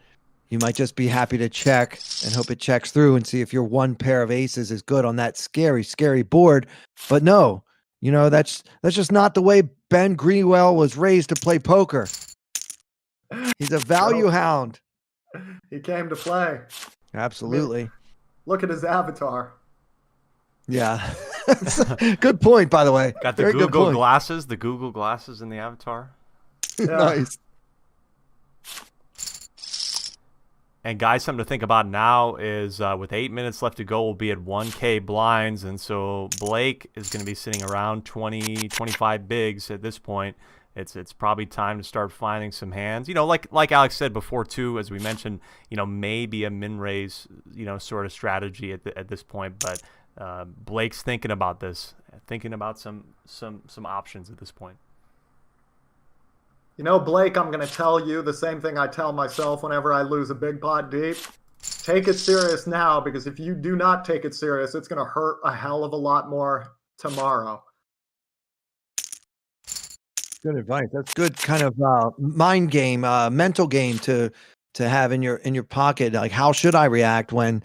You might just be happy to check and hope it checks through and see if your one pair of aces is good on that scary, scary board. But no, you know, that's just not the way Ben Greenwell was raised to play poker. He's a value hound. He came to play. Absolutely. Look at his avatar. Yeah. Good point, by the way. Got the Very good Google point. glasses, in the avatar. Yeah. Nice. And guys, something to think about now is with 8 minutes left to go, we'll be at 1K blinds. And so Blake is going to be sitting around 20, 25 bigs at this point. It's probably time to start finding some hands. You know, like Alex said before too, as we mentioned, you know, maybe a min raise, you know, sort of strategy at this point. But Blake's thinking about this, thinking about some options at this point. You know, Blake, I'm going to tell you the same thing I tell myself whenever I lose a big pot deep. Take it serious now, because if you do not take it serious, it's going to hurt a hell of a lot more tomorrow. Good advice. That's good kind of mind game, mental game to have in your pocket. Like, how should I react when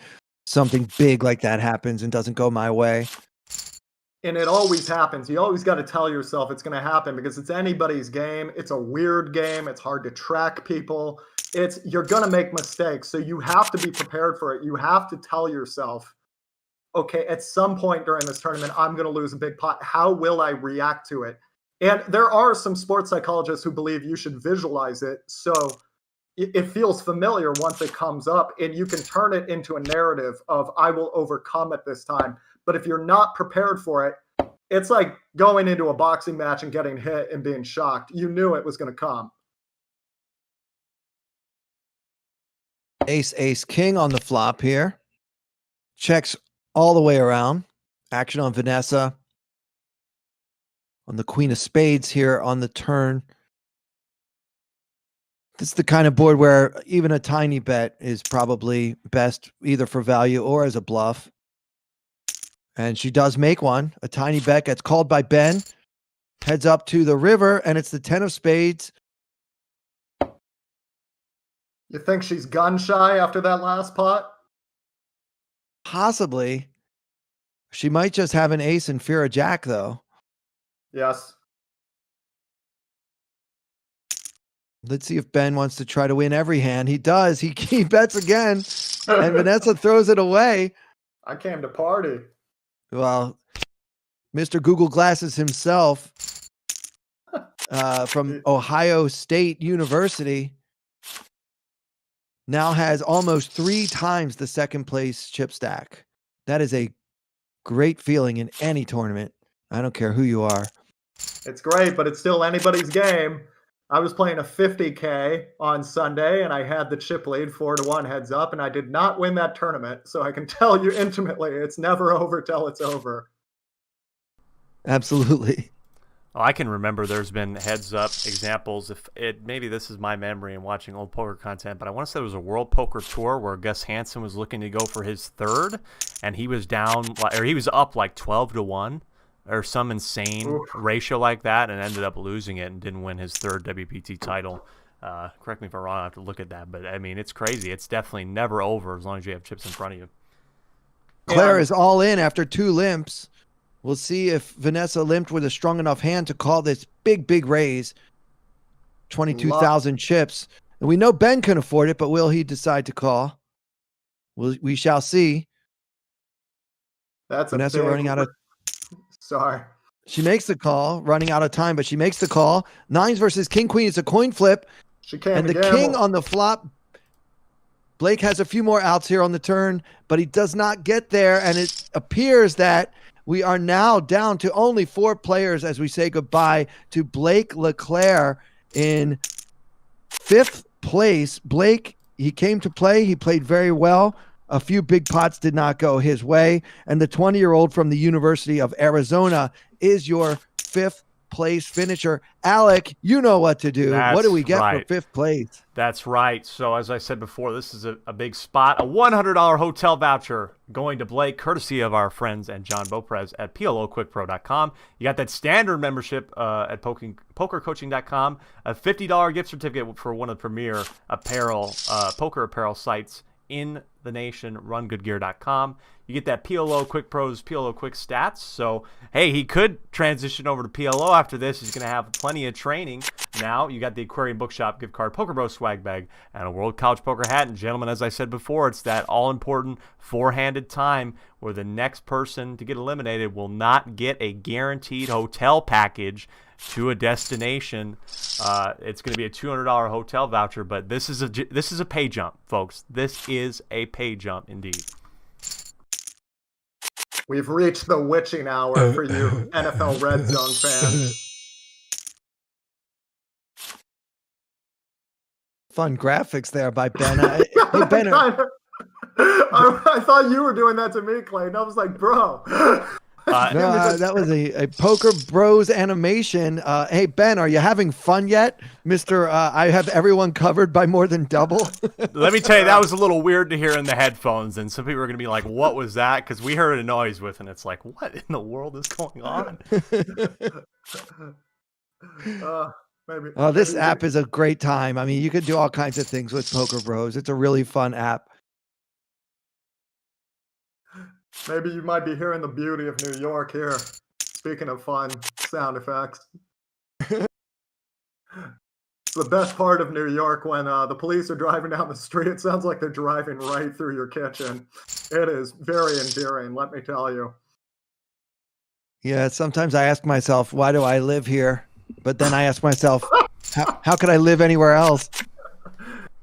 something big like that happens and doesn't go my way? And it always happens. You always got to tell yourself it's going to happen, because it's anybody's game. It's a weird game. It's hard to track people. You're going to make mistakes. So you have to be prepared for it. You have to tell yourself, okay, at some point during this tournament, I'm going to lose a big pot. How will I react to it? And there are some sports psychologists who believe you should visualize it, so it feels familiar once it comes up, and you can turn it into a narrative of, I will overcome it this time. But if you're not prepared for it, it's like going into a boxing match and getting hit and being shocked. You knew it was going to come. Ace, ace, king on the flop here. Checks all the way around. Action on Vanessa. On the queen of spades here on the turn. This is the kind of board where even a tiny bet is probably best, either for value or as a bluff. And she does make one. A tiny bet gets called by Ben. Heads up to the river, and it's the 10 of spades. You think she's gun shy after that last pot? Possibly. She might just have an ace and fear a jack, though. Yes. Let's see if Ben wants to try to win every hand. He does. He bets again, and Vanessa throws it away. I came to party. Well, Mr. Google Glasses himself from Ohio State University now has almost 3 times the second place chip stack. That is a great feeling in any tournament. I don't care who you are. It's great, but it's still anybody's game. I was playing a 50K on Sunday, and I had the chip lead 4-1 heads up, and I did not win that tournament. So I can tell you intimately, it's never over till it's over. Absolutely. Well, I can remember there's been heads up examples. Maybe this is my memory and watching old poker content, but I want to say there was a World Poker Tour where Gus Hansen was looking to go for his third, and he was he was up like 12-1. Or some insane ratio like that, and ended up losing it and didn't win his third WPT title. Correct me if I'm wrong, I have to look at that. But, I mean, it's crazy. It's definitely never over as long as you have chips in front of you. Claire is all in after 2 limps. We'll see if Vanessa limped with a strong enough hand to call this big, big raise. 22,000 chips. And we know Ben can afford it, but will he decide to call? We shall see. That's Vanessa running out of... Sorry. She makes the call, running out of time, but she makes the call. 9s versus king queen. It's a coin flip. She can't. And the king on the flop. Blake has a few more outs here on the turn, but he does not get there. And it appears that we are now down to only 4 players as we say goodbye to Blake LeClaire in 5th place. Blake, he came to play. He played very well. A few big pots did not go his way. And the 20-year-old from the University of Arizona is your 5th place finisher. Alec, you know what to do. What do we get for 5th place? That's right. So as I said before, this is a big spot. A $100 hotel voucher going to Blake, courtesy of our friends and John Beauprez at PLOQuickPro.com. You got that standard membership at PokerCoaching.com. A $50 gift certificate for one of the premier poker apparel sites in the nation, rungoodgear.com. You get that PLO Quick Pros, PLO Quick Stats. So, hey, he could transition over to PLO after this. He's going to have plenty of training. Now, you got the Aquarium Bookshop gift card, Poker Bros swag bag, and a World College Poker hat. And, gentlemen, as I said before, it's that all-important four-handed time where the next person to get eliminated will not get a guaranteed hotel package to a destination. It's going to be a $200 hotel voucher, but this is a pay jump, folks. This is a pay jump indeed. We've reached the witching hour for you NFL Red Zone fans. Fun graphics there by Ben. Hey, Ben, I thought you were doing that to me, Clayton. I was like, bro. No, that was a Poker Bros animation. Hey, Ben, are you having fun yet? Mr. I have everyone covered by more than double. Let me tell you, that was a little weird to hear in the headphones, and some people are going to be like, what was that? Because we heard a noise with, and it's like, what in the world is going on? This app is a great time. I mean, you can do all kinds of things with Poker Bros. It's a really fun app. Maybe you might be hearing the beauty of New York here. Speaking of fun sound effects. It's the best part of New York when the police are driving down the street. It sounds like they're driving right through your kitchen. It is very endearing, let me tell you. Yeah, sometimes I ask myself, why do I live here? But then I ask myself, how could I live anywhere else?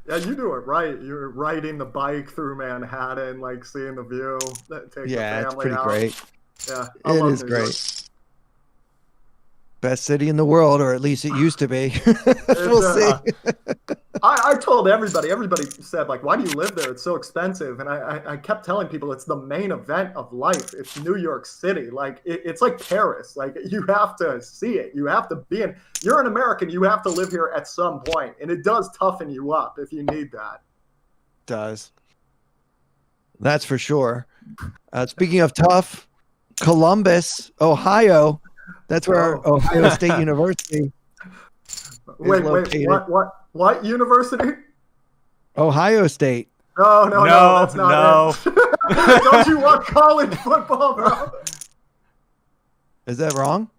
Yeah, you do it right. You're riding the bike through Manhattan, like seeing the view. Yeah, it's pretty great. Yeah, it is great. Best city in the world, or at least it used to be. We'll see. I told everybody. Everybody said, like, why do you live there? It's so expensive. And I kept telling people it's the main event of life. It's New York City. Like, it's like Paris. Like, you have to see it. You have to be in. You're an American. You have to live here at some point. And it does toughen you up if you need that. It does. That's for sure. Speaking of tough, Columbus, Ohio. That's where Ohio State University Wait, what university? Ohio State. No, that's not it. Don't you want college football, bro? Is that wrong?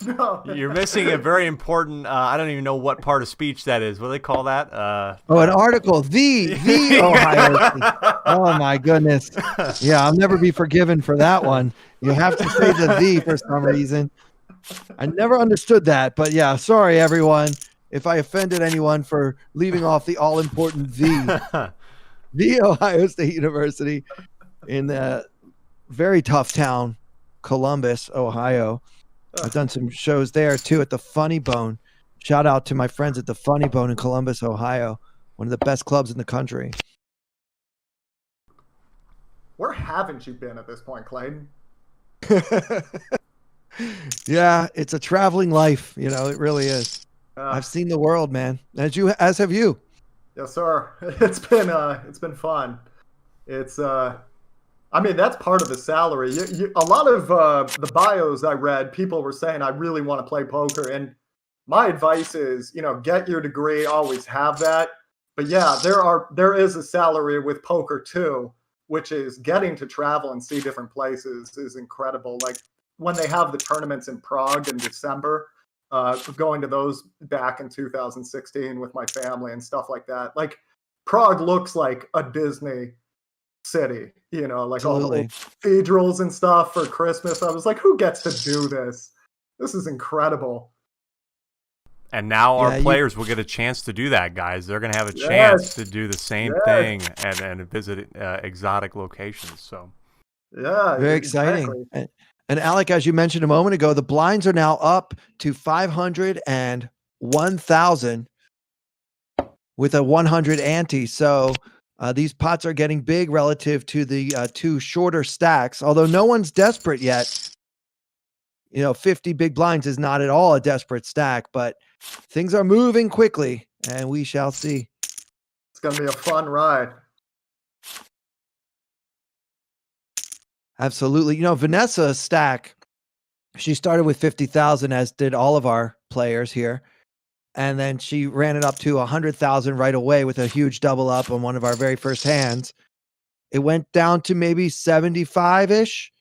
No. You're missing a very important, I don't even know what part of speech that is. What do they call that? An article. The Ohio State. Oh, my goodness. Yeah, I'll never be forgiven for that one. You have to say the for some reason. I never understood that. But, yeah, sorry, everyone, if I offended anyone for leaving off the all-important the Ohio State University in the very tough town, Columbus, Ohio. I've done some shows there, too, at the Funny Bone. Shout out to my friends at the Funny Bone in Columbus, Ohio, one of the best clubs in the country. Where haven't you been at this point, Clayton? Yeah, it's a traveling life. You know, it really is. I've seen the world, man. As have you. Yes, sir. It's been fun. It's I mean, that's part of the salary. A lot of the bios I read, people were saying, I really want to play poker. And my advice is, get your degree, always have that. But yeah, there is a salary with poker too, which is getting to travel and see different places is incredible. Like when they have the tournaments in Prague in December, going to those back in 2016 with my family and stuff like that. Like Prague looks like a Disney city, like Absolutely. All the cathedrals and stuff for Christmas. I was like, who gets to do this? This is incredible. And now our players will get a chance to do that, guys. They're going to have a chance to do the same thing and visit exotic locations. So, yeah, very exciting. And Alec, as you mentioned a moment ago, the blinds are now up to 500 and 1,000 with a 100 ante. So these pots are getting big relative to the two shorter stacks, although no one's desperate yet. 50 big blinds is not at all a desperate stack, but things are moving quickly, and we shall see. It's going to be a fun ride. Absolutely. Vanessa's stack, she started with 50,000, as did all of our players here. And then she ran it up to 100,000 right away with a huge double up on one of our very first hands. It went down to maybe 75-ish.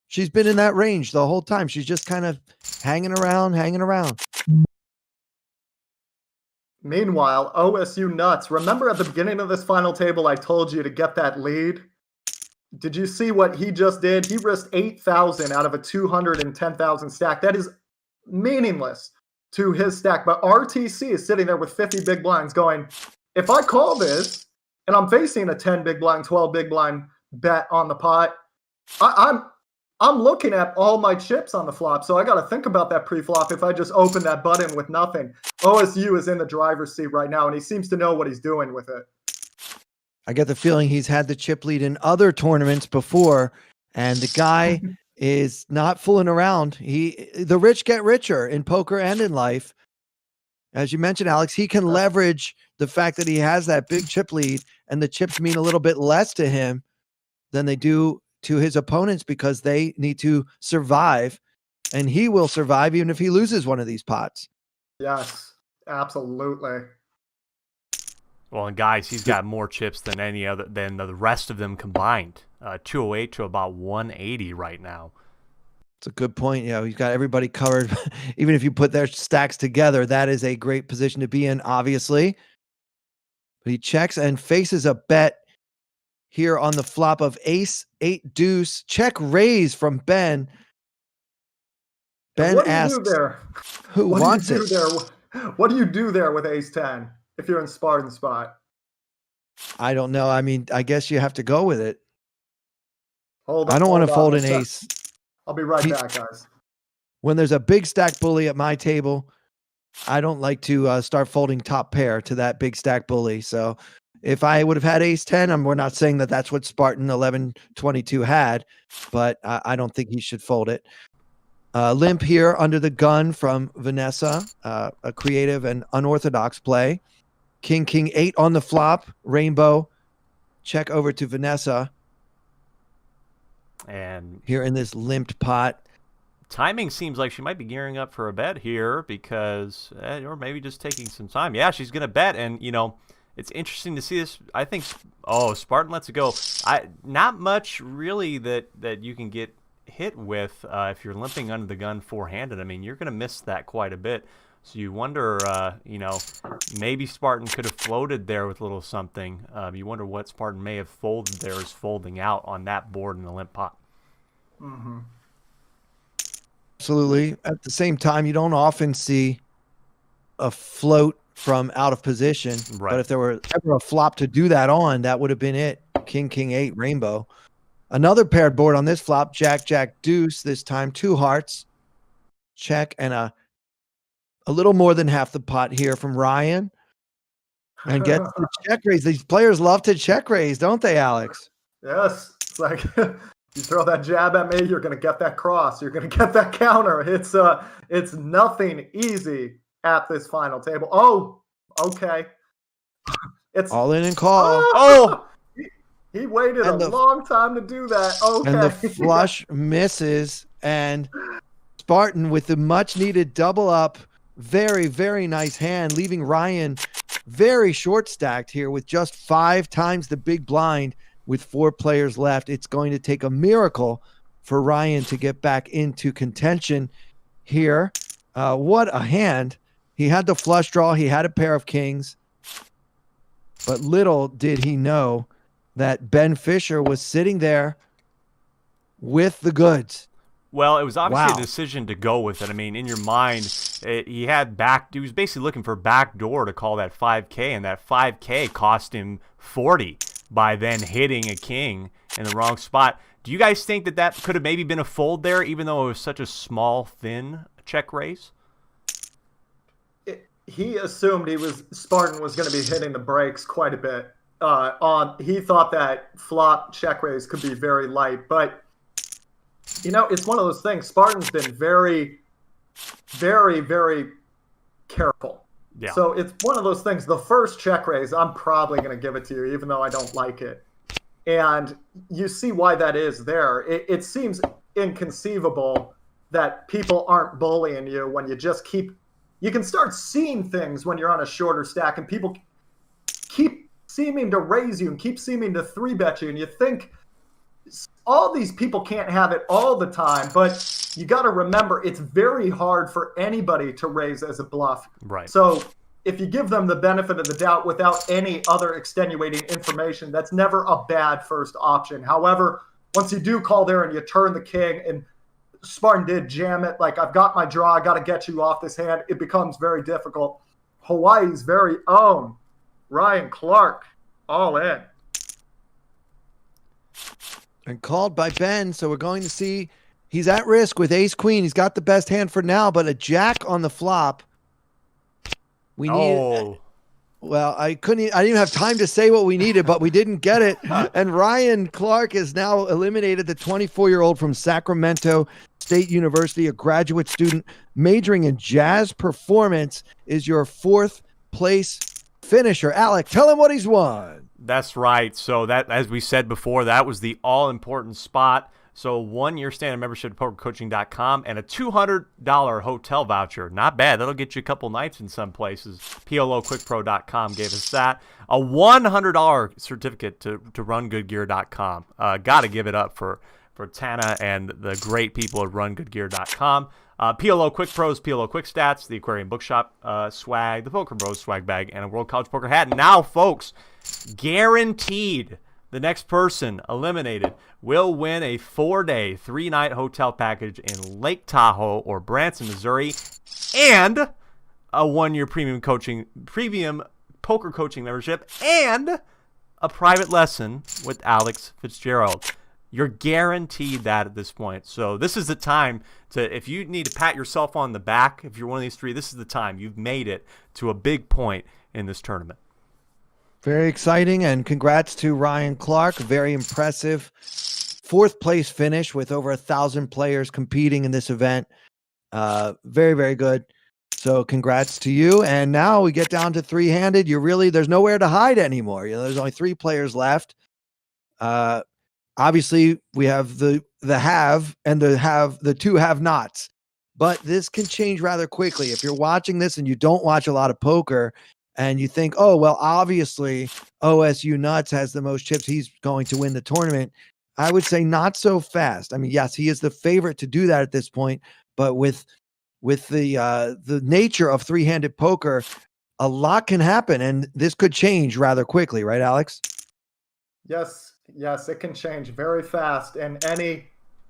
She's been in that range the whole time. She's just kind of hanging around. Meanwhile, OSU nuts. Remember at the beginning of this final table, I told you to get that lead? Did you see what he just did? He risked 8,000 out of a 210,000 stack. That is meaningless to his stack. But RTC is sitting there with 50 big blinds going, if I call this and I'm facing a 10 big blind, 12 big blind bet on the pot, I'm looking at all my chips on the flop. So I got to think about that pre-flop if I just open that button with nothing. OSU is in the driver's seat right now, and he seems to know what he's doing with it. I get the feeling he's had the chip lead in other tournaments before, and the guy is not fooling around. The rich get richer in poker and in life. As you mentioned, Alex, he can leverage the fact that he has that big chip lead, and the chips mean a little bit less to him than they do to his opponents because they need to survive, and he will survive even if he loses one of these pots. Yes, absolutely. Well, and guys, he's got more chips than the rest of them combined. 208 to about 180 right now. It's a good point. Yeah, he's got everybody covered. Even if you put their stacks together, that is a great position to be in, obviously. But he checks and faces a bet here on the flop of ace, 8 deuce. Check raise from Ben. Ben asks, who wants it? What do you do there with ace 10 if you're in Spartan spot? I don't know. I mean, I guess you have to go with it. I don't want to fold an ace. I'll be right back, guys. When there's a big stack bully at my table, I don't like to start folding top pair to that big stack bully. So if I would have had ace 10, we're not saying that that's what Spartan 1122 had, but I don't think he should fold it. Limp here under the gun from Vanessa, a creative and unorthodox play. King 8 on the flop, rainbow. Check over to Vanessa. And here in this limped pot. Timing seems like she might be gearing up for a bet here because, or maybe just taking some time. Yeah, she's going to bet, and, it's interesting to see this. I think, Spartan lets it go. Not much really that you can get hit with if you're limping under the gun four-handed. I mean, you're going to miss that quite a bit. So you wonder, maybe Spartan could have floated there with a little something. You wonder what Spartan may have folded there is folding out on that board in the limp pot. Mm-hmm. Absolutely. At the same time, you don't often see a float from out of position. Right. But if there were ever a flop to do that on, that would have been it. King 8 rainbow. Another paired board on this flop, Jack deuce, this time 2 hearts. Check and a little more than half the pot here from Ryan. And get the check raise. These players love to check raise, don't they, Alex? Yes. It's like you throw that jab at me, you're going to get that cross. You're going to get that counter. It's nothing easy at this final table. Oh, okay. It's all in and call. Oh! He waited a long time to do that. Okay. And the flush misses. And Spartan with the much needed double up. Very, very nice hand, leaving Ryan very short stacked here with just 5 times the big blind with 4 players left. It's going to take a miracle for Ryan to get back into contention here. What a hand. He had the flush draw. He had a pair of kings. But little did he know that Ben Fisher was sitting there with the goods. Well, it was obviously a decision to go with it. I mean, in your mind, he was basically looking for backdoor to call that 5K, and that 5K cost him 40 by then hitting a king in the wrong spot. Do you guys think that could have maybe been a fold there, even though it was such a small, thin check raise? He assumed Spartan was going to be hitting the brakes quite a bit. He thought that flop check raise could be very light, but it's one of those things. Spartan's been very, very, very careful. Yeah. So it's one of those things. The first check raise, I'm probably going to give it to you, even though I don't like it. And you see why that is there. It seems inconceivable that people aren't bullying you when you just you can start seeing things when you're on a shorter stack, and people keep seeming to raise you and keep seeming to 3-bet you, and you think all these people can't have it all the time, but you got to remember it's very hard for anybody to raise as a bluff. Right. So if you give them the benefit of the doubt without any other extenuating information, that's never a bad first option. However, once you do call there and you turn the king, and Spartan did jam it, like, I've got my draw, I got to get you off this hand, it becomes very difficult. Hawaii's very own Ryan Clark, all in. And called by Ben, so we're going to see he's at risk with ace-queen. He's got the best hand for now, but a jack on the flop. We need Well, I didn't even have time to say what we needed, but we didn't get it. And Ryan Clark is now eliminated, the 24-year-old from Sacramento State University, a graduate student majoring in jazz performance, is your 4th place finisher. Alec, tell him what he's won. That's right. So that, as we said before, that was the all-important spot. So 1-year standard membership to pokercoaching.com and a $200 hotel voucher. Not bad. That'll get you a couple nights in some places. PLOquickpro.com gave us that. A $100 certificate to rungoodgear.com. Got to give it up for Tana and the great people at rungoodgear.com. PLO Quick Pros, PLO Quick Stats, the Aquarium Bookshop swag, the Poker Bros swag bag, and a World College Poker hat. Now, folks, guaranteed the next person eliminated will win a 4-day, 3-night hotel package in Lake Tahoe or Branson, Missouri, and a 1-year premium poker coaching membership, and a private lesson with Alex Fitzgerald. You're guaranteed that at this point. So this is the time to, if you need to pat yourself on the back, if you're one of these 3, this is the time. You've made it to a big point in this tournament. Very exciting, and congrats to Ryan Clark. Very impressive 4th place finish with over 1,000 players competing in this event. Very, very good. So congrats to you. And now we get down to 3-handed. There's nowhere to hide anymore. There's only 3 players left. Obviously, we have the have and the 2 have-nots. But this can change rather quickly. If you're watching this and you don't watch a lot of poker, and you think, oh, well, obviously OSU Nuts has the most chips, he's going to win the tournament, I would say not so fast. I mean, yes, he is the favorite to do that at this point, but with the nature of 3-handed poker, a lot can happen, and this could change rather quickly, right, Alex? Yes, it can change very fast, and any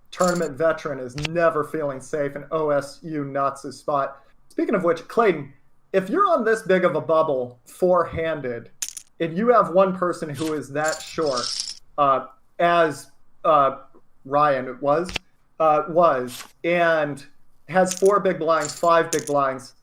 tournament veteran is never feeling safe in OSU Nuts' spot. Speaking of which, Clayton, if you're on this big of a bubble 4-handed, and you have one person who is that short, as Ryan was, and has 4 big blinds, 5 big blinds,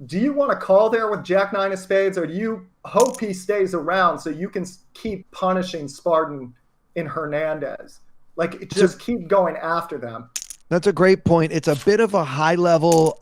do you want to call there with Jack-9 of spades, or do you hope he stays around so you can keep punishing Spartan and Hernandez? Like, just keep going after them. That's a great point. It's a bit of a high-level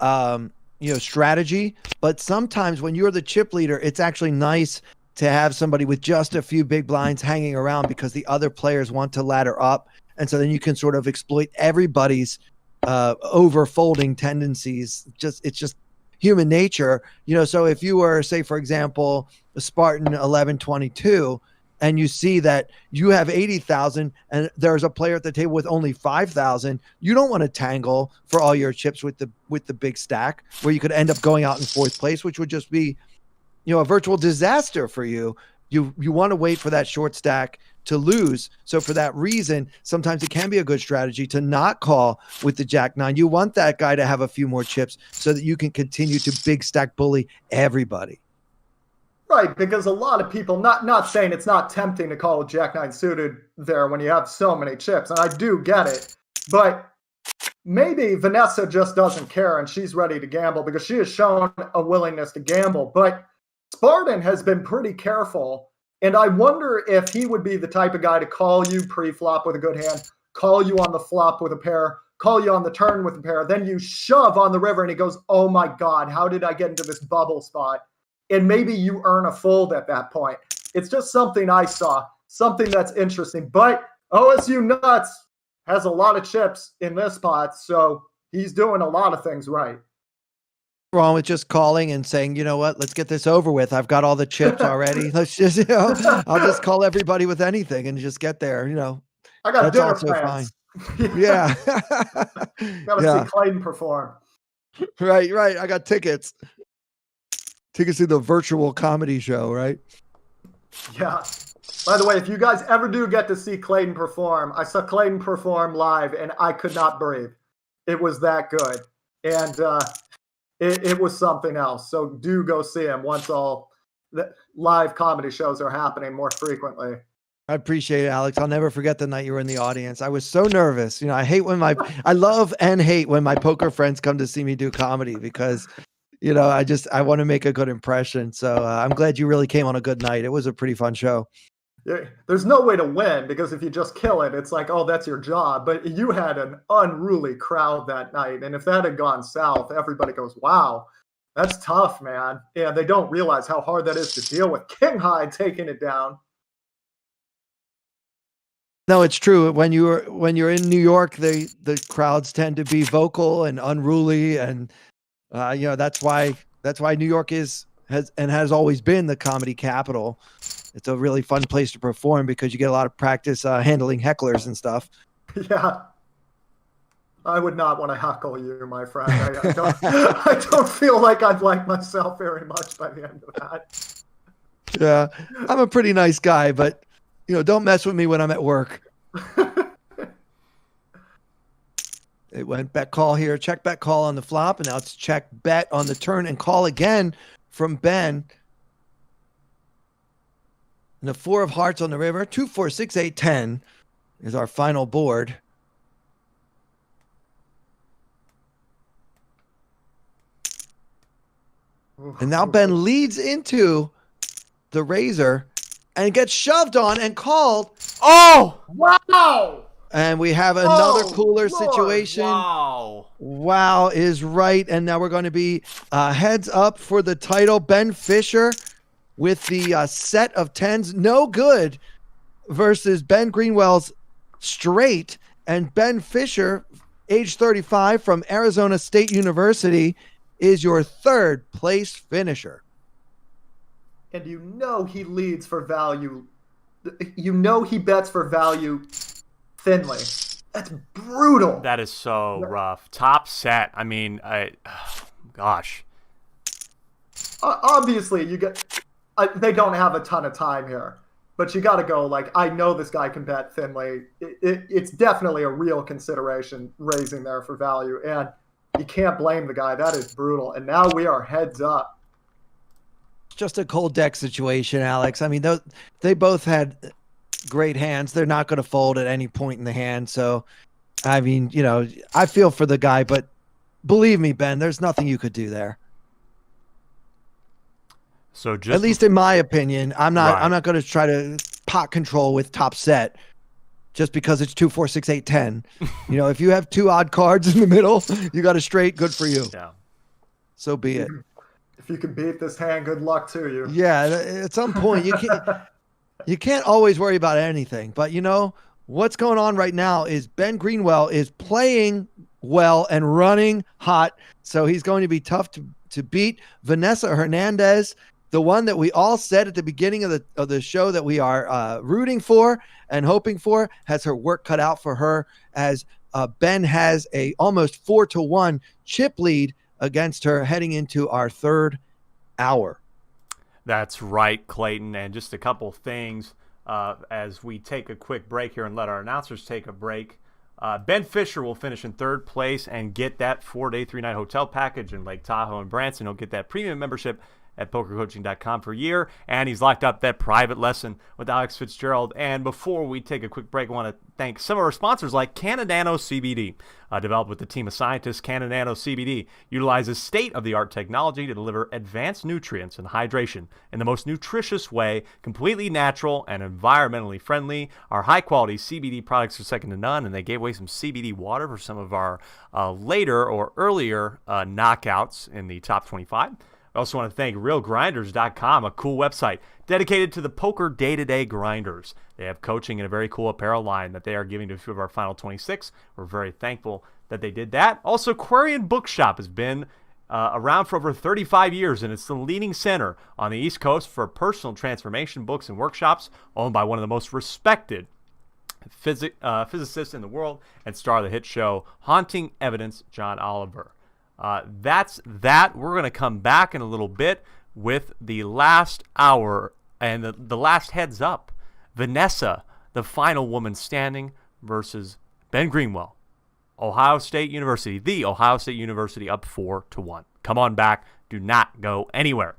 strategy, but sometimes when you're the chip leader, it's actually nice to have somebody with just a few big blinds hanging around because the other players want to ladder up. And so then you can sort of exploit everybody's overfolding tendencies. It's just human nature. So if you were, say, for example, a Spartan 1122, and you see that you have 80,000 and there's a player at the table with only 5,000, you don't want to tangle for all your chips with the big stack, where you could end up going out in 4th place, which would just be, a virtual disaster for you. You want to wait for that short stack to lose. So for that reason, sometimes it can be a good strategy to not call with the Jack-9. You want that guy to have a few more chips so that you can continue to big stack bully everybody. Right, because a lot of people, not saying it's not tempting to call with Jack-9 suited there when you have so many chips, and I do get it, but maybe Vanessa just doesn't care and she's ready to gamble because she has shown a willingness to gamble. But Spartan has been pretty careful, and I wonder if he would be the type of guy to call you pre-flop with a good hand, call you on the flop with a pair, call you on the turn with a pair, then you shove on the river and he goes, oh my God, how did I get into this bubble spot? And maybe you earn a fold at that point. It's just something I saw, something that's interesting. But OSU Nuts has a lot of chips in this spot, so he's doing a lot of things right. Wrong with just calling and saying, you know what, let's get this over with. I've got all the chips already. Let's just, I'll just call everybody with anything and just get there. I got that's dinner also plans. Fine. Yeah. Gotta see Clayton perform. Right. I got tickets. Tickets to the virtual comedy show, right? Yeah. By the way, if you guys ever do get to see Clayton perform, I saw Clayton perform live and I could not breathe. It was that good. And it was something else. So do go see him once all the live comedy shows are happening more frequently. I appreciate it, Alex. I'll never forget the night you were in the audience. I was so nervous. I hate when I love and hate when my poker friends come to see me do comedy because I want to make a good impression. So I'm glad you really came on a good night. It was a pretty fun show. There's no way to win because if you just kill it, it's like, oh, that's your job. But you had an unruly crowd that night. And if that had gone south, everybody goes, wow, that's tough, man. And they don't realize how hard that is to deal with. King High taking it down. No, it's true. When you're in New York, the crowds tend to be vocal and unruly, and that's why New York has always been the comedy capital. It's a really fun place to perform because you get a lot of practice handling hecklers and stuff. Yeah. I would not want to heckle you, my friend. I don't feel like I'd like myself very much by the end of that. Yeah. I'm a pretty nice guy, but don't mess with me when I'm at work. It went bet call here. Check bet call on the flop, and now it's check bet on the turn and call again from Ben. And the 4 of hearts on the river. 2, 4, 6, 8, 10 is our final board. And now Ben leads into the razor and gets shoved on and called. Oh! Wow! And we have another cooler situation. Wow is right. And now we're going to be heads up for the title. Ben Fisher with the set of 10s, no good, versus Ben Greenwell's straight. And Ben Fisher, age 35 from Arizona State University, is your third place finisher. And he leads for value. He bets for value thinly. That's brutal. That is so rough. Top set. I mean, gosh. Obviously, they don't have a ton of time here, but you got to go like, I know this guy can bet thinly. It's definitely a real consideration raising there for value, and you can't blame the guy. That is brutal. And now we are heads up. It's just a cold deck situation, Alex. I mean, they both had great hands. They're not going to fold at any point in the hand. So, I mean, I feel for the guy, but believe me, Ben, there's nothing you could do there. So just at least in my opinion, I'm not going to try to pot control with top set just because it's 2, 4, 6, 8, 10. If you have 2 odd cards in the middle, you got a straight, good for you. Yeah. So be it. If you can beat this hand, good luck to you. Yeah, at some point you can't always worry about anything. But what's going on right now is Ben Greenwell is playing well and running hot. So he's going to be tough to beat. Vanessa Hernandez, the one that we all said at the beginning of the show that we are rooting for and hoping for, has her work cut out for her, as Ben has a almost 4-1 chip lead against her heading into our third hour. That's right, Clayton. And just a couple things as we take a quick break here and let our announcers take a break. Ben Fisher will finish in third place and get that 4-day, 3-night hotel package in Lake Tahoe and Branson. He'll get that premium membership at pokercoaching.com for a year, and he's locked up that private lesson with Alex Fitzgerald. And before we take a quick break, I want to thank some of our sponsors like Cananano CBD. Developed with a team of scientists, Cananano CBD utilizes state-of-the-art technology to deliver advanced nutrients and hydration in the most nutritious way, completely natural and environmentally friendly. Our high-quality CBD products are second to none, and they gave away some CBD water for some of our later or earlier knockouts in the top 25. I also want to thank RealGrinders.com, a cool website dedicated to the poker day-to-day grinders. They have coaching and a very cool apparel line that they are giving to a few of our Final 26. We're very thankful that they did that. Also, Quarian Bookshop has been around for over 35 years, and it's the leading center on the East Coast for personal transformation books and workshops, owned by one of the most respected physicists in the world and star of the hit show Haunting Evidence, John Oliver. That's that. We're going to come back in a little bit with the last hour and the last heads up. Vanessa, the final woman standing, versus Ben Greenwell. Ohio State University, the Ohio State University, up 4-1. Come on back. Do not go anywhere.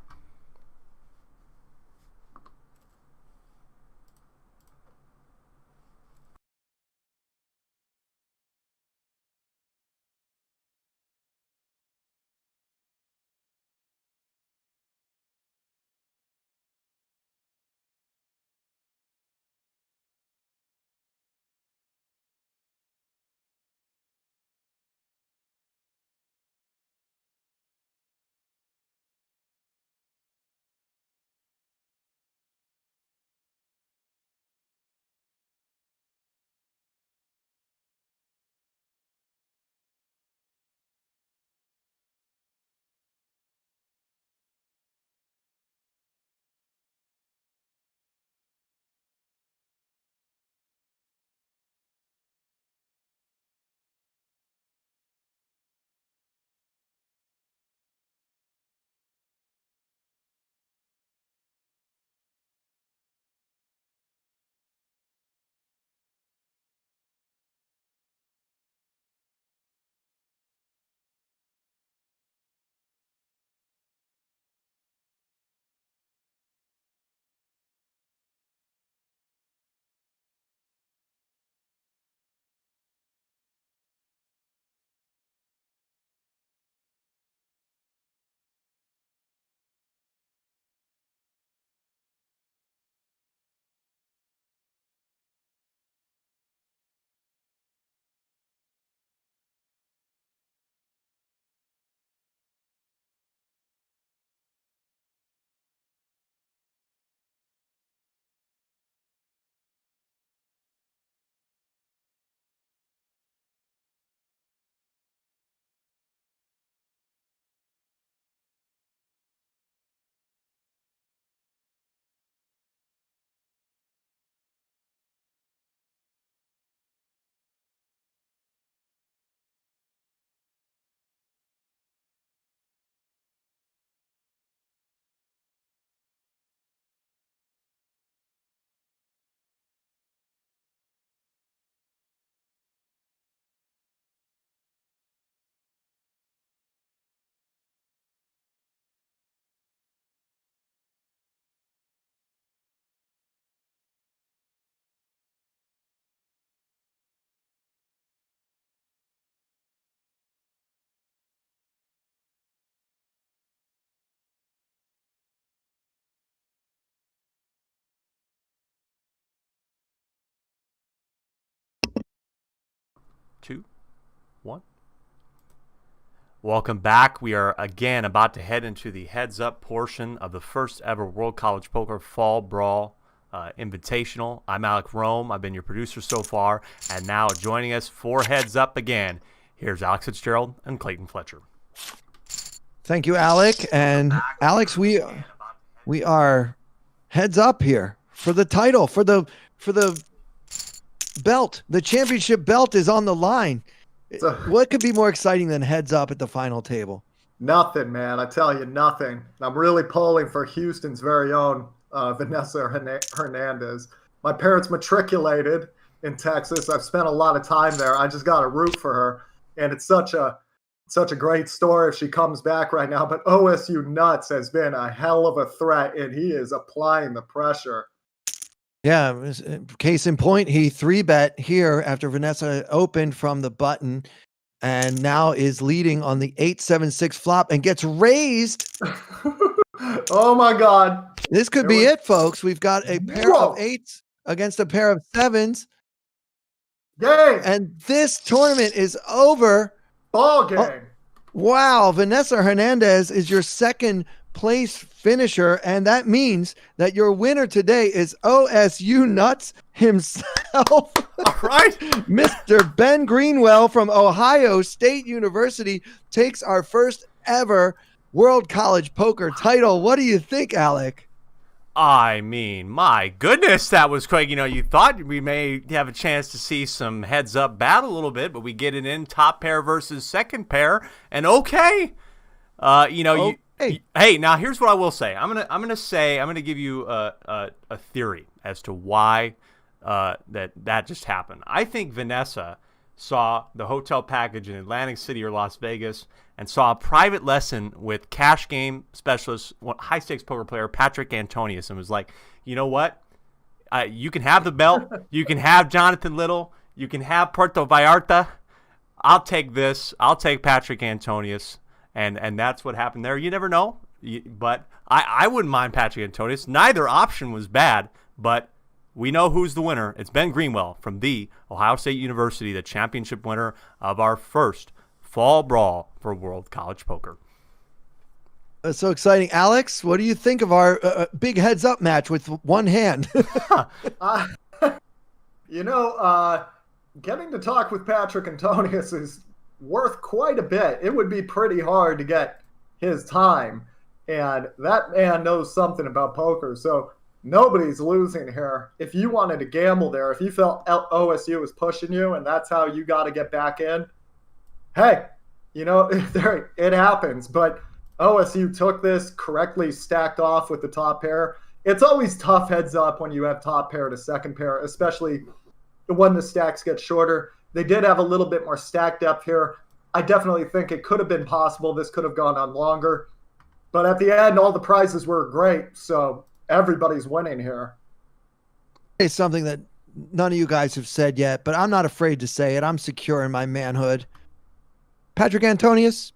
2, 1. Welcome back. We are again about to head into the heads-up portion of the first ever World College Poker Fall Brawl Invitational. I'm Alec Rome. I've been your producer so far, and now joining us for heads up again, here's Alex Fitzgerald and Clayton Fletcher. Thank you, Alec. And Alex, we are heads up here for the title, for the belt. The championship belt is on the line. What could be more exciting than heads up at the final table? Nothing, man. I tell you, nothing. I'm really pulling for Houston's very own Vanessa Hernandez. My parents matriculated in Texas. I've spent a lot of time there. I just got to root for her, and it's such a great story if she comes back right now. But OSU Nuts has been a hell of a threat, and he is applying the pressure. Yeah, case in point, he 3-bet here after Vanessa opened from the button and now is leading on the 8-7-6 flop and gets raised. Oh, my God. This could be it, folks. We've got a pair of 8s against a pair of 7s. Game. And this tournament is over. Ball game. Oh, wow. Vanessa Hernandez is your second place finisher, and that means that your winner today is OSU Nuts himself. All right. Mr. Ben Greenwell from Ohio State University takes our first ever World College Poker title. What do you think, Alec? I mean, my goodness, that was quick. You know, you thought we may have a chance to see some heads-up battle a little bit, but we get it in top pair versus second pair, and okay. Hey, now here's what I will say. I'm gonna give you a theory as to why that just happened. I think Vanessa saw the hotel package in Atlantic City or Las Vegas and saw a private lesson with cash game specialist, high stakes poker player Patrick Antonius, and was like, you know what? You can have the belt. You can have Jonathan Little. You can have Puerto Vallarta. I'll take this. I'll take Patrick Antonius. And that's what happened there. You never know. But I wouldn't mind Patrick Antonius. Neither option was bad, but we know who's the winner. It's Ben Greenwell from the Ohio State University, the championship winner of our first Fall Brawl for World College Poker. That's so exciting. Alex, what do you think of our big heads-up match with one hand? Getting to talk with Patrick Antonius is worth quite a bit. It would be pretty hard to get his time, and that man knows something about poker, so nobody's losing here. If you wanted to gamble there, if you felt OSU was pushing you and that's how you got to get back in, hey, it happens. But OSU took this, correctly stacked off with the top pair. It's always tough heads up when you have top pair to second pair, especially when the stacks get shorter. They did have a little bit more stack depth here. I definitely think it could have been possible. This could have gone on longer. But at the end, all the prizes were great, so everybody's winning here. It's something that none of you guys have said yet, but I'm not afraid to say it. I'm secure in my manhood. Patrick Antonius,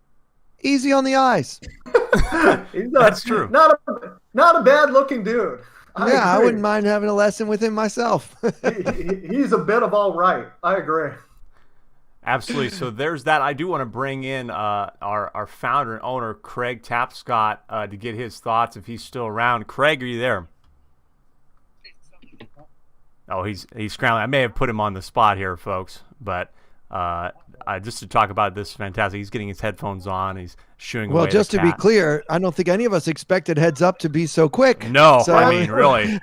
easy on the eyes. That's true. Not a bad-looking dude. I wouldn't mind having a lesson with him myself. He's a bit of all right. I agree. Absolutely. So there's that. I do want to bring in our founder and owner, Craig Tapscott, to get his thoughts if he's still around. Craig, are you there? Oh, he's scrambling. I may have put him on the spot here, folks, but just to talk about this, fantastic. He's getting his headphones on. He's shooing away. Well, just to be clear, I don't think any of us expected heads up to be so quick. No, so, I mean, really.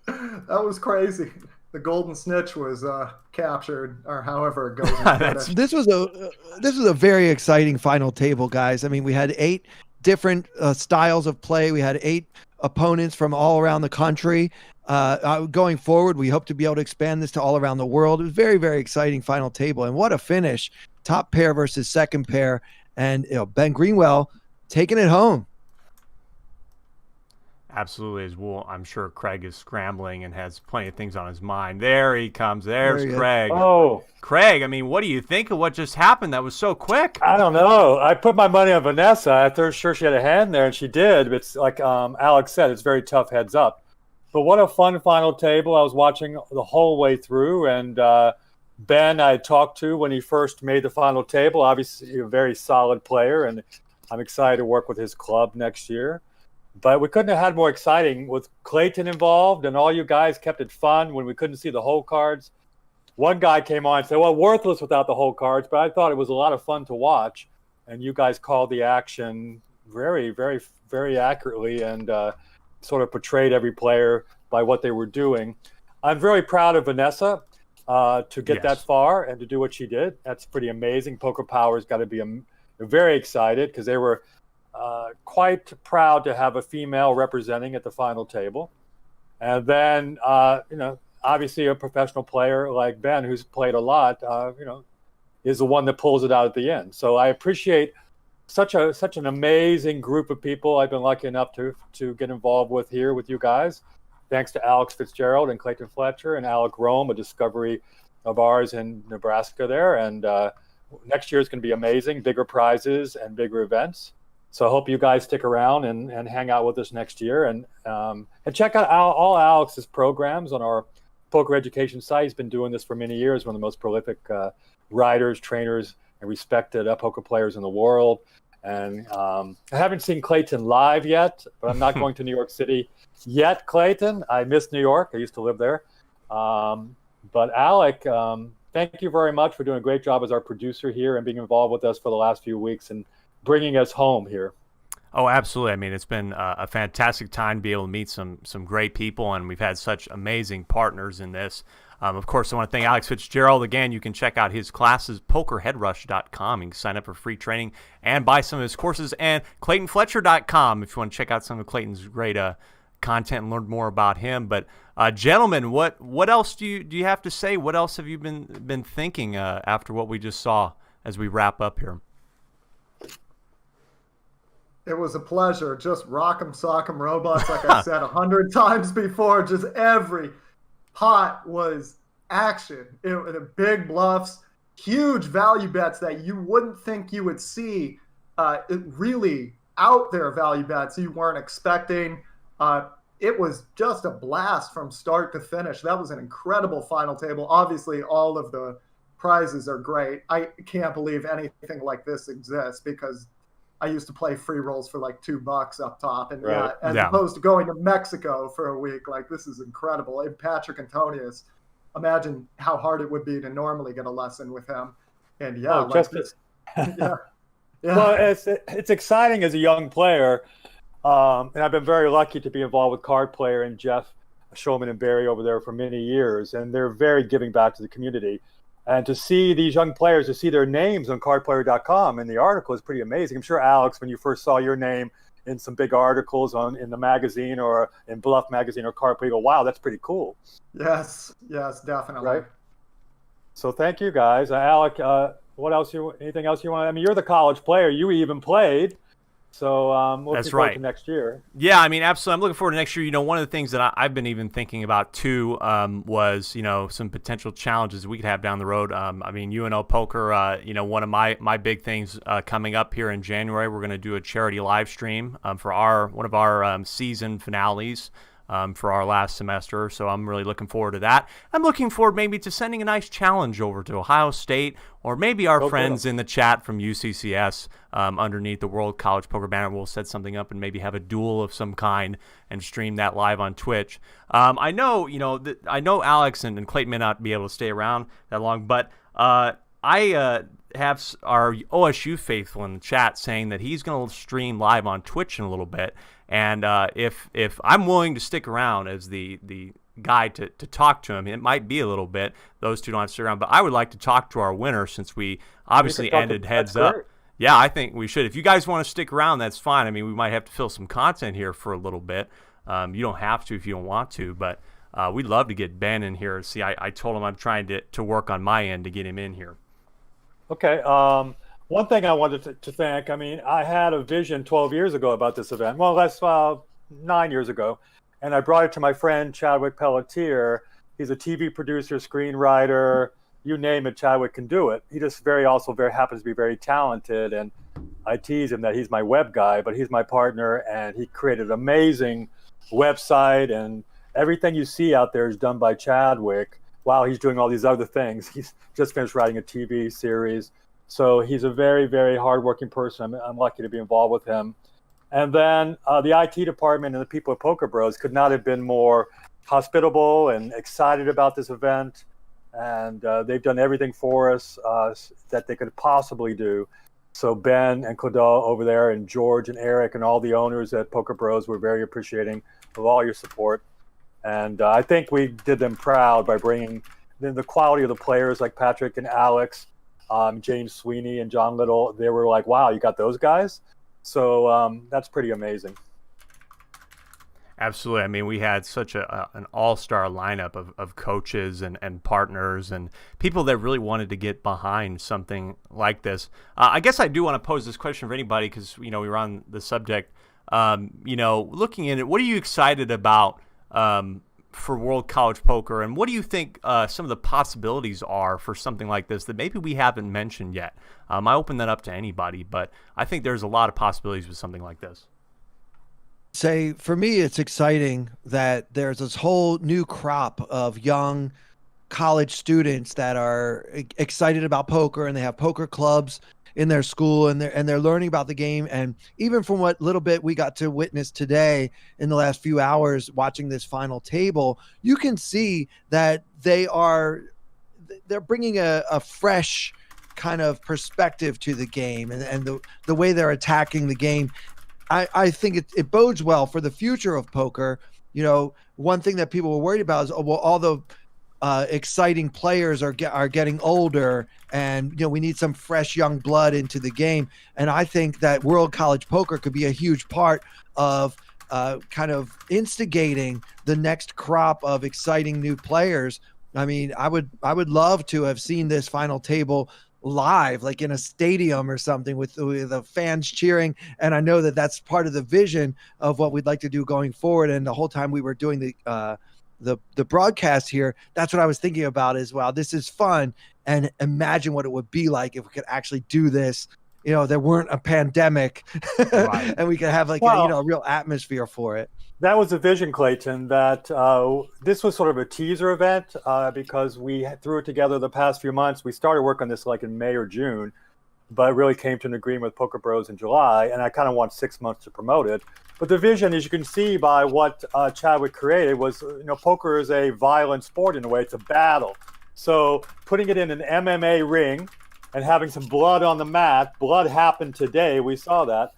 That was crazy. The golden snitch was captured, or however it goes. This was a very exciting final table, guys. I mean, we had 8 different styles of play. We had 8 opponents from all around the country. Going forward, we hope to be able to expand this to all around the world. It was very, very exciting final table, and what a finish! Top pair versus second pair, and Ben Greenwell taking it home. Absolutely, as well. I'm sure Craig is scrambling and has plenty of things on his mind. There he comes. There's Craig. Oh, Craig. I mean, what do you think of what just happened? That was so quick. I don't know. I put my money on Vanessa. I thought sure she had a hand there, and she did. It's like Alex said, it's very tough heads up. But what a fun final table. I was watching the whole way through, and Ben I talked to when he first made the final table. Obviously, a very solid player, and I'm excited to work with his club next year. But we couldn't have had more exciting with Clayton involved, and all you guys kept it fun when we couldn't see the hole cards. One guy came on and said, well, worthless without the hole cards, but I thought it was a lot of fun to watch. And you guys called the action very, very, very accurately and sort of portrayed every player by what they were doing. I'm very proud of Vanessa to get that far and to do what she did. That's pretty amazing. Poker Power's got to be very excited because they were quite proud to have a female representing at the final table. And then, obviously a professional player like Ben, who's played a lot, is the one that pulls it out at the end. So I appreciate such an amazing group of people I've been lucky enough to get involved with here with you guys. Thanks to Alex Fitzgerald and Clayton Fletcher and Alec Rome, a discovery of ours in Nebraska there. And next year is going to be amazing, bigger prizes and bigger events. So I hope you guys stick around and hang out with us next year. And check out all Alex's programs on our poker education site. He's been doing this for many years, one of the most prolific writers, trainers, and respected poker players in the world. And I haven't seen Clayton live yet, but I'm not going to New York City yet, Clayton. I miss New York. I used to live there. But Alec, thank you very much for doing a great job as our producer here and being involved with us for the last few weeks and bringing us home here. Oh, absolutely. I mean, it's been a fantastic time to be able to meet some great people, and we've had such amazing partners in this. Of course, I want to thank Alex Fitzgerald. Again, you can check out his classes, pokerheadrush.com. You can sign up for free training and buy some of his courses, and ClaytonFletcher.com if you want to check out some of Clayton's great content and learn more about him. But gentlemen, what else do you have to say? What else have you been thinking after what we just saw as we wrap up here? It was a pleasure. Just rock'em sock'em robots, like I said 100 times before. Just every pot was action. The big bluffs, huge value bets that you wouldn't think you would see. Really out there value bets you weren't expecting. It was just a blast from start to finish. That was an incredible final table. Obviously, all of the prizes are great. I can't believe anything like this exists because I used to play free rolls for like $2 up top. And as opposed to going to Mexico for a week, like this is incredible. And Patrick Antonius, imagine how hard it would be to normally get a lesson with him. And Well, it's exciting as a young player. And I've been very lucky to be involved with Card Player and Jeff Shulman and Barry over there for many years. And they're very giving back to the community. And to see these young players, to see their names on cardplayer.com in the article is pretty amazing. I'm sure, Alex, when you first saw your name in some big articles in the magazine or in Bluff Magazine or Card Player, you go, wow, that's pretty cool. Yes, definitely. Right? So thank you, guys. Alec, anything else you want? I mean, you're the college player. You even played. So looking forward to next year. Yeah, I mean, absolutely. I'm looking forward to next year. One of the things that I've been even thinking about too was, some potential challenges we could have down the road. I mean, UNO Poker, one of my big things coming up here in January, we're going to do a charity live stream for one of our season finales. For our last semester, so I'm really looking forward to that. I'm looking forward maybe to sending a nice challenge over to Ohio State or maybe our friends in the chat from UCCS underneath the World College Poker banner. We'll set something up and maybe have a duel of some kind and stream that live on Twitch. I know, I know Alex and Clayton may not be able to stay around that long, but I have our OSU faithful in the chat saying that he's going to stream live on Twitch in a little bit. And if I'm willing to stick around as the guy to talk to him, it might be a little bit. Those two don't have to stick around. But I would like to talk to our winner since we obviously ended heads up. Yeah, I think we should. If you guys want to stick around, that's fine. I mean, we might have to fill some content here for a little bit. You don't have to if you don't want to. But we'd love to get Ben in here. See, I told him I'm trying to work on my end to get him in here. Okay. One thing I wanted to thank, I mean, I had a vision 12 years ago about this event. Well, that's 9 years ago. And I brought it to my friend, Chadwick Pelletier. He's a TV producer, screenwriter, you name it, Chadwick can do it. He just also happens to be very talented. And I tease him that he's my web guy, but he's my partner. And he created an amazing website. And everything you see out there is done by Chadwick. while he's doing all these other things. He's just finished writing a TV series. So he's a very, very hardworking person. I'm lucky to be involved with him. And then the IT department and the people at Poker Bros could not have been more hospitable and excited about this event. And they've done everything for us that they could possibly do. So Ben and Claudel over there, and George and Eric and all the owners at Poker Bros were very appreciating of all your support. And I think we did them proud by bringing the quality of the players like Patrick and Alex, James Sweeney and John Little. They were like, wow, you got those guys? So that's pretty amazing. Absolutely. I mean, we had such an all-star lineup of coaches and partners and people that really wanted to get behind something like this. I guess I do want to pose this question for anybody because, we were on the subject. Looking in it, what are you excited about for World College Poker, and what do you think some of the possibilities are for something like this that maybe we haven't mentioned yet? I open that up to anybody, but I think there's a lot of possibilities with something like this. Say, for me, it's exciting that there's this whole new crop of young college students that are excited about poker, and they have poker clubs in their school, and they're learning about the game. And even from what little bit we got to witness today in the last few hours watching this final table, you can see that they're bringing a fresh kind of perspective to the game, and the way they're attacking the game. I think it bodes well for the future of poker. One thing that people were worried about is, all the exciting players are getting older, and we need some fresh young blood into the game. And I think that World College Poker could be a huge part of kind of instigating the next crop of exciting new players. I mean, I would love to have seen this final table live, like in a stadium or something with the fans cheering. And I know that that's part of the vision of what we'd like to do going forward. And the whole time we were doing the broadcast here, that's what I was thinking about as well. This is fun, and imagine what it would be like if we could actually do this. There weren't a pandemic, right. And we could have a real atmosphere for it. That was the vision, Clayton, that this was sort of a teaser event because we threw it together the past few months. We started work on this like in May or June, but really came to an agreement with Poker Bros in July, and I kind of want 6 months to promote it. But the vision, as you can see by what Chadwick created, was, poker is a violent sport in a way. It's a battle. So putting it in an MMA ring and having some blood on the mat, blood happened today, we saw that,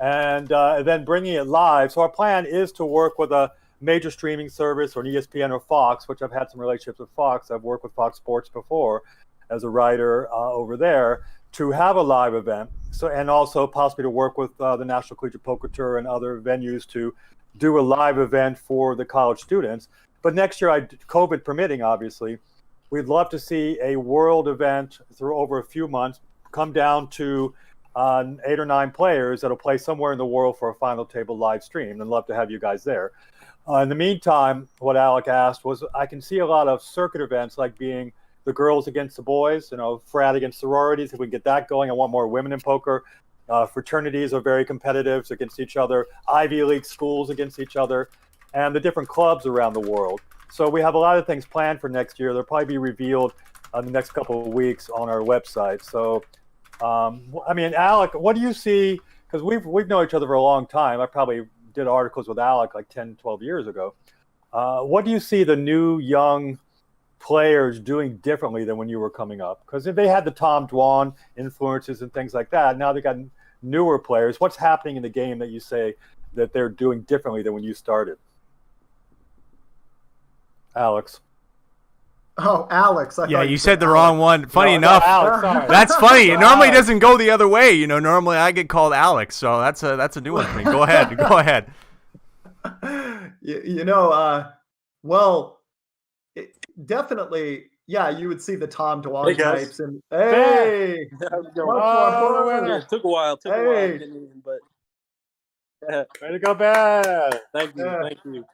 and then bringing it live. So our plan is to work with a major streaming service or an ESPN or Fox, which I've had some relationships with Fox. I've worked with Fox Sports before as a writer over there, to have a live event. So, and also possibly to work with the National Collegiate Poker Tour and other venues to do a live event for the college students. But next year, COVID permitting, obviously, we'd love to see a world event through over a few months come down to 8 or 9 players that'll play somewhere in the world for a final table live stream, and love to have you guys there. In the meantime, what Alec asked was, I can see a lot of circuit events like being the girls against the boys, frat against sororities. If we can get that going, I want more women in poker. Fraternities are very competitive against each other. Ivy League schools against each other, and the different clubs around the world. So we have a lot of things planned for next year. They'll probably be revealed in the next couple of weeks on our website. So, Alec, what do you see? Because we've known each other for a long time. I probably did articles with Alec like 10, 12 years ago. What do you see the new young players doing differently than when you were coming up? Because if they had the Tom Dwan influences and things like that, now they got newer players. What's happening in the game that you say that they're doing differently than when you started? Alex. Oh, Alex. Yeah, you said the wrong one. Funny enough, Alex, that's funny. It normally doesn't go the other way. Normally I get called Alex, so that's a new one for me. Go ahead. Go ahead. Definitely, yeah, you would see the Tom Dwan types. And hey, how's it going? It took a while. But way to go, Ben. Thank you.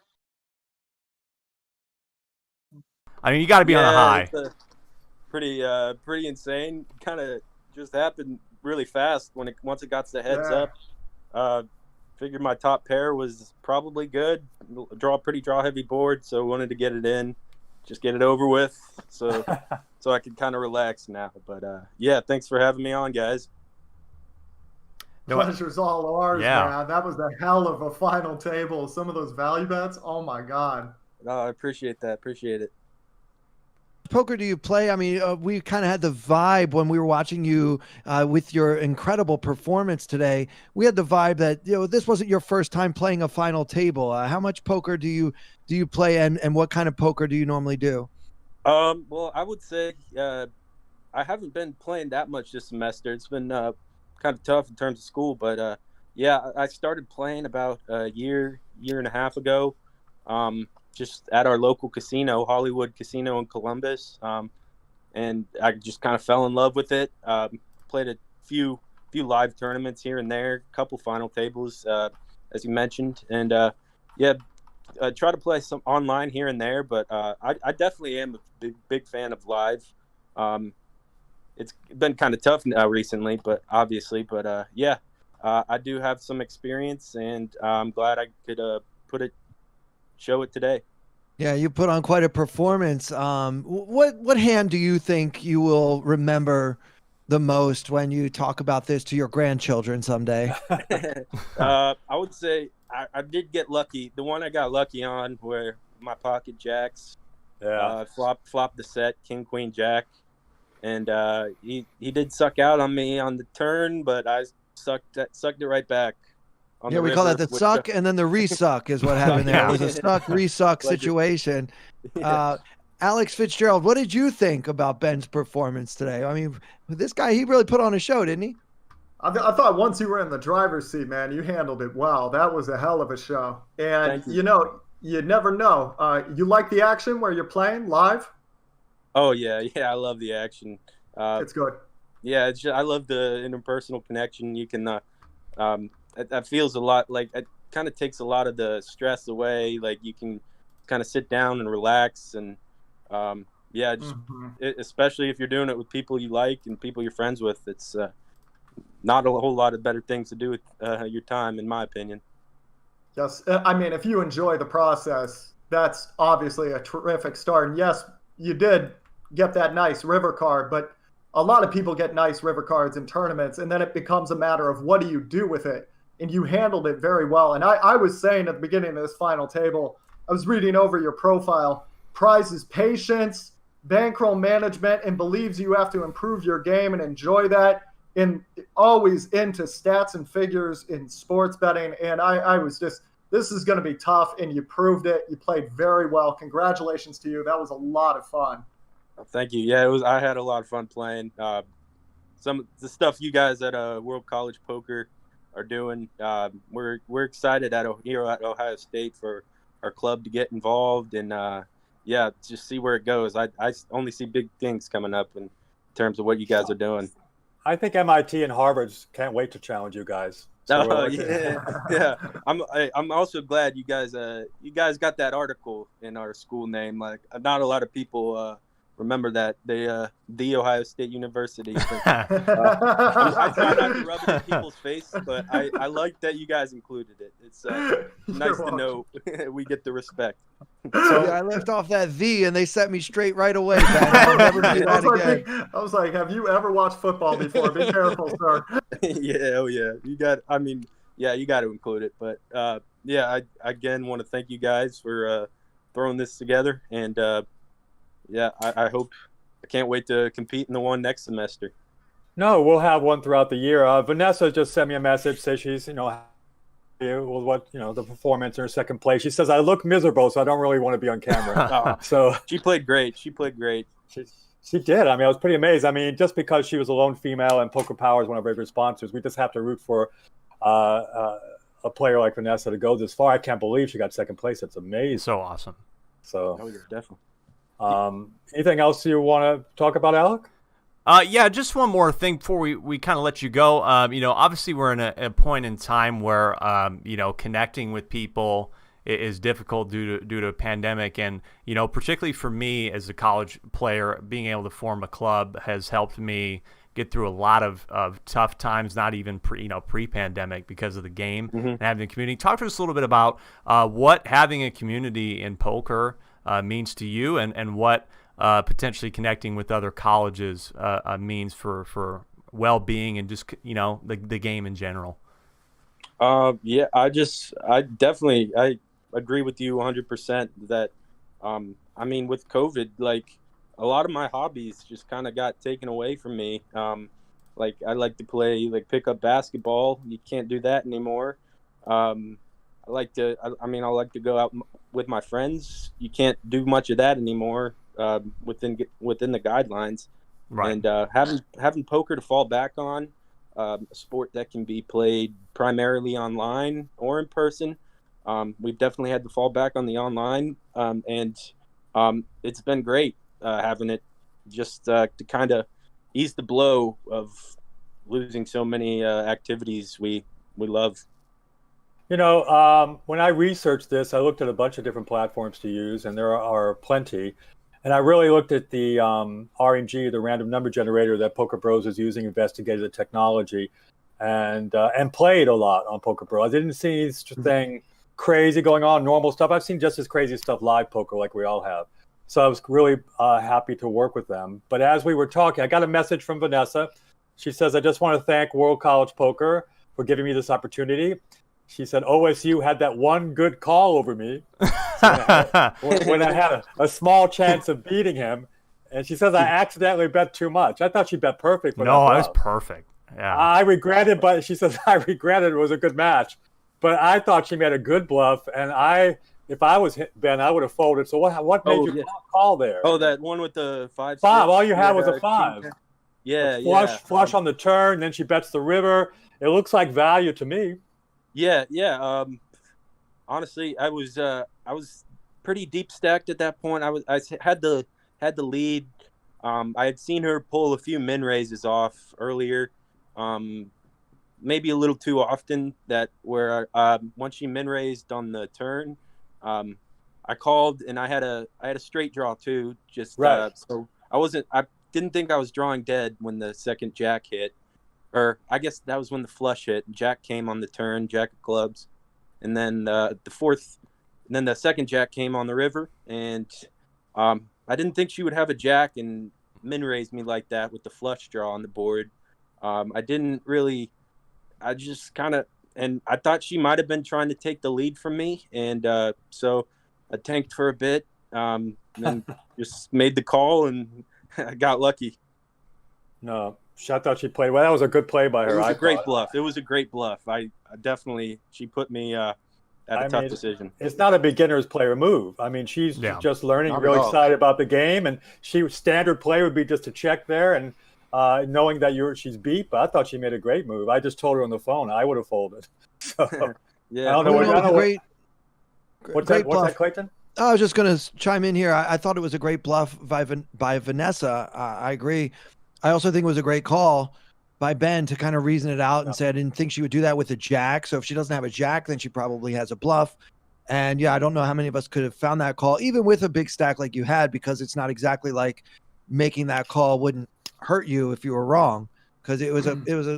I mean, you got to be on a high. It's pretty insane. Kind of just happened really fast once it got the heads up. Figured my top pair was probably good. Pretty draw heavy board, so wanted to get it in. just get it over with, so I can kind of relax now. But yeah, thanks for having me on, guys. Pleasure's all ours, Yeah. man. That was a hell of a final table. Some of those value bets, oh my god. No, I appreciate that. Appreciate it. Poker do you play? I mean, we kind of had the vibe when we were watching you with your incredible performance today. We had the vibe that this wasn't your first time playing a final table. How much poker do you play, and what kind of poker do you normally do? Well, I would say I haven't been playing that much this semester. It's been kind of tough in terms of school, but yeah, I started playing about a year and a half ago. Just at our local casino, Hollywood Casino in Columbus, and I just kind of fell in love with it. Played a few live tournaments here and there, a couple final tables, as you mentioned, and yeah, try to play some online here and there. But I definitely am a big fan of live. It's been kind of tough recently, but yeah, I do have some experience, and I'm glad I could show it today. Yeah, you put on quite a performance. What hand do you think you will remember the most when you talk about this to your grandchildren someday? I would say I did get lucky. The one I got lucky on where my pocket jacks, flopped the set, king, queen, jack, and he did suck out on me on the turn, but I sucked it right back. Yeah, we call that the suck and then the resuck is what happened there. It was a suck, resuck situation. Alex Fitzgerald, what did you think about Ben's performance today? I mean, this guy, he really put on a show, didn't he? I thought once you were in the driver's seat, man, you handled it well. That was a hell of a show. And, you never know. You like the action where you're playing live? Oh, yeah, I love the action. It's good. Yeah, I love the interpersonal connection. You can that feels a lot like it kind of takes a lot of the stress away. Like you can kind of sit down and relax, and especially if you're doing it with people you like and people you're friends with, it's not a whole lot of better things to do with your time, in my opinion. Yes, I mean, if you enjoy the process, that's obviously a terrific start. And yes, you did get that nice river card, but a lot of people get nice river cards in tournaments, and then it becomes a matter of what do you do with it? And you handled it very well. And I was saying at the beginning of this final table, I was reading over your profile, prizes patience, bankroll management, and believes you have to improve your game and enjoy that, and always into stats and figures in sports betting. And I was just, this is going to be tough, and you proved it. You played very well. Congratulations to you. That was a lot of fun. Thank you. Yeah, I had a lot of fun playing. Some of the stuff you guys at World College Poker are doing, we're excited here at Ohio State for our club to get involved, and just see where it goes. I only see big things coming up in terms of what you guys are doing. I think MIT and Harvard can't wait to challenge you guys. So yeah. I'm also glad you guys got that article in our school name. Like, not a lot of people remember that the Ohio State University. I try not to rub it in people's face, but I like that you guys included it. It's nice to know we get the respect. So I left off that "the" and they set me straight right away. I'll never do that again. I was like, have you ever watched football before? Be careful, sir. Yeah, you got to include it. But I again want to thank you guys for throwing this together, and I hope, I can't wait to compete in the one next semester. No, we'll have one throughout the year. Vanessa just sent me a message, says she's, the performance in her second place. She says, I look miserable, so I don't really want to be on camera. So she played great. She did. I mean, I was pretty amazed. I mean, just because she was a lone female and Poker Power is one of our favorite sponsors, we just have to root for a player like Vanessa to go this far. I can't believe she got second place. That's amazing. So awesome. So, yeah, definitely. Anything else you want to talk about, Alec? Just one more thing before we kind of let you go. Obviously we're in a point in time where, connecting with people is difficult due to a pandemic. And, particularly for me as a college player, being able to form a club has helped me get through a lot of tough times, not even pre-pandemic, because of the game and having a community. Talk to us a little bit about what having a community in poker means to you, and what potentially connecting with other colleges means for well-being and just the game in general. Yeah, I definitely agree with you 100% that I mean, with COVID, like, a lot of my hobbies just kind of got taken away from me. Like, I like to play, like, pick up basketball. You can't do that anymore. I like to go out with my friends. You can't do much of that anymore within the guidelines. Right. And having poker to fall back on, a sport that can be played primarily online or in person. We've definitely had to fall back on the online, and it's been great having it just to kind of ease the blow of losing so many activities we love. When I researched this, I looked at a bunch of different platforms to use, and there are plenty. And I really looked at the RNG, the random number generator that Poker Bros is using, investigated the technology, and played a lot on Poker Bros. I didn't see anything crazy going on, normal stuff. I've seen just as crazy stuff live poker, like we all have. So I was really happy to work with them. But as we were talking, I got a message from Vanessa. She says, "I just want to thank World College Poker for giving me this opportunity." She said, "OSU had that one good call over me when I had a small chance of beating him." And she says, "I accidentally bet too much." I thought she bet perfect. No, that was perfect. Yeah. I regretted, but she says, "I regretted, it was a good match." But I thought she made a good bluff, and if I was Ben, I would have folded. So what made you call there? Oh, that one with the 5. All you had was a 5. Yeah, flush on the turn, then she bets the river. It looks like value to me. Yeah. Honestly, I was pretty deep stacked at that point. I had the lead. I had seen her pull a few min raises off earlier. Maybe a little too often, that where once she min raised on the turn, I called, and I had a straight draw too. Just right. So I didn't think I was drawing dead when the second jack hit, or I guess that was when the flush hit. Jack came on the turn, jack of clubs, and then the second jack came on the river, and I didn't think she would have a jack and min raise me like that with the flush draw on the board. I just kind of, and I thought she might have been trying to take the lead from me. And so I tanked for a bit, and then just made the call, and I got lucky. No, I thought she played well. That was a good play by her. It was a great bluff. It was a great bluff. I definitely, she put me at a tough decision. It's not a beginner's player move. I mean, she's just learning, really excited about the game, and standard play would be just to check there, and knowing that she's beat, but I thought she made a great move. I just told her on the phone I would have folded. So, yeah, I don't know what's that, Clayton? I was just going to chime in here. I thought it was a great bluff by Vanessa. I agree. I also think it was a great call by Ben to kind of reason it out and say, I didn't think she would do that with a jack. So if she doesn't have a jack, then she probably has a bluff. And yeah, I don't know how many of us could have found that call, even with a big stack like you had, because it's not exactly like making that call wouldn't hurt you if you were wrong, because it was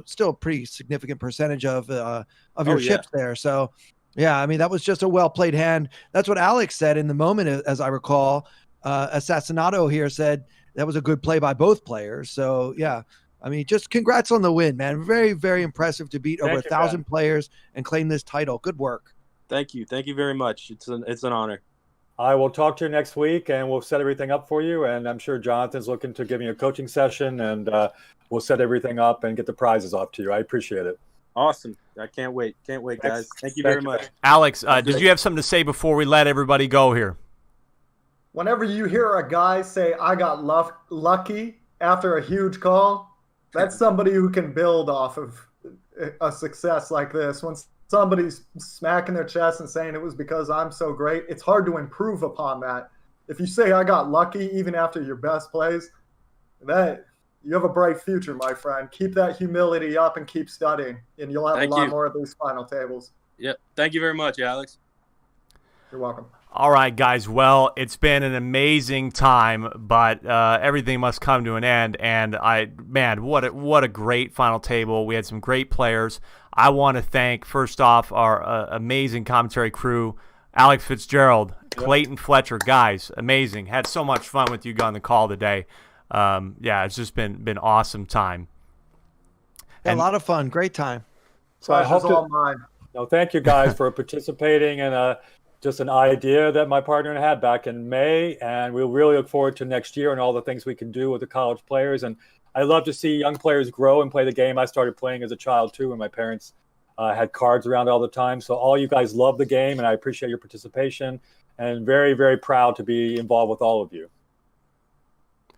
still a pretty significant percentage of your chips there. So yeah, I mean, that was just a well played hand. That's what Alex said in the moment, as I recall. Assassinato here said that was a good play by both players. So yeah, I mean, just congrats on the win, man. Very, very impressive to beat over 1,000 players and claim this title. Good work. Thank you very much. It's an honor. I will talk to you next week, and we'll set everything up for you. And I'm sure Jonathan's looking to give me a coaching session, and we'll set everything up and get the prizes off to you. I appreciate it. Awesome. I can't wait. Can't wait, guys. Thank you very much. Alex, did you have something to say before we let everybody go here? Whenever you hear a guy say, I got lucky after a huge call, that's somebody who can build off of a success like this. When somebody's smacking their chest and saying it was because I'm so great, it's hard to improve upon that. If you say I got lucky even after your best plays, that you have a bright future, my friend. Keep that humility up and keep studying, and you'll have a lot more of these final tables. Yep. Thank you very much, Alex. You're welcome. All right, guys. Well, it's been an amazing time, but everything must come to an end. And man, what a great final table. We had some great players. I want to thank, first off, our amazing commentary crew, Alex Fitzgerald, Clayton Fletcher. Guys, amazing. Had so much fun with you on the call today. Yeah, it's just been awesome time. A lot of fun. Great time. So I hope all mine. No, thank you guys for participating and just an idea that my partner had back in May, and we'll really look forward to next year and all the things we can do with the college players. And I love to see young players grow and play the game. I started playing as a child too, and my parents had cards around all the time. So all you guys love the game, and I appreciate your participation, and very, very proud to be involved with all of you.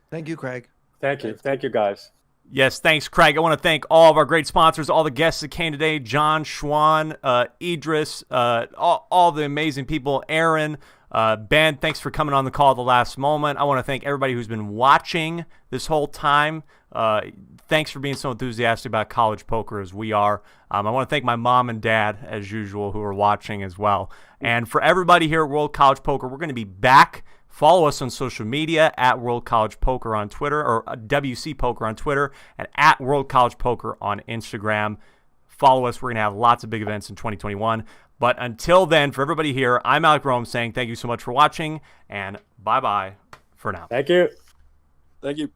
Thank you, Craig. Thank you. Thank you, guys. Yes, thanks, Craig. I want to thank all of our great sponsors, all the guests that came today, John, Schwan, Idris, all the amazing people, Aaron, Ben, thanks for coming on the call at the last moment. I want to thank everybody who's been watching this whole time. Thanks for being so enthusiastic about college poker as we are. I want to thank my mom and dad, as usual, who are watching as well. And for everybody here at World College Poker, we're going to be back. Follow us on social media at World College Poker on Twitter, or WC Poker on Twitter, and at World College Poker on Instagram. Follow us. We're going to have lots of big events in 2021. But until then, for everybody here, I'm Alec Rome saying thank you so much for watching, and bye-bye for now. Thank you. Thank you.